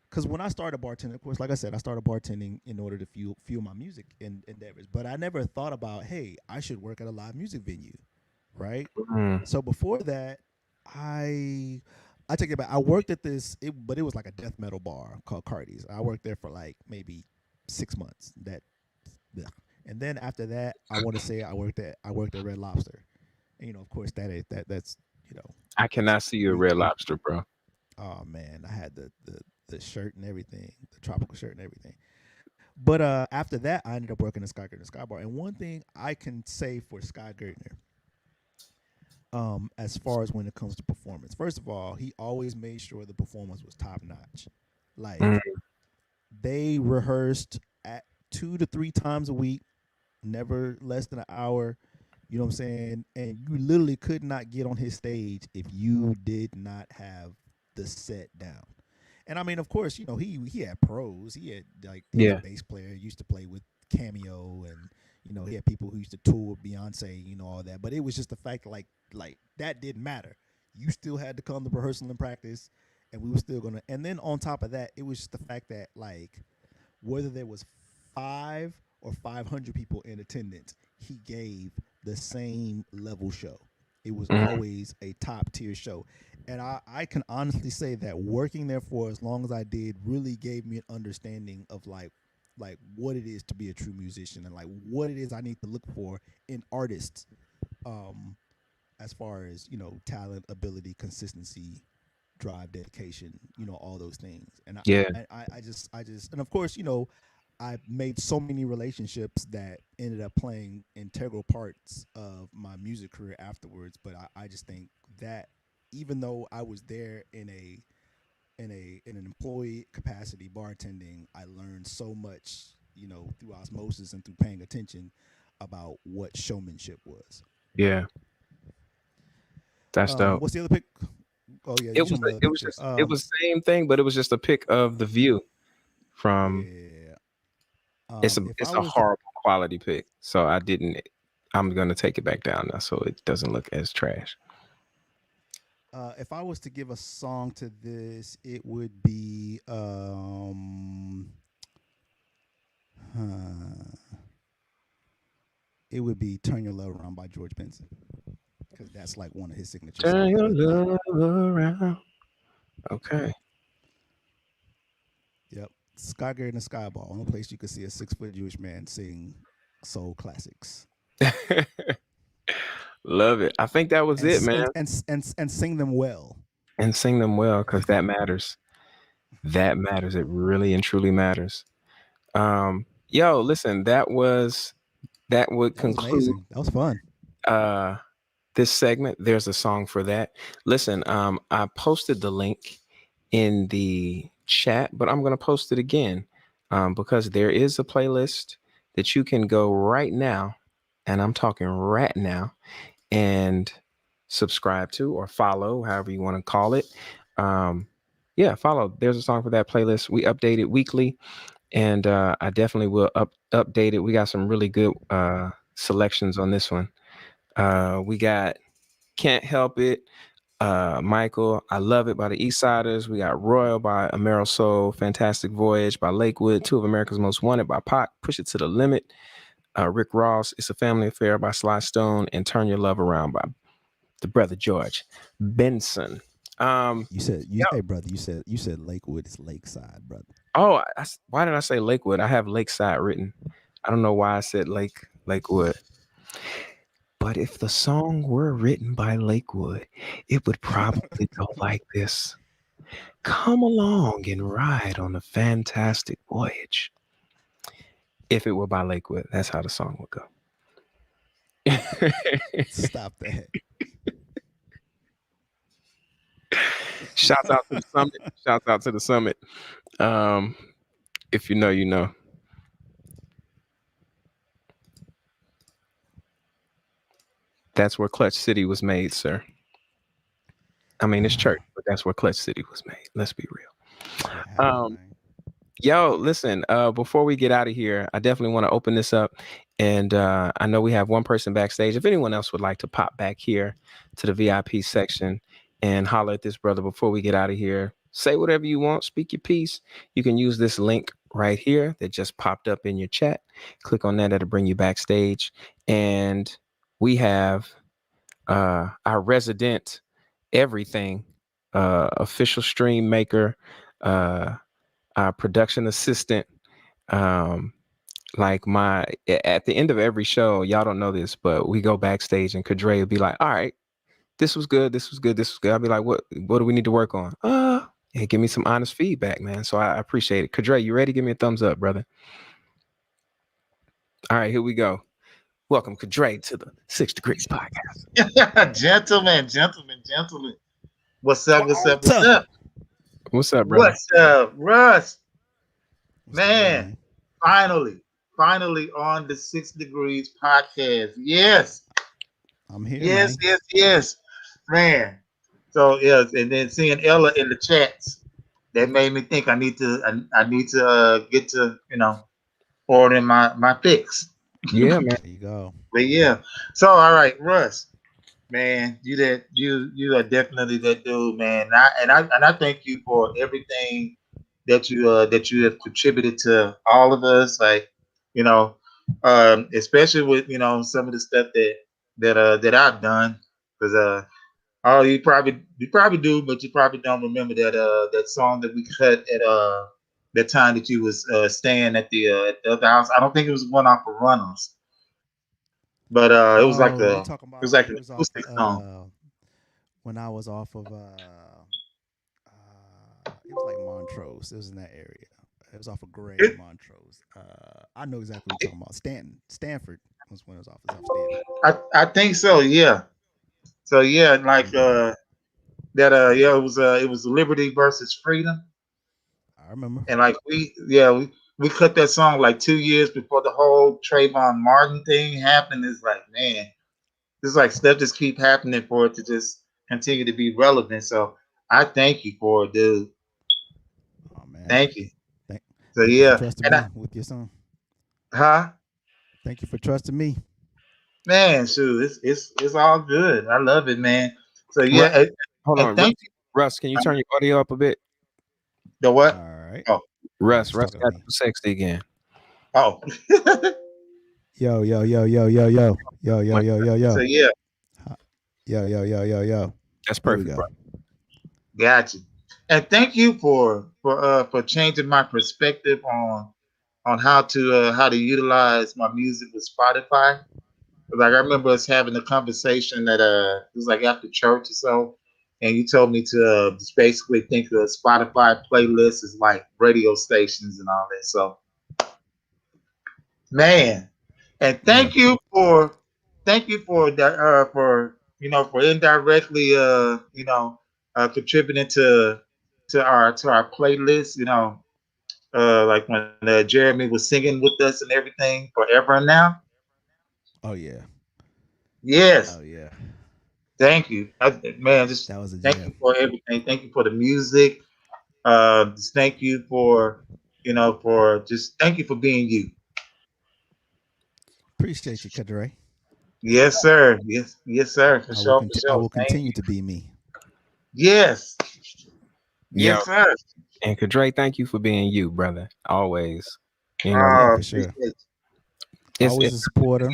because when I started bartending, of course, like I said, I started bartending in order to fuel my music endeavors. But I never thought about, hey, I should work at a live music venue, right? Mm, So before that, I I take it back. I worked at but it was like a death metal bar called Cardi's. I worked there for like maybe 6 months. Yeah. And then after that, I want to say I worked at Red Lobster. And of course, that's you know I cannot see you at Red we Lobster, bro. oh man, I had the shirt and everything, the tropical shirt and everything. But after that, I ended up working at Sky Gertner Sky Bar. And one thing I can say for Sky Gertner, as far as when it comes to performance, first of all, he always made sure the performance was top notch. Mm, Like they rehearsed at 2 to 3 times a week, never less than an hour. You know what I'm saying? And you literally could not get on his stage if you did not have the set down. And I mean, of course, he had pros. He had like he was a yeah, bass player. He used to play with Cameo, and he had people who used to tour with Beyonce. All that. But it was just the fact like that didn't matter. You still had to come to rehearsal and practice, and we were still gonna. And then on top of that, it was just the fact that like whether there was 5 or 500 people in attendance, he gave the same level show. It was mm, always a top tier show. And I can honestly say that working there for as long as I did really gave me an understanding of like what it is to be a true musician and like what it is I need to look for in artists, um, as far as talent, ability, consistency, drive, dedication, all those things. And yeah, I just and of course, I made so many relationships that ended up playing integral parts of my music career afterwards. But I just think that even though I was there in an employee capacity bartending, I learned so much, through osmosis and through paying attention about what showmanship was. yeah. That's dope. What's the other pick? Oh yeah, It you was showed me the other it was picture. just it was same thing, but it was just a pic of the view from. Yeah. If I It's a was to horrible quality pic, so I didn't. I'm gonna take it back down now, so it doesn't look as trash. if I was to give a song to this, it would be huh, it would be "Turn Your Love Around" by George Benson because that's like one of his signature Turn songs. your But love around. Okay. yep, Sky Girl and the Skyball, only place you could see a 6 foot Jewish man sing soul classics Love it. I think that was and it, s- man. and sing them well. And sing them well because that matters. That matters. It really and truly matters. Yo, listen, that would That was conclude amazing. That was fun. uh this segment. There's a song for that. Listen, I posted the link in the chat, but I'm gonna post it again. Because there is a playlist that you can go right now, and I'm talking right now, and subscribe to or follow, however you want to call it. Um, yeah, follow. There's a song for that playlist. We update it weekly, and I definitely will update it. We got some really good selections on this one. We got Can't Help It. Michael, I Love It by the East Siders. We got Royal by Amero Soul. Fantastic Voyage by Lakewood. Two of America's Most Wanted by Pac. Push It to the Limit. Rick Ross, It's a Family Affair by Sly Stone. And Turn Your Love Around by the brother George Benson. You said Yo, hey brother, you said Lakewood is Lakeside, brother. oh, why did I say Lakewood? I have Lakeside written. I don't know why I said Lakewood. But if the song were written by Lakewood, it would probably go like this. Come along and ride on a fantastic voyage. If it were by Lakewood, that's how the song would go. Stop that. Shouts out to the summit. Shouts out to the summit. Um, if you know, you know. That's where Clutch City was made, sir. I mean, it's church, but that's where Clutch City was made. Let's be real. What happened, Um, man? Yo, listen, before we get out of here, I definitely want to open this up. And I know we have one person backstage. If anyone else would like to pop back here to the VIP section and holler at this brother before we get out of here, say whatever you want, speak your piece. You can use this link right here that just popped up in your chat. Click on that, it'll bring you backstage. And we have our resident everything, official stream maker, uh, our production assistant. Um, like at the end of every show, y'all don't know this, but we go backstage and Kadre will be like, "All right, this was good, this was good, this was good." I'll be like, "What do we need to work on?" Yeah, give me some honest feedback, man. So I appreciate it. Kadre, you ready? Give me a thumbs up, brother. All right, here we go. Welcome, Kadre, to the Six Degrees Podcast. Gentlemen. What's up? Walter, What's up, brother? What's up, Russ? what's the word, Man, man? finally on the 6 Degrees podcast. Yes, I'm here, yes, man. yes, yes, man. So yes, and then seeing Ella in the chats, that made me think I need to get to ordering my fix. Yeah, man. There you go. But yeah, so all right, Russ. Man, you are definitely that dude, man. And I thank you for everything that you have contributed to all of us. Like, you know, especially with some of the stuff that I've done. Because oh, you probably do, but you probably don't remember that song that we cut at that time that you was staying at the other house. I don't think it was one off of Runnels, but Oh, you talking it was about like you an was off acoustic song. when I was off of it was like Montrose. It was in that area. It was off of Gray and It, Montrose. I know exactly what you're talking about. Stanford was when it was off. It was off Stanford. I think so, yeah. So yeah, like Yeah, that yeah, it was Liberty versus Freedom. I remember. And like we cut that song like 2 years before the whole Trayvon Martin thing happened. It's like, man, this is like stuff just keep happening for it to just continue to be relevant. So I thank you for it, dude. Oh man, Thank you. thank So thank you for yeah. trusting And me with your song. huh? Thank you for trusting me. Man, shoot, it's all good. I love it, man. So yeah, Russ, hold and on, thank you. Russ. Can you turn your audio up a bit? The All what? right. Oh, Oh, Russ, he's Russ talking to got me. too sexy again. oh. Yo, yo, yo, yo, yo, yo, yo, yo, Much yo, better. yo, So yo, yeah, yo, yo, yo, yo, yo. That's There we perfect, bro. go. got you. And thank you for changing my perspective on how to utilize my music with Spotify. Like I remember us having a conversation that it was like after church or so, and you told me to just basically think of Spotify playlists as like radio stations and all that. So man, and Yeah. thank you for that for for indirectly contributing to our playlist. Like when Jeremy was singing with us and everything forever and now. Oh yeah. Yes, Oh yeah. thank you, man. Just That was a thank you jam. for everything. Thank you for the music. Just thank you for for just thank you for being you. Appreciate you, Kadre. Yes, sir. Yes, yes, sir. For sure, for I sure. will Thank continue you. to be me. Yes, Yo, yes, sir. and Kadre, thank you for being you, brother. Always. You know, Oh yeah, Oh, for sure. appreciate it's Always it's a supporter.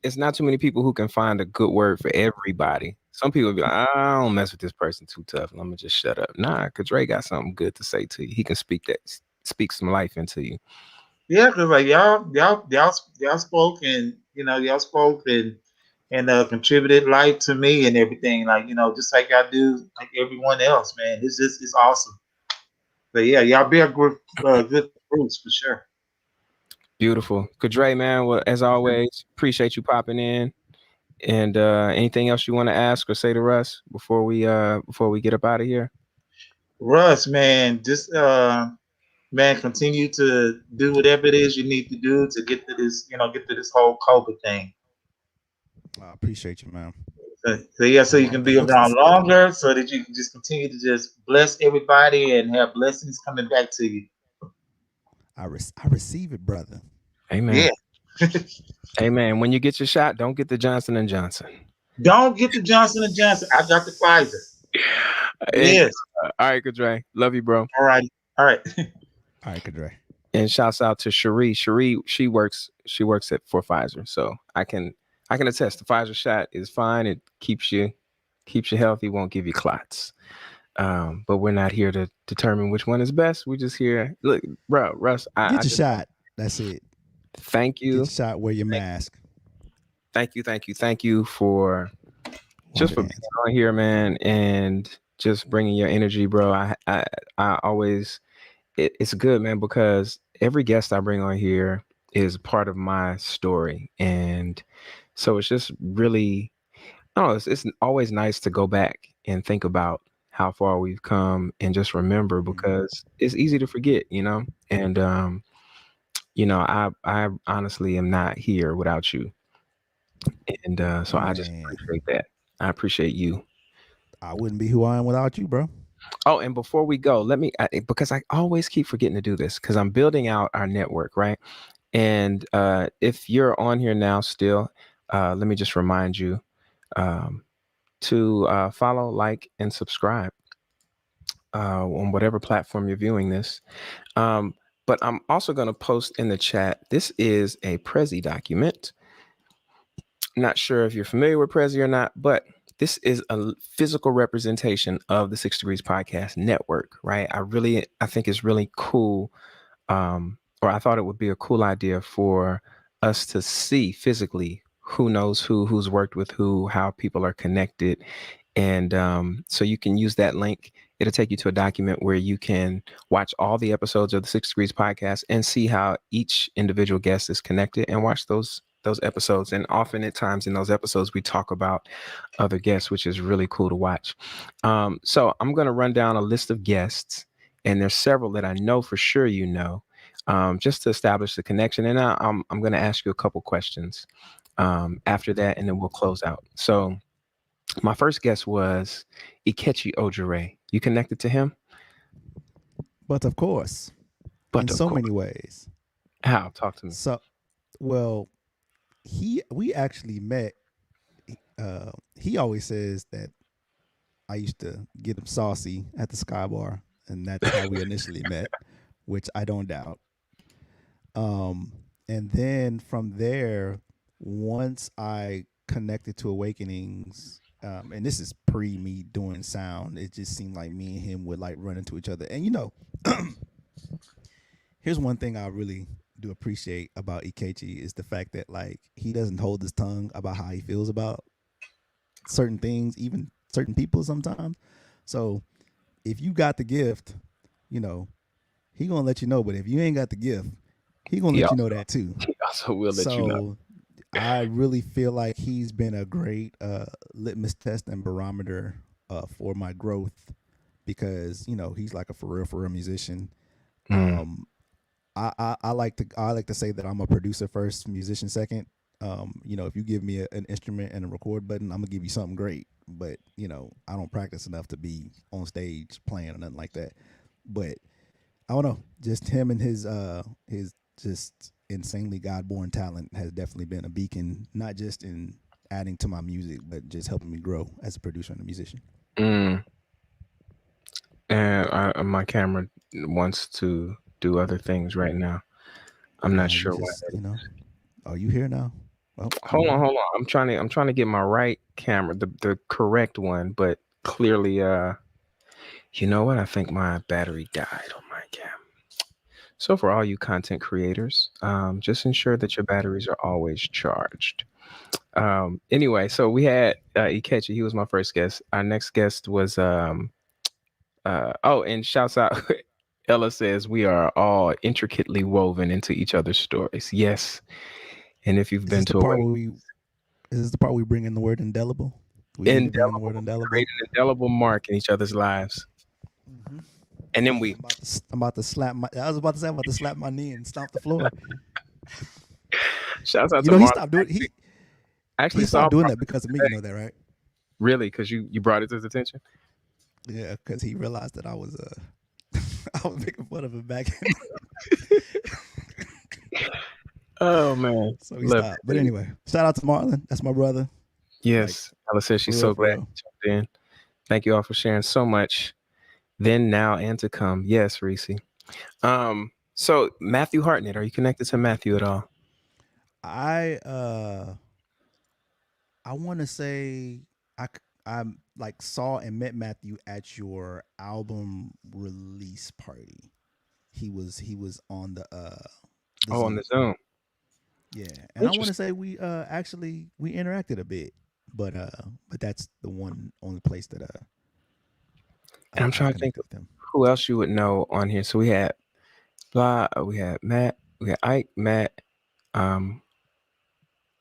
it's not too many people who can find a good word for everybody. Some people be like, I don't mess with this person too tough. Let me just shut up. Nah, Kadre got something good to say to you. He can speak some life into you. Yeah, cause like y'all spoke and y'all spoke and contributed light to me and everything. Like just like y'all do, like everyone else, man. It's awesome. But yeah, y'all be a good groups for sure. Beautiful. Kadre, man, well, as always, appreciate you popping in. And anything else you want to ask or say to Russ before we get up out of here? Russ, man, just man, continue to do whatever it is you need to do to get to this, get to this whole COVID thing. I appreciate you, man. So yeah, so you can It be looks around this. longer, so that you can just continue to just bless everybody and have blessings coming back to you. I receive it, brother. Amen. Yeah. Amen. When you get your shot, don't get the Johnson and Johnson. Don't get the Johnson and Johnson. I got the Pfizer. And Yes. all right, Kadre. Love you, bro. All right. All right. All right, Kadre. And shouts out to Cherie. Cherie, she works at for Pfizer. So I can attest the Pfizer shot is fine. It keeps you healthy, won't give you clots. But we're not here to determine which one is best. We're just here. Look, bro, Russ, I Get your just shot. That's it. thank Get you. your shot. Wear your Thank, mask. thank you for Wash just your for being hands. on here, man, and just bringing your energy, bro. I always it's good, man, because every guest I bring on here is part of my story, and so it's just really, I don't know, it's always nice to go back and think about how far we've come and just remember Mhm. because it's easy to forget, and I honestly am not here without you, and so I just Man, appreciate that. I appreciate you. I wouldn't be who I am without you, bro. Oh, and before we go, because I always keep forgetting to do this because I'm building out our network, right? And if you're on here now still, let me just remind you um, to follow, like, and subscribe on whatever platform you're viewing this. Um, but I'm also going to post in the chat. This is a Prezi document. Not sure if you're familiar with Prezi or not, but this is a physical representation of the Six Degrees Podcast Network, right? I think it's really cool, or I thought it would be a cool idea for us to see physically who knows who's worked with who, how people are connected, and so you can use that link. It'll take you to a document where you can watch all the episodes of the Six Degrees Podcast and see how each individual guest is connected, and watch those episodes. And often at times in those episodes we talk about other guests, which is really cool to watch. So I'm going to run down a list of guests, and there's several that I know for sure just to establish the connection. And I'm going to ask you a couple questions after that, and then we'll close out. So my first guess was Ikechi Ojire. You connected to him? But of course, in But of so course. many ways. How? Talk to me. So, well, we actually met. He always says that I used to get him saucy at the Sky Bar, and that's how we initially met, which I don't doubt. Um, and then from there, once I connected to Awakenings, and this is pre me doing sound, it just seemed like me and him would like run into each other. And here's one thing I really do appreciate about Ikechi is the fact that like he doesn't hold his tongue about how he feels about certain things, even certain people sometimes. So if you got the gift, you know, he gonna let you know. But if you ain't got the gift, he gonna He let you also, know that too. he also will let you know. So I really feel like he's been a great litmus test and barometer for my growth because he's like a for real musician. Mm, Um, I like to say that I'm a producer first, musician second. If you give me an instrument and a record button, I'm gonna give you something great. But I don't practice enough to be on stage playing or nothing like that. But I don't know, just him and his just insanely God born talent has definitely been a beacon, not just in adding to my music, but just helping me grow as a producer and a musician. Mm. And my camera wants to do other things right now. I'm not You sure why just, that is. are you here now? Well, come Hold on, on. hold on. I'm trying to get my right camera, the correct one, but clearly you know what? I think my battery died on my cam. So for all you content creators, just ensure that your batteries are always charged. Anyway, so we had Ikechi. He was my first guest. Our next guest was oh, and shouts out. Ella says we are all intricately woven into each other's stories. Yes, and if you've Is been this the to a part wedding, where we? Is this the part we bring in the word indelible? We need to bring in the word indelible, indelible. create an indelible mark in each other's lives, Hmm. and then we I'm about to slap my. I was about to say I'm about to slap my knee and stomp the floor. shouts out You to know, he Marlon. stopped doing. I He actually saw stopped doing Marlon that because of me. You today. know that, right? Really, because you brought it to his attention. Yeah, because he realized that I was I was making fun of him back, in, Oh man, so he love stopped. it, But dude. anyway, shout out to Marlon. That's my brother. Like Yes, Ella says she's so for glad real. you jumped in. Thank you all for sharing so much. Then, now, and to come. Yes, Reese. So Matthew Hartnett, are you connected to Matthew at all? I uh I want to say I like saw and met Matthew at your album release party. He was on the Oh, on Zoom. the Zoom. Yeah, and I want to Interesting. say we actually we interacted a bit, but that's the one only place that And I'm I've trying to think connected of with him. who else you would know on here. So we had blah, we had Matt, we had Ike, Matt, um,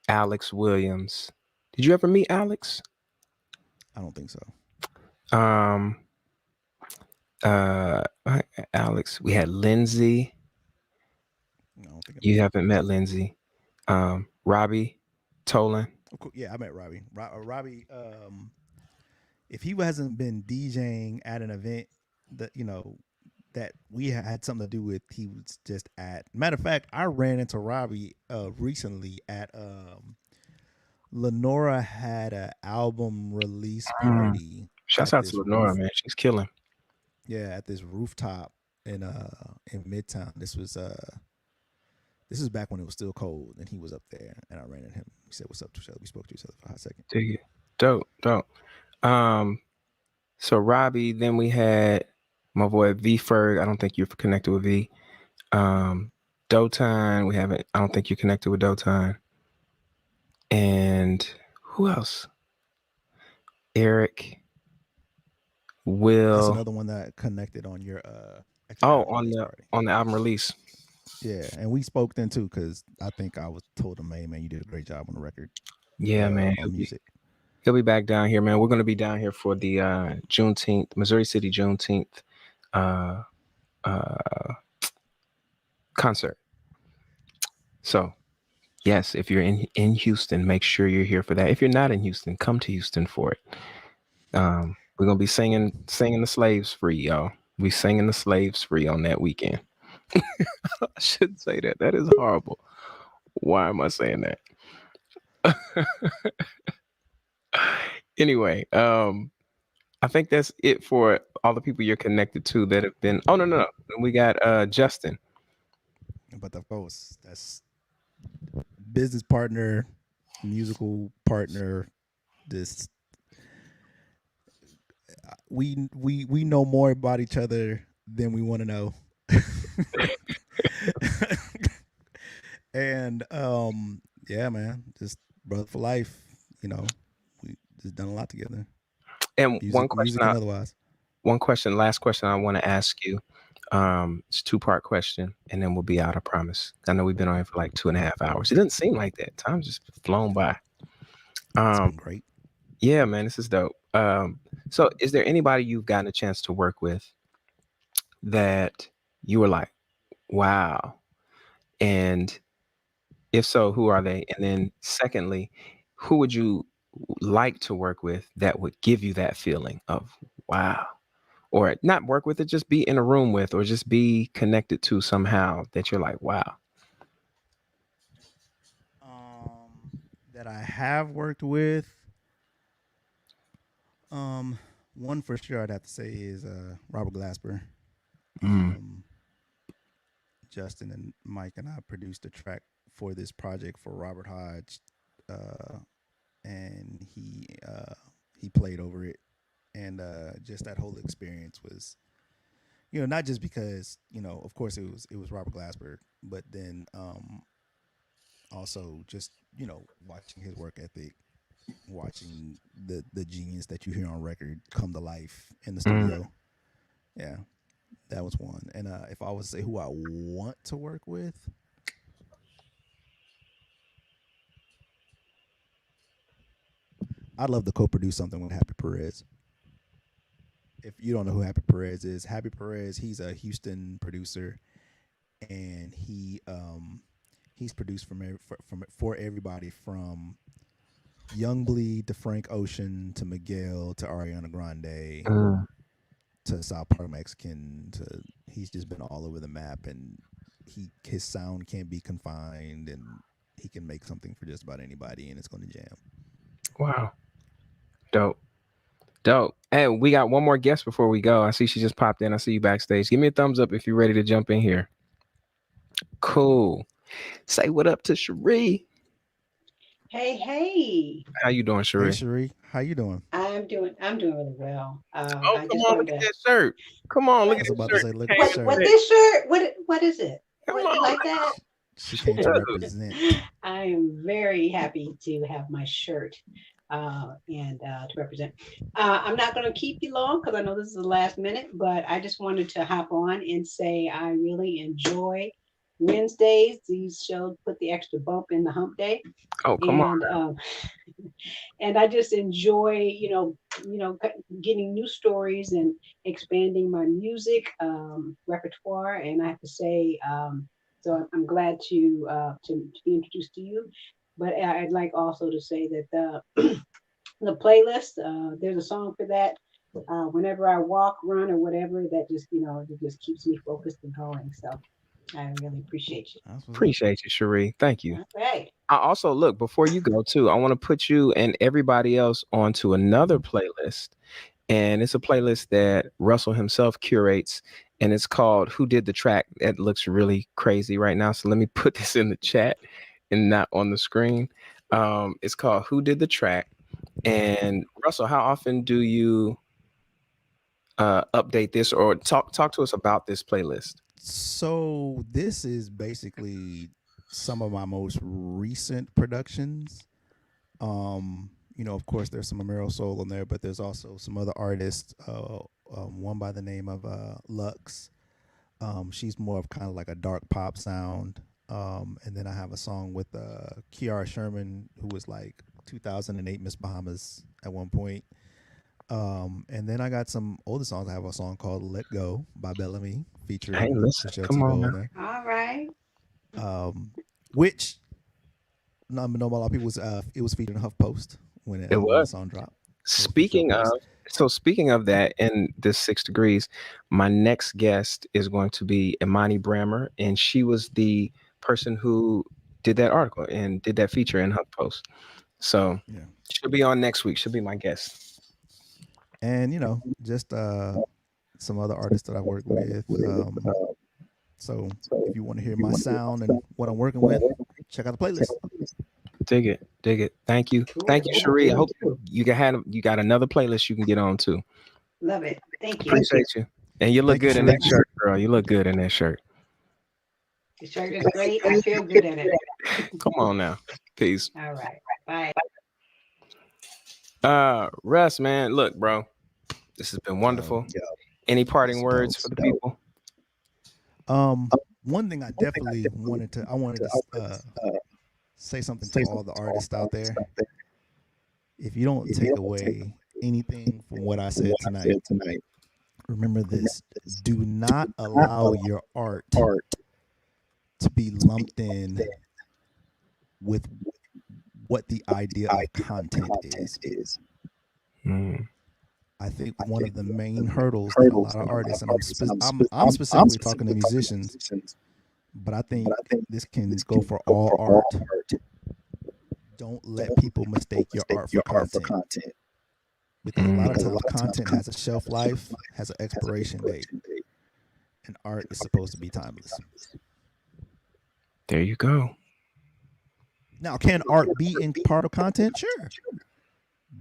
Alex Williams. Did you ever meet Alex? I don't think so. Um, uh, Alex. We had Lindsay. I don't think I met You him. haven't met Lindsay. Robbie Tolan. Of course, yeah, I met Robbie. Robbie, if he hasn't been DJing at an event that that we had something to do with, he was just at. Matter of fact, I ran into Robbie recently at Lenora had an album release Mm. party Shouts at out to this Lenora, roof. man. She's killing. Yeah, at this rooftop in Midtown. This is back when it was still cold, and he was up there, and I ran into him. We said, "What's up?" to each other. We spoke to each other for a hot second. Dig it. Dope, dope. Um, so Robbie, then we had my boy V Ferg. I don't think you're connected with V. Um, Dotan, we haven't. I don't think you're connected with Dotan. And who else? Eric, That's Will. another one that connected on your at your Oh, album release party. on the album release. Yeah, and we spoke then too because I think I was told him, "Hey man, you did a great job on the record, Yeah, man. on music." He'll be back down here, man. We're gonna be down here for the Juneteenth, Missouri City Juneteenth uh uh concert. So yes, if you're in Houston, make sure you're here for that. If you're not in Houston, come to Houston for it. We're gonna be singing the slaves free, y'all. We singing the slaves free on that weekend. I shouldn't say that. That is horrible. Why am I saying that? Anyway, I think that's it for all the people you're connected to that have been. Oh, no. We got Justin. But of course, that's business partner, musical partner. This we know more about each other than we want to know. And yeah, man, just brother for life. You know, we just done a lot together, And music and otherwise. last question I want to ask you. It's a two-part question, and then we'll be out. I promise. I know we've been on here for like 2.5 hours. It doesn't seem like that. Time's just flown by. It's Um, been great. yeah, man, this is dope. So is there anybody you've gotten a chance to work with that you were like, wow? And if so, who are they? And then secondly, who would you like to work with that would give you that feeling of wow? Or not work with it, just be in a room with, or just be connected to somehow that you're like, wow. Um, that I have worked with, one for sure I'd have to say is Robert Glasper. Mm. Um, Justin and Mike and I produced a track for this project for Robert Hodge, uh, and he played over it, and just that whole experience was, not just because of course it was Robert Glasper, but then also just watching his work ethic, watching the genius that you hear on record come to life in the Mm. studio. Yeah, that was one. And if I was to say who I want to work with, I'd love to co-produce something with Happy Perez. If you don't know who Happy Perez is, Happy Perez, he's a Houston producer, and he's produced for everybody from Young Bleed to Frank Ocean to Miguel to Ariana Grande Mm. to South Park Mexican to he's just been all over the map, and his sound can't be confined, and he can make something for just about anybody, and it's going to jam. Wow. Dope. Dope. And we got one more guest before we go. I see she just popped in. I see you backstage. Give me a thumbs up if you're ready to jump in here. Cool. Say what up to Cherie. Hey, hey. How you doing, Hey Cherie? Cherie, how you doing? I'm doing really well. Oh, I come just on. wanted Look at to that shirt. Come on. I Look what at was that about to shirt. say, look at Came the in what shirt. this shirt? What is it? Come What you on. like that? She came to represent. I am very happy to have my shirt and to represent. I'm not going to keep you long because I know this is the last minute, but I just wanted to hop on and say I really enjoy Wednesdays. These shows put the extra bump in the hump day, Oh, come on. and and I just enjoy, getting new stories and expanding my music repertoire. And I have to say, so I'm glad to be introduced to you. But I'd like also to say that the playlist, there's a song for that. Whenever I walk, run, or whatever, that just it just keeps me focused and going. So I really appreciate you. That's what's up. Appreciate you, Cherie. Thank you. All right. I also look before you go too. I want to put you and everybody else onto another playlist, and it's a playlist that Russell himself curates, and it's called "Who Did the Track." That looks really crazy right now, so let me put this in the chat and not on the screen. It's called "Who Did the Track," and Russell, how often do you update this or talk to us about this playlist? So this is basically some of my most recent productions. Of course, there's some Amero Soul on there, but there's also some other artists. One by the name of Lux. She's more of kind of like a dark pop sound. And then I have a song with Kiara Sherman, who was like 2008 Miss Bahamas at one point. And then I got some older songs. I have a song called "Let Go" by Bel-Ami, Hey, featuring listen, Michelle come on Tebow on now. there. All right. Which no, know a lot of people was it was featured in HuffPost when It when the was. song dropped. Speaking of, speaking of that, in this 6 degrees, my next guest is going to be Imani Brammer, and she was the person who did that article and did that feature in HuffPost. So Yeah, she'll be on next week. She'll be my guest. and just some other artists that I work with. So if you want to hear my sound and what I'm working with, check out the playlist. Dig it, dig it. Thank you, Cool. Cherie. I hope you got another playlist you can get on too. Love it. Thank you. Appreciate you, and you look Thank you, good in that Cherie. shirt, girl. You look good in that shirt. The shirt is great. I feel good in it. Come on now, peace. All right. Bye. Russ, man, look, bro, this has been wonderful. Any parting words for the people? One thing I definitely wanted to say something to all the artists out there. If you don't take away anything from what I said tonight, remember this: do not allow your art to be lumped in with what the idea of content is. Mm. I think one of the main hurdles that a lot of artists, and I'm specifically talking to musicians, but I think this can go for all art. Don't let people mistake your art for content, because a lot of times content has a shelf life, has an expiration date, and art is supposed to be timeless. There you go. Now, can art be in part of content? Sure,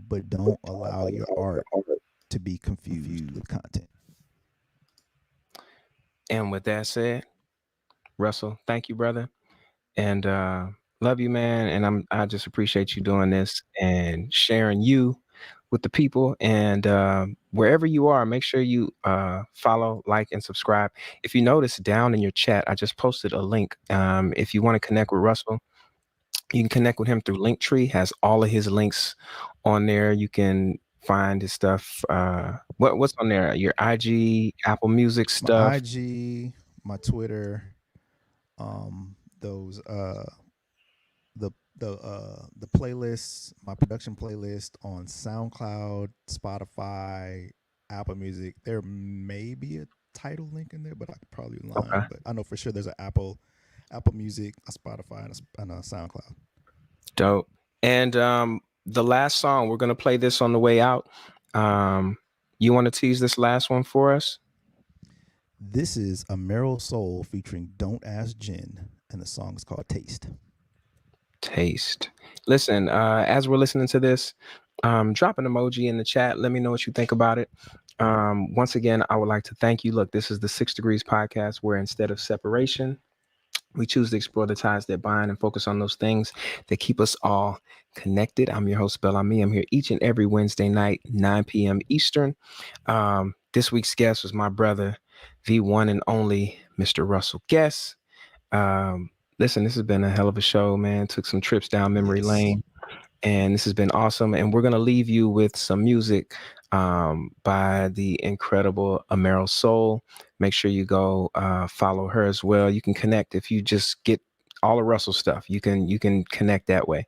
but don't allow your art to be confused with content. And with that said, Russell, thank you, brother. And love you, man. And I just appreciate you doing this and sharing you with the people. And wherever you are, make sure you follow, like, and subscribe. If you notice down in your chat, I just posted a link. If you want to connect with Russell, you can connect with him through Linktree. Has all of his links on there. You can find his stuff. What's on there? Your IG, Apple Music stuff. My IG, my Twitter, those the playlists, my production playlist on SoundCloud, Spotify, Apple Music. There may be a title link in there, but I could probably lie. Okay. But I know for sure there's an Apple Music, a Spotify, and a SoundCloud. Dope. And the last song, we're gonna play this on the way out. You want to tease this last one for us? This is a Meryl Soul featuring Don't Ask Jen, and the song is called Taste. Taste. Listen, as we're listening to this, drop an emoji in the chat. Let me know what you think about it. Once again, I would like to thank you. Look, this is the 6 Degrees podcast, where instead of separation, we choose to explore the ties that bind and focus on those things that keep us all connected. I'm your host, Bel-Ami. I'm here each and every Wednesday night, 9 p.m. Eastern. This week's guest was my brother, the one and only Mr. Russell Guest. Listen, this has been a hell of a show, man. Took some trips down memory lane, and this has been awesome. And we're going to leave you with some music by the incredible Meryl Soul. Make sure you go follow her as well. You can connect if you just get all of Russell stuff. You can connect that way.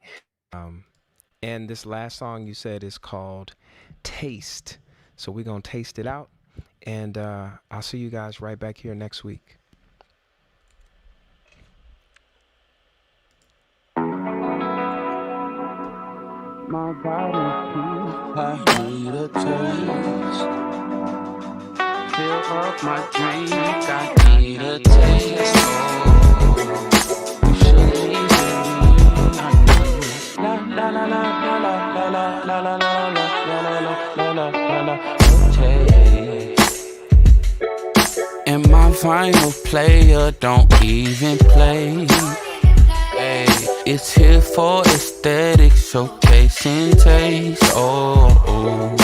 And this last song you said is called Taste. So we're going to taste it out. And I'll see you guys right back here next week. My body, I need a taste. Fill up my drink, I need a taste. Oh, you should leave me. I need la la la la la la la la la la la la la la la taste. And my vinyl player don't even play. Hey, it's here for aesthetics, showcasing taste. Oh,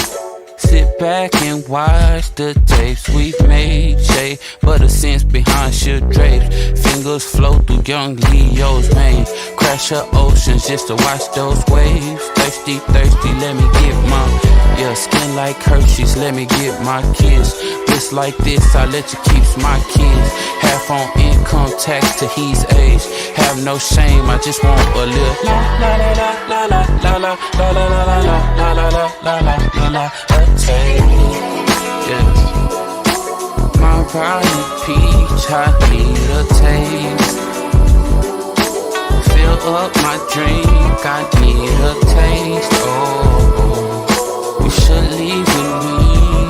sit back and watch the tapes we've made. Shade for the sense behind shield drapes. Fingers flow through young Leo's veins. Crash her oceans just to watch those waves. Thirsty, thirsty, let me get my skin like Hershey's, let me get my kiss. Bliss like this, I let you keep my kids. Half on income tax to his age. Have no shame, I just want a little la la la la la la la la la la la la la la la la la a taste. Yeah. My rotten peach, I need a taste. Fill up my drink, I need a taste. Oh, you should leave with me.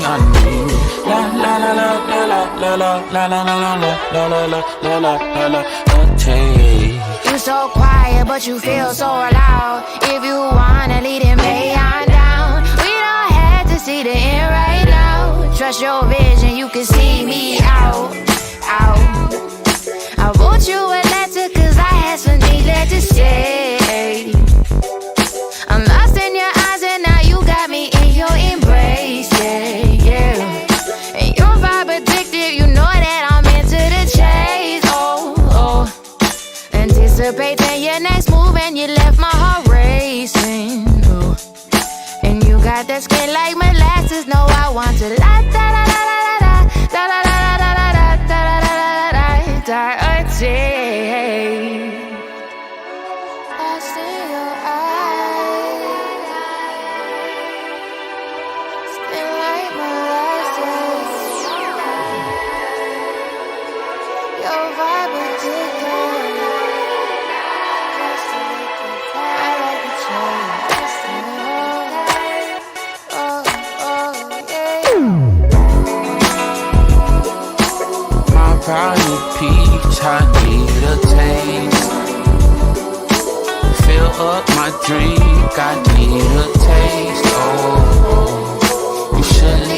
I need la la la la la la la la la la la la la la la la a taste. You so quiet, but you feel so loud. If you wanna lead it, may on down. We don't have to see the end right now. Trust your vision, you can see me out. I wrote you a letter, cause I had some things left to say. I'm lost in your eyes, and now you got me in your embrace, yeah. And your vibe addictive, you know that I'm into the chase, oh. Anticipating your next move, and you left my heart racing, oh. And you got that skin like molasses, no, I want to la da da da da da da da da da da da da da da da da taste. I see your eyes, skin like molasses. Your vibe addictive. I like the brownie peach, I need a taste. Fill up my drink, I need a taste. Oh, you should